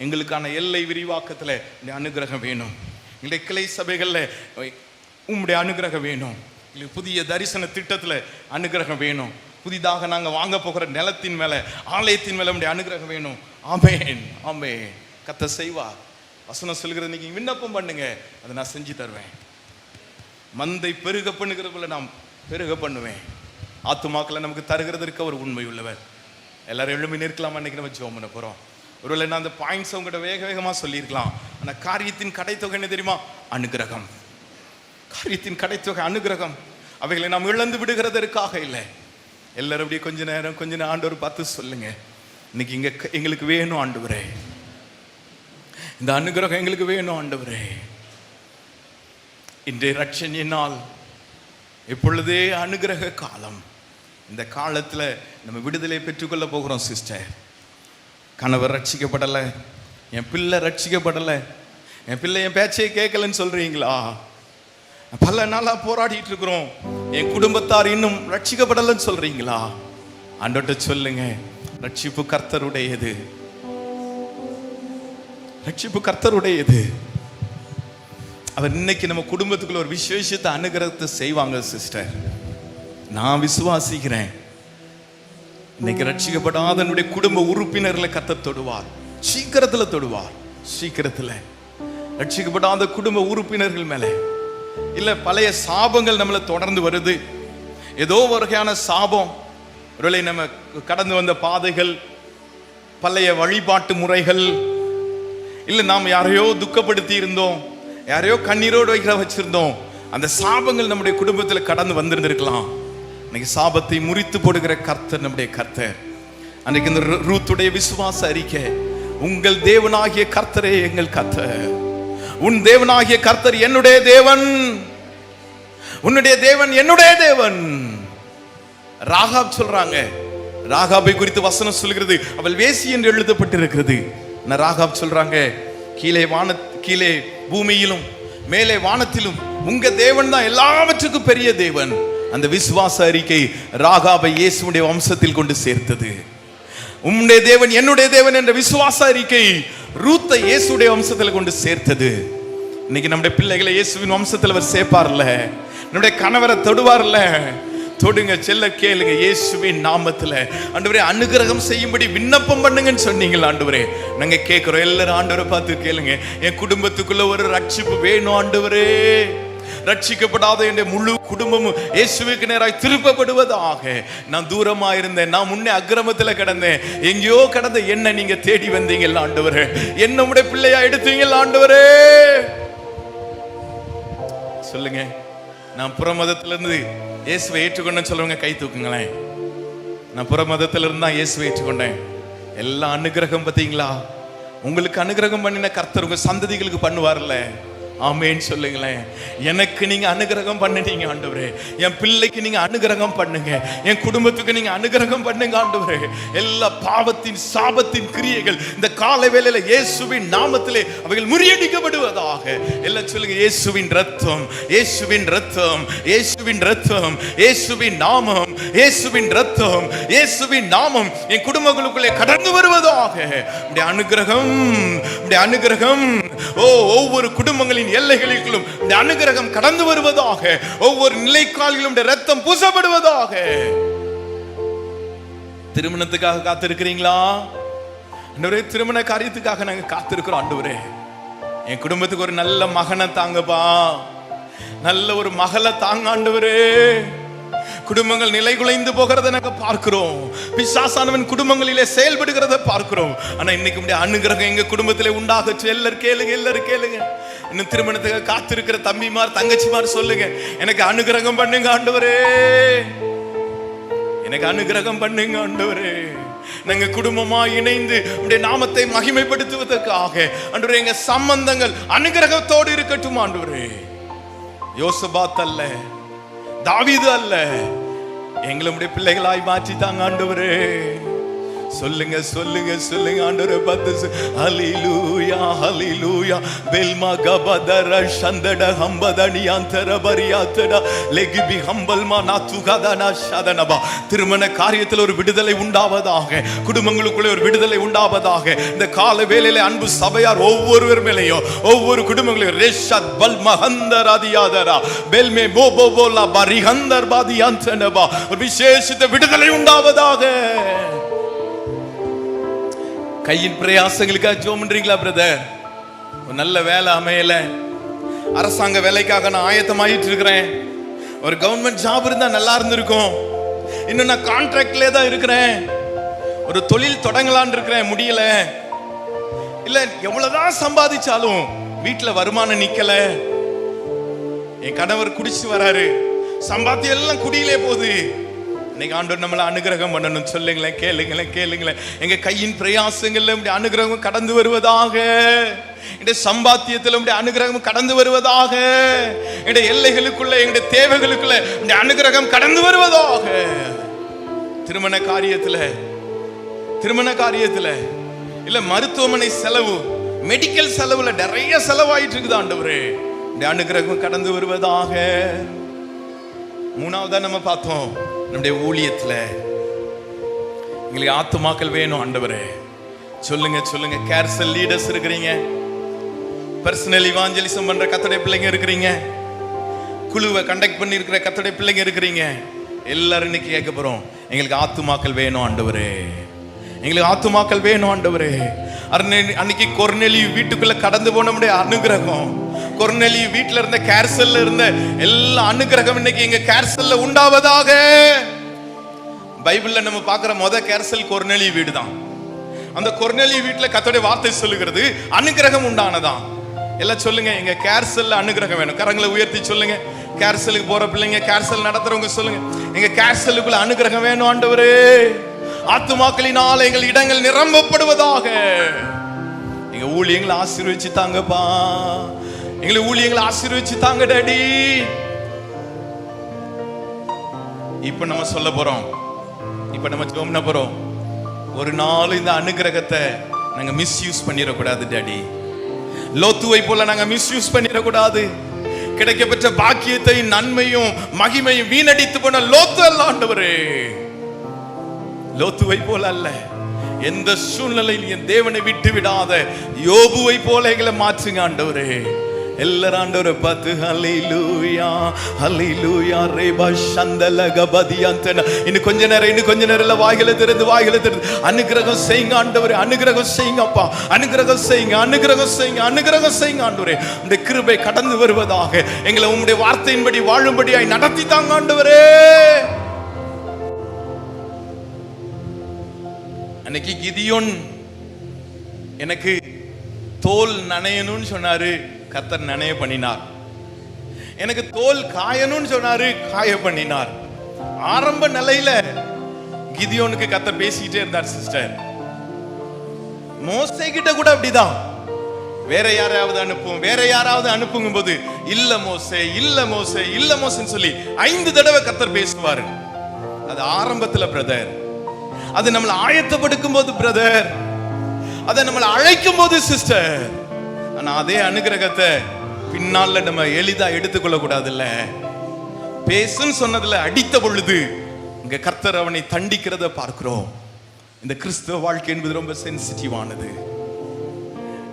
எங்களுக்கான எல்லை விரிவாக்கத்துல உடைய அனுகிரகம் வேணும். எங்களுடைய கிளை சபைகள்ல உம்முடைய அனுகிரகம் வேணும். புதிய தரிசன திட்டத்துல அனுகிரகம் வேணும். புதிதாக நாங்கள் வாங்க போகிற நிலத்தின் மேல, ஆலயத்தின் மேல உடைய அனுகிரகம் வேணும். ஆமென், ஆமென். கர்த்தர் செய்வார். வசனம் சொல்கிறது, நீங்க விண்ணப்பம் பண்ணுங்க, அதை நான் செஞ்சு தருவேன். மந்தை பெருக பண்ணுகிறதுல நான் பெருக பண்ணுவேன். ஆத்துமாக்களை நமக்கு தருகிறதற்கு அவர் உண்மை உள்ளவர். எல்லாரும் எழும்பி நிற்கலாமா? இன்னைக்கு நம்ம ஜெபம் பண்ண போறோம். ஒருவேளை நான் அந்த பாயிண்ட்ஸ் உங்கள்கிட்ட வேகமா சொல்லியிருக்கலாம். ஆனா காரியத்தின் கடைத்தொகை என்ன தெரியுமா? அனுகிரகம். காரியத்தின் கடைத்தொகை அனுகிரகம். அவைகளை நாம் இழந்து விடுகிறதற்காக இல்லை. எல்லாரும் அப்படியே கொஞ்ச நேரம் ஆண்டவர் பார்த்து சொல்லுங்க, இன்னைக்கு இங்க எங்களுக்கு வேணும் ஆண்டவரே, இந்த அனுகிரகம் எங்களுக்கு வேணும் ஆண்டவரே. இன்றைய ரட்சணியினால் இப்பொழுதே அனுகிரக காலம். இந்த காலத்துல நம்ம விடுதலை பெற்றுக்கொள்ள போகிறோம் சிஸ்டர். கணவர் ரட்சிக்கப்படலை, என் பிள்ளை ரட்சிக்கப்படலை, என் பிள்ளை என் பேச்சையை கேட்கலன்னு சொல்றீங்களா? பல நாளா போராடிட்டு இருக்கிறோம், என் குடும்பத்தார் இன்னும் ரட்சிக்கப்படலன்னு சொல்றீங்களா? ஆண்டவர்ட்ட சொல்லுங்க, ரட்சிப்பு கர்த்தருடையது, ரட்சிப்பு கர்த்தருடையது. அவர் இன்னைக்கு நம்ம குடும்பத்துக்குள்ள ஒரு விசேஷத்தை அனுகிரகத்தை செய்வாங்க சிஸ்டர். நான் விசுவாசிக்கிறேன், இன்னைக்கு ரட்சிக்கப்படாத என்னுடைய குடும்ப உறுப்பினர்களை கர்த்தர் தொடுவார். சீக்கிரத்துல தொடுவார். சீக்கிரத்துல ரட்சிக்கப்படாத குடும்ப உறுப்பினர்கள் மேல இல்ல பழைய சாபங்கள் நம்மளை தொடர்ந்து வருது. ஏதோ வகையான சாபம், ஒருவேளை நம்ம கடந்து வந்த பாதைகள், பழைய வழிபாட்டு முறைகள், இல்ல நாம் யாரையோ துக்கப்படுத்தி இருந்தோம், யாரையோ கண்ணீரோடு வைக்கிற வச்சிருந்தோம், அந்த சாபங்கள் நம்முடைய குடும்பத்தில் கடந்து வந்திருந்திருக்கலாம். இன்னைக்கு சாபத்தை முறித்து போடுகிற கர்த்தர் நம்முடைய கர்த்தர். அன்னைக்கு இந்த ரூத்துடைய விசுவாச அறிக்கை, உங்கள் தேவனாகிய கர்த்தரே எங்கள் கர்த்தர், உன் தேவனாகிய கர்த்தர் என்னுடைய தேவன், உன்னுடைய தேவன் என்னுடைய தேவன். ராகாப் சொல்றாங்க, ராகாபை குறித்து வசனம் சொல்கிறது, அவள் வேசி என்று எழுதப்பட்டிருக்கிறது. ராகாப் சொல்றாங்க, கீழே பூமியிலும் மேலே வானத்திலும் உங்க தேவன் தான் எல்லாவற்றுக்கும் பெரிய தேவன். அந்த விசுவாச அறிக்கை ராகாபை இயேசுடைய வம்சத்தில் கொண்டு சேர்த்தது. உம்முடைய தேவன் என்னுடைய தேவன் என்ற விசுவாச அறிக்கை ரூத்தை இயேசுடைய வம்சத்தில் கொண்டு சேர்த்தது. இன்னைக்கு நம்முடைய பிள்ளைகளை இயேசுவின் வம்சத்தில் அவர் சேர்ப்பார்ல, நம்முடைய கணவரை தொடுவார்ல, தொடுங்க, செல்ல கேளுங்க. இயேசுவின் நாமத்துல ஆண்டவரே அனுகிரகம் செய்யும்படி விண்ணப்பம் பண்ணுங்கன்னு சொன்னீங்களா ஆண்டவரே? நாங்க கேட்கிறோம். எல்லாரும் ஆண்டவரை பார்த்து கேளுங்க, என் குடும்பத்துக்குள்ள ஒரு ரட்சிப்பு வேணும் ஆண்டவரே. ரட்சிக்கப்படாத என் முழு குடும்பமும் இயேசுவுக்கு நேராய் திருப்பப்படுவதாக. நான் தூரமா இருந்தேன், நான் முன்னே அக்கிரமத்துல கிடந்தேன், எங்கேயோ கிடந்த என்ன நீங்க தேடி வந்தீங்கல்ல ஆண்டவரே, என்ன உடைய பிள்ளையா எடுத்தீங்கல்ல ஆண்டவரே. சொல்லுங்க, நான் புற மதத்துல இருந்து இயேசுவை ஏற்றுக்கொண்டேன்னு சொல்லுவாங்க, கை தூக்குங்களேன். நான் புற மதத்துல இருந்து தான் இயேசுவை ஏற்றுக்கொண்டேன். எல்லா அனுகிரகம் பார்த்தீங்களா? உங்களுக்கு அனுகிரகம் பண்ணின கர்த்தர் உங்க சந்ததிகளுக்கு பண்ணுவார்ல. ஆமேன்னு சொல்லுங்களேன். எனக்கு நீங்க அனுகிரகம் பண்ணுனீங்க ஆண்டவரே, என் பிள்ளைக்கு நீங்க அனுகிரகம் பண்ணுங்க, என் குடும்பத்துக்கு நீங்க அனுகிரகம் பண்ணுங்க ஆண்டவரே. எல்லா பாவத்தின் சாபத்தின் கிரியைகள் இந்த காலை வேளையில இயேசுவின் நாமத்திலே அவைகள் முறியடிக்கப்படுவதாக. எல்லாம் சொல்லுங்க, இயேசுவின் ரத்தம், இயேசுவின் ரத்தம், இயேசுவின் ரத்தம், இயேசுவின் நாமம், இயேசுவின் ரத்தம், இயேசுவின் நாமம் என் குடும்பங்களுக்குள்ளே கடந்து வருவதாக. உடைய அனுகிரகம், உடைய அனுகிரகம் ஒவ்வொரு குடும்பங்களின் எல்லைகளுக்கும் அனுகிரகம் கடந்து வருவதாக. ஒவ்வொரு நிலைக்காலிலும் ரத்தம் பூசப்படுவதாக. திருமணத்துக்காக காத்திருக்கிறீங்களா ஆண்டவரே? திருமண காரியத்துக்காக நாங்க காத்திருக்கிறோம் ஆண்டவரே. என் குடும்பத்துக்கு ஒரு நல்ல மகனை தாங்கப்பா, நல்ல ஒரு மகளை தாங்க ஆண்டவரே. குடும்பங்கள் நிலை குலைந்து போகிறத நாங்க பார்க்கிறோம், பிசாசானவன் குடும்பங்களிலே செயல்படுகிறத பார்க்கிறோம். ஆனா இன்னைக்கு உடைய அனுகிரகம் எங்க குடும்பத்திலே உண்டாகச்சு. எல்லாரும் கேளுங்க, எல்லாரும் கேளுங்க. இன்னும் திருமணத்துக்கு காத்திருக்கிற தம்பிமார் தங்கச்சிமார் சொல்லுங்க, எனக்கு அனுகிரகம் பண்ணுங்க ஆண்டவரே, எனக்கு அனுகிரகம் பண்ணுங்க ஆண்டவரே. நாங்க குடும்பமா இணைந்து உடைய நாமத்தை மகிமைப்படுத்துவதற்காக ஆண்டவரே எங்க சம்பந்தங்கள் அனுகிரகத்தோடு இருக்கட்டும் ஆண்டவரே. யோசபாத் அல்ல, தாவீது அல்ல, எங்களுடைய பிள்ளைகளாய் மாற்றி தாங்க ஆண்டவரே. சொல்லுங்க, சொல்லுங்க, சொல்லுங்க ஆண்டவரே. பார்த்து ஹல்லேலூயா, ஹல்லேலூயா. பெல்மா கபதர சந்தட ஹம்பதனி அந்தர பரியாத்தட லெகிபி ஹம்பல்மா நாத்துகதனா ஷதனபா. திருமண காரியத்தில் ஒரு விடுதலை உண்டாவதாக, குடும்பங்களுக்குள்ளே ஒரு விடுதலை உண்டாவதாக. இந்த கால வேளையிலே அன்பு சபையார் ஒவ்வொருவர் மேலேயும், ஒவ்வொரு குடும்பங்களையும் ரேஷத் பல் மஹந்தர் அதியாதரா பெல்மே போபோலா பரிஹந்தர் பாதியாந்தனபா ஒரு விசேஷித்த விடுதலை உண்டாவதாக. கையின் பிரயாசங்களுக்காக ஜெபம் பண்றீங்களா பிரதர்? ஒரு நல்ல வேலை அமையல, அரசாங்க வேலைக்காக நான் ஆயத்தமாயிட்டு இருக்கிறேன். ஒரு கவர்மெண்ட் ஜாப் இருந்தா நல்லா இருந்திருக்கும், இன்னும் நான் கான்ட்ராக்ட்ல தான் இருக்கிறேன். ஒரு தொழில் தொடங்கலான்னு இருக்கிறேன், முடியல. இல்ல எவ்வளவுதான் சம்பாதிச்சாலும் வீட்டுல வருமானம் நிக்கல. என் கணவர் குடிச்சு வராரு, சம்பாத்தியம் எல்லாம் குடியிலே போகுது. இன்னைக்கு ஆண்டவர் நம்மளை அனுகிரகம் பண்ணணும். சொல்லுங்களேன், கேளுங்களேன், கேளுங்களேன். எங்க கையின் பிரயாசங்கள்ல உடைய அனுகிரகம் கடந்து வருவதாக. எங்களுடைய சம்பாத்தியத்தில் உடைய அனுகிரகம் கடந்து வருவதாக. எங்களுடைய எல்லைகளுக்குள்ள, எங்களுடைய தேவைகளுக்குள்ள உடைய அனுகிரகம் கடந்து வருவதாக. திருமண காரியத்துல, திருமண காரியத்துல இல்ல மருத்துவமனை செலவு, மெடிக்கல் செலவுல நிறைய செலவாயிட்டு இருக்குது ஆண்டவரே. உடைய அனுகிரகம் கடந்து வருவதாக. மூணாவதா நம்ம பார்த்தோம், நம்முடைய ஊழியத்துல எங்களுக்கு ஆத்துமாக்கள் வேணும் ஆண்டவரே. சொல்லுங்க, சொல்லுங்க. கேர்சல் லீடர்ஸ் இருக்கிறீங்க, பர்சனல் இவாஞ்சலிசம் பண்ற கர்த்தருடைய பிள்ளைங்க இருக்கிறீங்க, குழுவை கண்டக்ட் பண்ணி இருக்கிற கர்த்தருடைய பிள்ளைங்க இருக்கிறீங்க. எல்லாரும் இன்னைக்கு கேட்க போறோம், எங்களுக்கு ஆத்துமாக்கள் வேணும் ஆண்டவரே, எங்களுக்கு ஆத்துமாக்கள் வேணும் ஆண்டவரே. அன்னைக்கு கொர்நேலியு வீட்டுக்குள்ள கடந்து போன அனுகிரகம், கொர்நேலியு வீட்டுல இருந்த கேர்சல்ல இருந்த எல்லா அனுகிரகம் இன்னைக்கு எங்க கேர்சல்ல உண்டாவதாக. பைபிள்ல நம்ம பார்க்கிற முத கேர்சல் கொர்நேலியு வீடு தான். அந்த கொர்நேலியு வீட்டுல கர்த்தருடைய வார்த்தை சொல்லுகிறது அனுகிரகம் உண்டானதான். எல்லாம் சொல்லுங்க, எங்க கேர்சல்ல அனுகிரகம் வேணும். கரங்களை உயர்த்தி சொல்லுங்க. கேர்சலுக்கு போற பிள்ளைங்க, கேர்சல் நடத்துறவங்க சொல்லுங்க, எங்க கேர்சலுக்குள்ள அனுகிரகம் வேணும் ஆண்டவரே. ஆத்துமாக்களினால் எங்கள் இடங்கள் நிரம்பப்படுவதாக. எங்க ஊழியங்களை ஆசீர்வதிச்சு தாங்கப்பா, எங்களை ஊழியங்களை ஆசீர்வதிச்சு தாங்க டாடி. இப்ப நம்ம சொல்ல போறோம், இப்ப நம்ம ஜெபம் பண்ண போறோம். ஒரு நாள் இந்த அனுகிரகத்தை நாங்க மிஸ்யூஸ் பண்ணிடக்கூடாது டாடி. லோத்துவை போல நாங்க மிஸ்யூஸ் பண்ணிடக்கூடாது. கிடைக்கப்பெற்ற பாக்கியத்தை, நன்மையும் மகிமையும் வீணடித்து போன லோத்து அல்ல ஆண்டவரே. லோத்துவை போல அல்ல, எந்த சூழ்நிலையில் என் தேவனை விட்டு விடாத யோபுவை போல எங்களை மாற்றுங்க ஆண்டவரே. எல்லாரும் ஆண்டவரை பார்த்து ஹல்லேலூயா ஹல்லேலூயா ரேபா சந்தல கபதியந்தன. இன்னும் கொஞ்ச நேரம் வாய்களை திறந்து அனுக்கிரகம் செய்யுங்க ஆண்டவரே, அனுக்கிரகம் செய்யுங்க அப்பா, அனுக்கிரகம் செய்யுங்க, அனுக்கிரகம் செய்யுங்க, அனுக்கிரகம் செய்யுங்க ஆண்டவரே. இந்த கிருபை கடந்து வருவதாக எங்களை உம்முடைய வார்த்தையின்படி வாழும்படியாய் நடத்தி தாங்க ஆண்டவரே. அன்னைக்கு கிதியோன் எனக்கு தோல் நனையணும்னு சொன்னாரு, கர்த்தர் நனைய பண்ணினார். எனக்கு தோல் காயணும்னு சொன்னாரு, காய பண்ணினார். ஆரம்ப நிலையில கிதியோனுக்கு கர்த்தர் பேசிக்கிட்டே இருந்தார் சிஸ்டர். மோசே கிட்ட கூட அப்படிதான், வேற யாராவது அனுப்புங்க போது இல்ல மோசே இல்ல மோசே இல்ல மோசேன்னு சொல்லி 5 தடவை கர்த்தர் பேசுவாரு. அது ஆரம்பத்துல பிரதர், அது நம்மளை ஆயத்தப்படுத்தும் போது பிரதர், அதை நம்மளை அழைக்கும் போது சிஸ்டர். ஆனா அதே அனுகிரகத்தை பின்னால நம்ம எளிதா எடுத்துக்கொள்ள கூடாதுல்ல. பேசுன்னு சொன்னதுல அடித்த பொழுது இங்க கர்த்தர் அவனை தண்டிக்கிறத பார்க்கிறோம். இந்த கிறிஸ்தவ வாழ்க்கை என்பது ரொம்ப சென்சிட்டிவானது.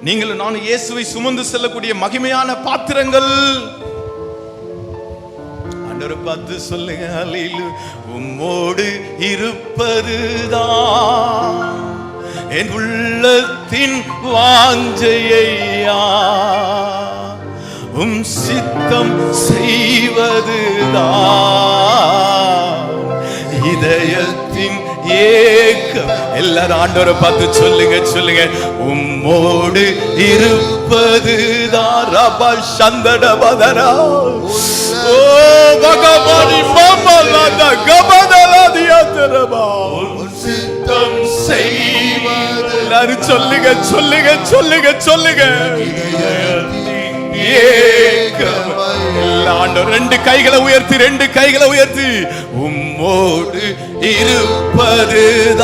நீங்களும் நானும் இயேசுவை சுமந்து செல்லக்கூடிய மகிமையான பாத்திரங்கள். ஆண்டவரை பார்த்து சொல்லுங்க, ஹல்லேலூயா. உம்மோடு இருப்பதுதான் என் உள்ளத்தின் வாஞ்சையா, உம் சித்தம் செய்வதுதான் இதயத்தின் ஏக்கம். எல்லாரும் ஆண்டவரை பார்த்து சொல்லுங்க, உம்மோடு இருப்பதுதான் ரபா சந்தடபதரா. ஓ பகவானி மாமலாதா கபதலாதியாதரபா, உம் சித்தம் செய்வது. எல்லாரும் சொல்லுங்க ஏக்கம். ஆண்டவர் 2 கைகளை உயர்த்தி உம்மோடு இருப்பதுதான்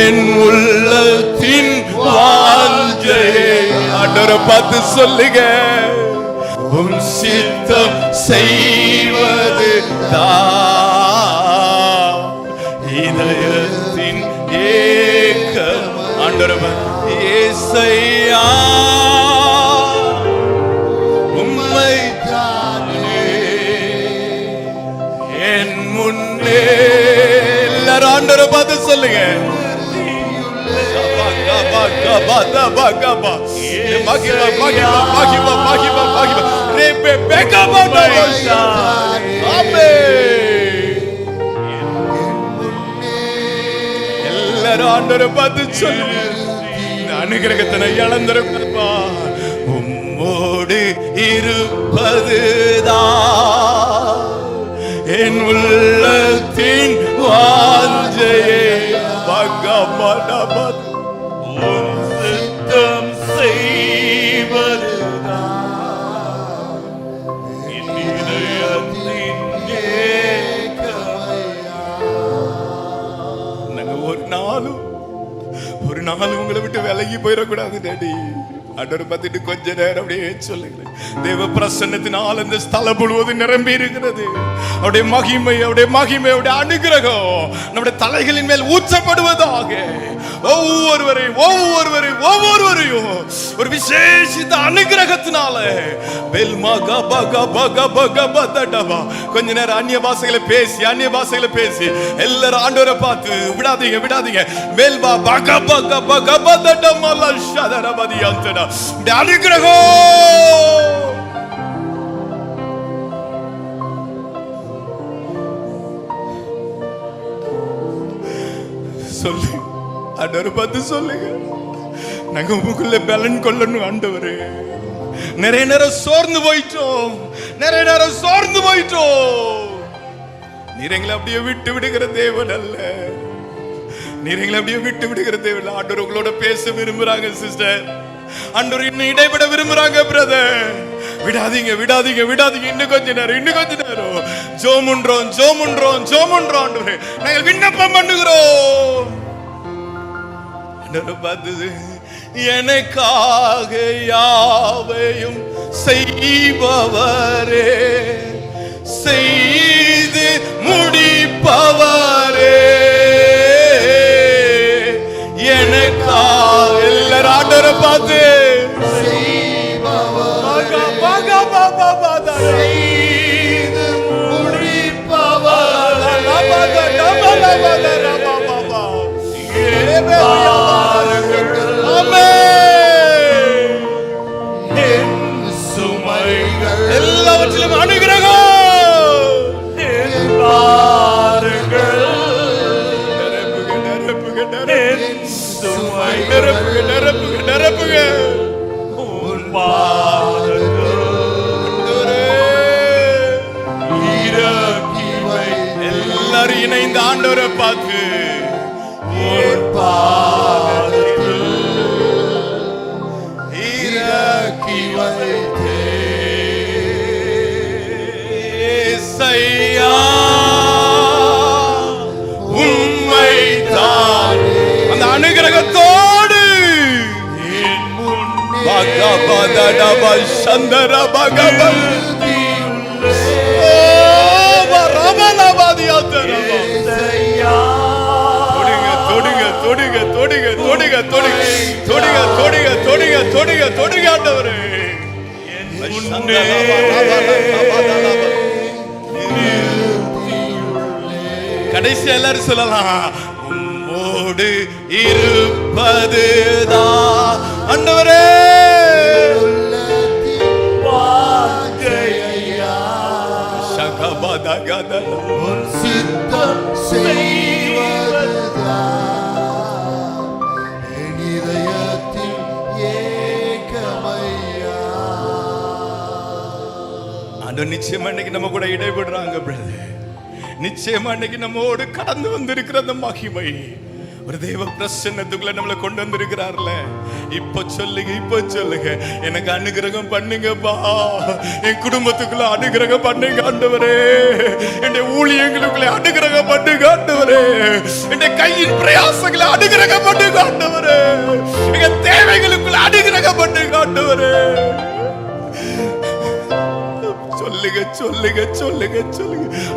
என் உள்ளத்தின் வாஞ்சை. ஆண்டவரை பார்த்து சொல்லுங்க, உம் சித்தம் செய்வதுதான் இதயத்தின் ஏக்கம். ஆண்டவர் இயேசையா உம்மை தானே என் முன்னே. எல்லாரும் ஆண்டவரை பார்த்து சொல்லுங்க, எல்லாரும் ஆண்டவரை பார்த்து சொல்லுங்க, அனுகிரகத்தினை இழந்திருப்பா. உம்மோடு இருப்பதுதான் என் உள்ளத்தின் வாஞ்சையே. சித்தம் செய்வதுதான் இதயத்தின் ஏக்கமையா. நாங்க ஒரு நாளும் உங்களை விட்டு விலகி போயிடக்கூடாது டாடி. ஆண்டவரை பார்த்துட்டு கொஞ்ச நேரம் அப்படியே சொல்லுங்க, தேவ பிரசன்னத்தினால் அந்த ஸ்தலம் முழுவதும் நிரம்பி இருக்கிறது. அவருடைய மகிமை அவருடைய அனுகிரகம் நம்முடைய தலைகளின் மேல் ஊற்றப்படுவதாக. ஒவ்வொருவரையும் ஒரு விசேஷித்த அனுகிரகத்தினால கொஞ்ச நேரம் அந்நிய பாஷைகளை பேசி எல்லாரும் ஆண்டவரை பார்த்து விடாதீங்க. வேல்பா பக பக பக பதடமல ஷதரபதியந்தன அனுகிரகம். சொல்லு ஆண்டவரை பார்த்து சொல்லுங்க, நாங்க உங்களுக்குள்ள பலன் கொள்ளணும் ஆண்டவரே. நிறைய நேரம் சோர்ந்து போயிட்டோம். நீர் எங்களை அப்படியே விட்டு விடுகிற தேவன் அல்ல. ஆண்டவர் உங்களோட பேச விரும்புறாங்க சிஸ்டர். ஆண்டவர் இன்னும் இடைவிட விரும்புறாங்க பிரதர். விடாதீங்க. இன்னும் கொஞ்ச நேரம் ஜோமுன்றோம் ஆண்டவரே, நாங்கள் விண்ணப்பம் பண்ணுகிறோம். ஆண்டவரை பார்த்து எனக்காக யாவையும் செய்பவரே, செய்து முடிப்பவரே, எனக்காக எல்லாரும் ஆண்டவரை பார்த்து எல்லாவற்றிலும் அனுகிரகம் நிரப்புக எல்லாரும் இணைந்து ஆண்டவரை பார்த்து இறக்கி வைத்தே சையா உண்மைதான். அந்த அனுகிரகத்தோடு கடைசி எல்லாரும் சொல்லலாம், உம்மோடு இருப்பதுதான் ஆண்டவரே சித்தம் நிச்சயமா இன்னைக்கு நம்ம கூட இடைபெடுறாங்க பிரதர். நிச்சயமா இன்னைக்கு நம்மோடு கடந்து வந்திருக்கிற அந்த மகிமை ஒரு தெய்வ பிரசன்னத்துக்குள்ள நம்மளை கொண்டு வந்திருக்கிறார்ல. இப்ப சொல்லுங்க எனக்கு அனுகிரகம் பண்ணுங்கப்பா, என் குடும்பத்துக்குள்ள அனுகிரகம் பண்ணுங்க ஆண்டவரே, என் ஊழியங்களுக்குள்ள அனுகிரகம் பண்ணுங்க ஆண்டவரே, என் கையின் பிரயாசங்களை அனுகிரகம் பண்ணுங்க ஆண்டவரே, எங்க தேவைகளுக்குள்ள அனுகிரகம் பண்ணுங்க ஆண்டவரே. சொல்லுங்க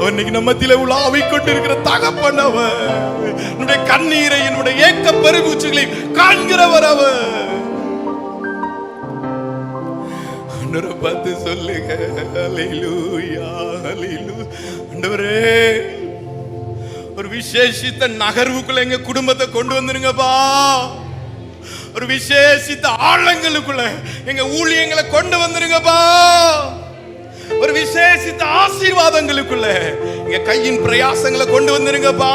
இன்னைக்கு நம்ம மத்தியில உலாவிக் கொண்டிருக்கிற தகப்பன் அவர். என்னுடைய கண்ணீரை, என்னுடைய ஏக்க பெருமூச்சுகளை காண்கிறவர் அவர். ஆண்டவரை பார்த்து சொல்லுங்க, ஹல்லேலூயா ஹல்லேலூயா. ஆண்டவரே ஒரு விசேஷித்த நகர்வுக்குள்ள எங்க குடும்பத்தை கொண்டு வந்துருங்கப்பா. ஒரு விசேஷித்த ஆழங்களுக்குள்ள எங்க ஊழியங்களை கொண்டு வந்துருங்கப்பா. ஒரு விசேஷித்த ஆசீர்வாதங்களுக்குள்ள எங்க கையின் பிரயாசங்களை கொண்டு வந்துருங்கப்பா.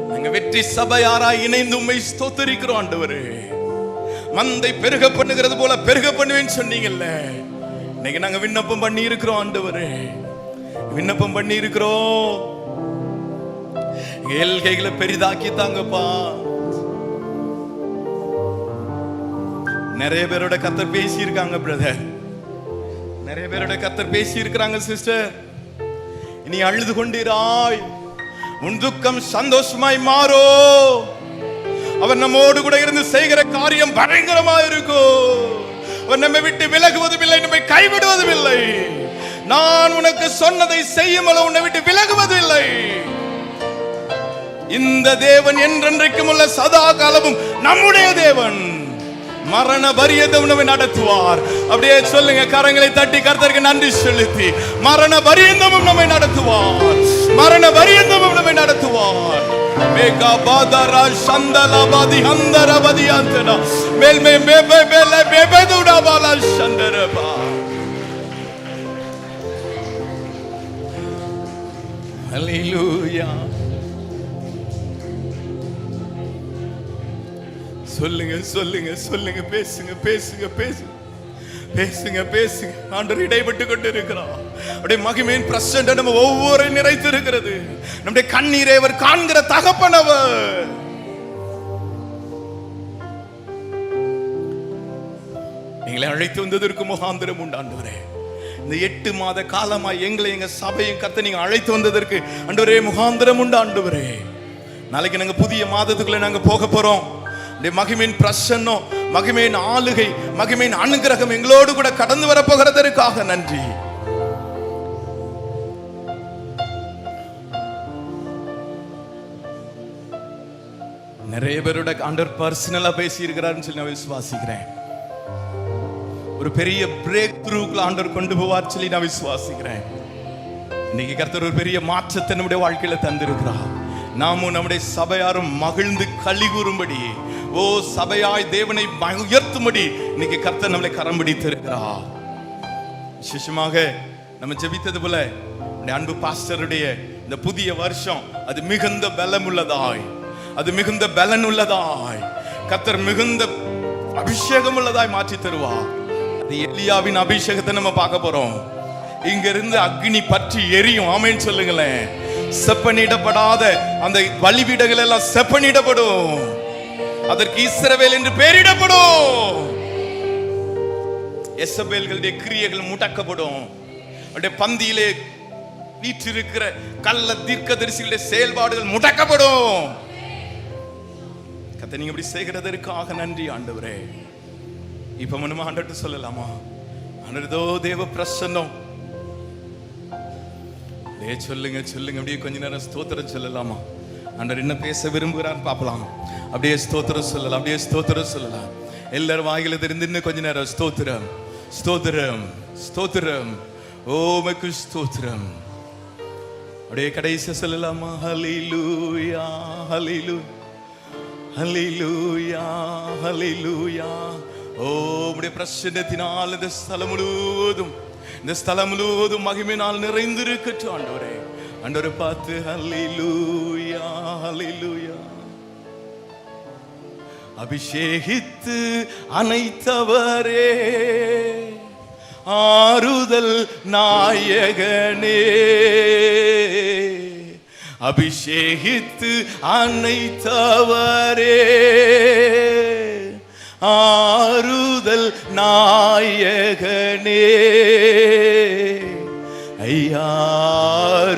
நாங்க வெற்றி சபையாராய் இணைந்து உம்மை ஸ்தோத்திரிக்கிறோம் ஆண்டவரே. மந்தை பெருக பண்ணுகிறது போல பெருக பண்ணுவேன்னு சொன்னீங்கல்ல, இன்னைக்கு நாங்க விண்ணப்பம் பண்ணி இருக்கிறோம் ஆண்டவரே, விண்ணப்பம் பண்ணி இருக்கிறோம். எல்கைகளை பெரிதாக்கி தாங்கப்பா. நிறைய பேரோட கர்த்தர் பேசி இருக்காங்க பிரதர், நிறைய பேரோட கர்த்தர் பேசி இருக்கிறாங்க சிஸ்டர். இனி அழுது கொண்டிராய், உன் துக்கம் சந்தோஷமாய் மாறோ. அவர் நம்மோடு கூட இருந்து செய்கிற காரியம் பயங்கரமா இருக்கும். அவர் நம்மை விட்டு விலகுவதும் இல்லை, நம்மை கைவிடுவதும் இல்லை. நான் உனக்கு சொன்னதை செய்யும் அளவு உன்னை விட்டு விலகுவதும் இல்லை. இந்த தேவன் என்றென்றைக்கும் உள்ள சதா காலமும் நம்முடைய தேவன். மரண பரியந்தம் நம்மை நடத்துவார். அப்படியே சொல்லுங்க, கரங்களை தட்டி கர்த்தருக்கு நன்றி செலுத்தி. மரண பரியந்தமும் நம்மை நடத்துவார், மரண பரியந்தமும் நம்மை நடத்துவார். மேகா பாதரா சந்தலபதி ஹந்தரபதி அந்தனா மேல்மே மேபே மேலே மேபேதுடா பாலா சந்தரபா. ஹல்லேலூயா. சொல்லுங்க பேசுங்க. ஆண்டவர் இடைப்பட்டு கொண்டு இருக்கிறார். அப்படியே மகிமையின் பிரசன்ன நம்ம ஒவ்வொரு நிறைத்து இருக்கிறது. நம்முடைய கண்ணீரை அவர் காண்கிற தகப்பன் அவர். எங்களை அழைத்து வந்ததற்கு முகாந்திரம் உண்டு ஆண்டவரே. இந்த 8 மாத காலமாய் எங்களை எங்க சபையும் கர்த்தர் நீங்க அழைத்து வந்ததற்கு ஆண்டவரே முகாந்திரம் உண்டு ஆண்டவரே. நாளைக்கு நாங்க புதிய மாதத்துக்குள்ள நாங்க போக போறோம். மகிமையின் பிரசன்னம் மகிமையின் ஆளுகை, மகிமையின் அனுகிரகம் எங்களோடு கூட கடந்து வரப்போகிறதற்காக நன்றி. நிறைய பேரோட ஆண்டவர் பர்சனலா பேசி இருக்கிறாருன்னு சொல்லி நான் விசுவாசிக்கிறேன். ஒரு பெரிய பிரேக் த்ரூக்குள்ள ஆண்டவர் கொண்டு போவார் சொல்லி நான் விசுவாசிக்கிறேன். இன்னைக்கு கர்த்தர் ஒரு பெரிய மாற்றத்தை நம்முடைய வாழ்க்கையில தந்திருக்கிறார். நாமும் நம்முடைய சபையாரும் மகிழ்ந்து களி கூறும்படி, ஓ சபையாய் தேவனை உயர்த்தும்படி இன்னைக்கு கர்த்தர் நம்மளை கரம் பிடித்திருக்கிறார். விசேஷமாக நம்ம ஜெபித்தது போல அன்பு பாஸ்டருடைய இந்த புதிய வருஷம் அது மிகுந்த பலம் உள்ளதாய், அது மிகுந்த பலன் உள்ளதாய், கர்த்தர் மிகுந்த அபிஷேகம் உள்ளதாய் மாற்றி தருவார். அது எலியாவின் அபிஷேகத்தை நம்ம பார்க்க போறோம். இங்க இருந்து அக்னி பற்றி எரியும். ஆமென் சொல்லுங்களேன். செப்பனிடப்படாத அந்த பலிபீடங்கள் எல்லாம் செப்பனிடப்படும். அதற்கு இஸ்ரவேல் என்று பெயரிடப்படும். எசபேல்களுடைய கிரியைகள் முடக்கப்படும். அவருடைய பந்தியிலே வீற்றிருக்கிற கள்ள தீர்க்கதரிசிகளுடைய செயல்பாடுகள் முடக்கப்படும். கர்த்தர் நீங்க இப்படி செய்கிறதற்காக நன்றி ஆண்டவரே. இப்ப நம்ம ஆண்டவர்கிட்ட சொல்லலாமா? ஆண்டவரே தேவ பிரசன்னம் சொல்லுங்க சொல்லுங்க. அப்படியே கொஞ்ச நேரம் ஸ்தோத்திரம் சொல்லலாமா? ஆண்டவர் என்ன பேச விரும்புகிறான்னு பார்க்கலாம். அப்படியே ஸ்தோத்திரம் சொல்லலாம், அப்படியே ஸ்தோத்திரம் சொல்லலாம். எல்லாரும் வாயில தெரிந்து இன்னும் கொஞ்ச நேரம் ஸ்தோத்திரம் ஸ்தோத்திரம் ஸ்தோத்திரம், ஓமக்கு ஸ்தோத்திரம். அப்படியே கடைசி சொல்லலாமா? ஹல்லேலூயா ஹல்லேலூயா ஹல்லேலூயா ஹல்லேலூயா. ஓ உம்முடைய பிரசன்னத்தினால் இந்த ஸ்தலம் முழுவதும் மகிமையினால் நிறைந்திருக்கட்டும் ஆண்டவரே. ஆண்டவரை பார்த்து ஹல்லேலூயா ஹல்லேலூயா. அபிஷேகித்து அனைத்தவரே, ஆறுதல் நாயகனே, அபிஷேகித்து அனைத்தவரே, ஆறுதல் நாயகனே, ஐயாறுதல்.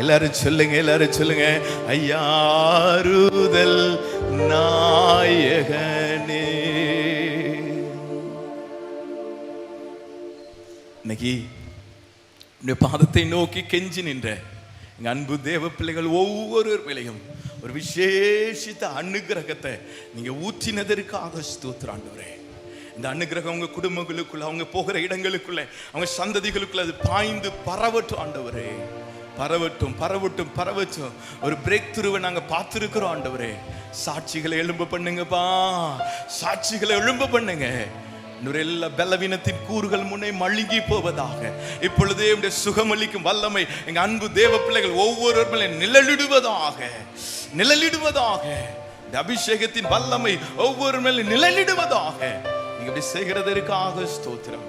எல்லாரும் சொல்லுங்க, எல்லாரும் சொல்லுங்க. ஐயாறுதல் நாயகனே. இன்னைக்கு இந்த பாதத்தை நோக்கி கெஞ்சி நின்ற எங்க அன்பு தேவ பிள்ளைகள் ஒவ்வொரு பிள்ளையும் ஒரு விசேஷித்த அனுகிரகத்தை நீங்க ஊற்றினதற்காக ஸ்தோத்திரம் ஆண்டவரே. இந்த அனுகிரகம் உங்க குடும்பங்களுக்குள்ள, அவங்க போகிற இடங்களுக்குள்ள, அவங்க சந்ததிகளுக்குள்ள அது பாய்ந்து பரவட்டும் ஆண்டவரே. பரவட்டும் பரவட்டும் பரவட்டும். ஒரு பிரேக் த்ரூவை நாங்க பார்த்திருக்கிறோம் ஆண்டவரே. சாட்சிகளை எழும்ப பண்ணுங்கப்பா, சாட்சிகளை எழும்ப பண்ணுங்க. எல்லா பலவீனத்தின் கூறுகள் முன்னே மழுங்கி போவதாக. இப்பொழுதே உடைய சுகமளிக்கும் வல்லமை எங்க அன்பு தேவ பிள்ளைகள் ஒவ்வொரு நிழலிடுவதாக, நிழலிடுவதாக. இந்த அபிஷேகத்தின் வல்லமை ஒவ்வொரு மேலும் நிழலிடுவதாக. நீங்க இப்படி செய்கிறதற்காக ஸ்தோத்திரம்.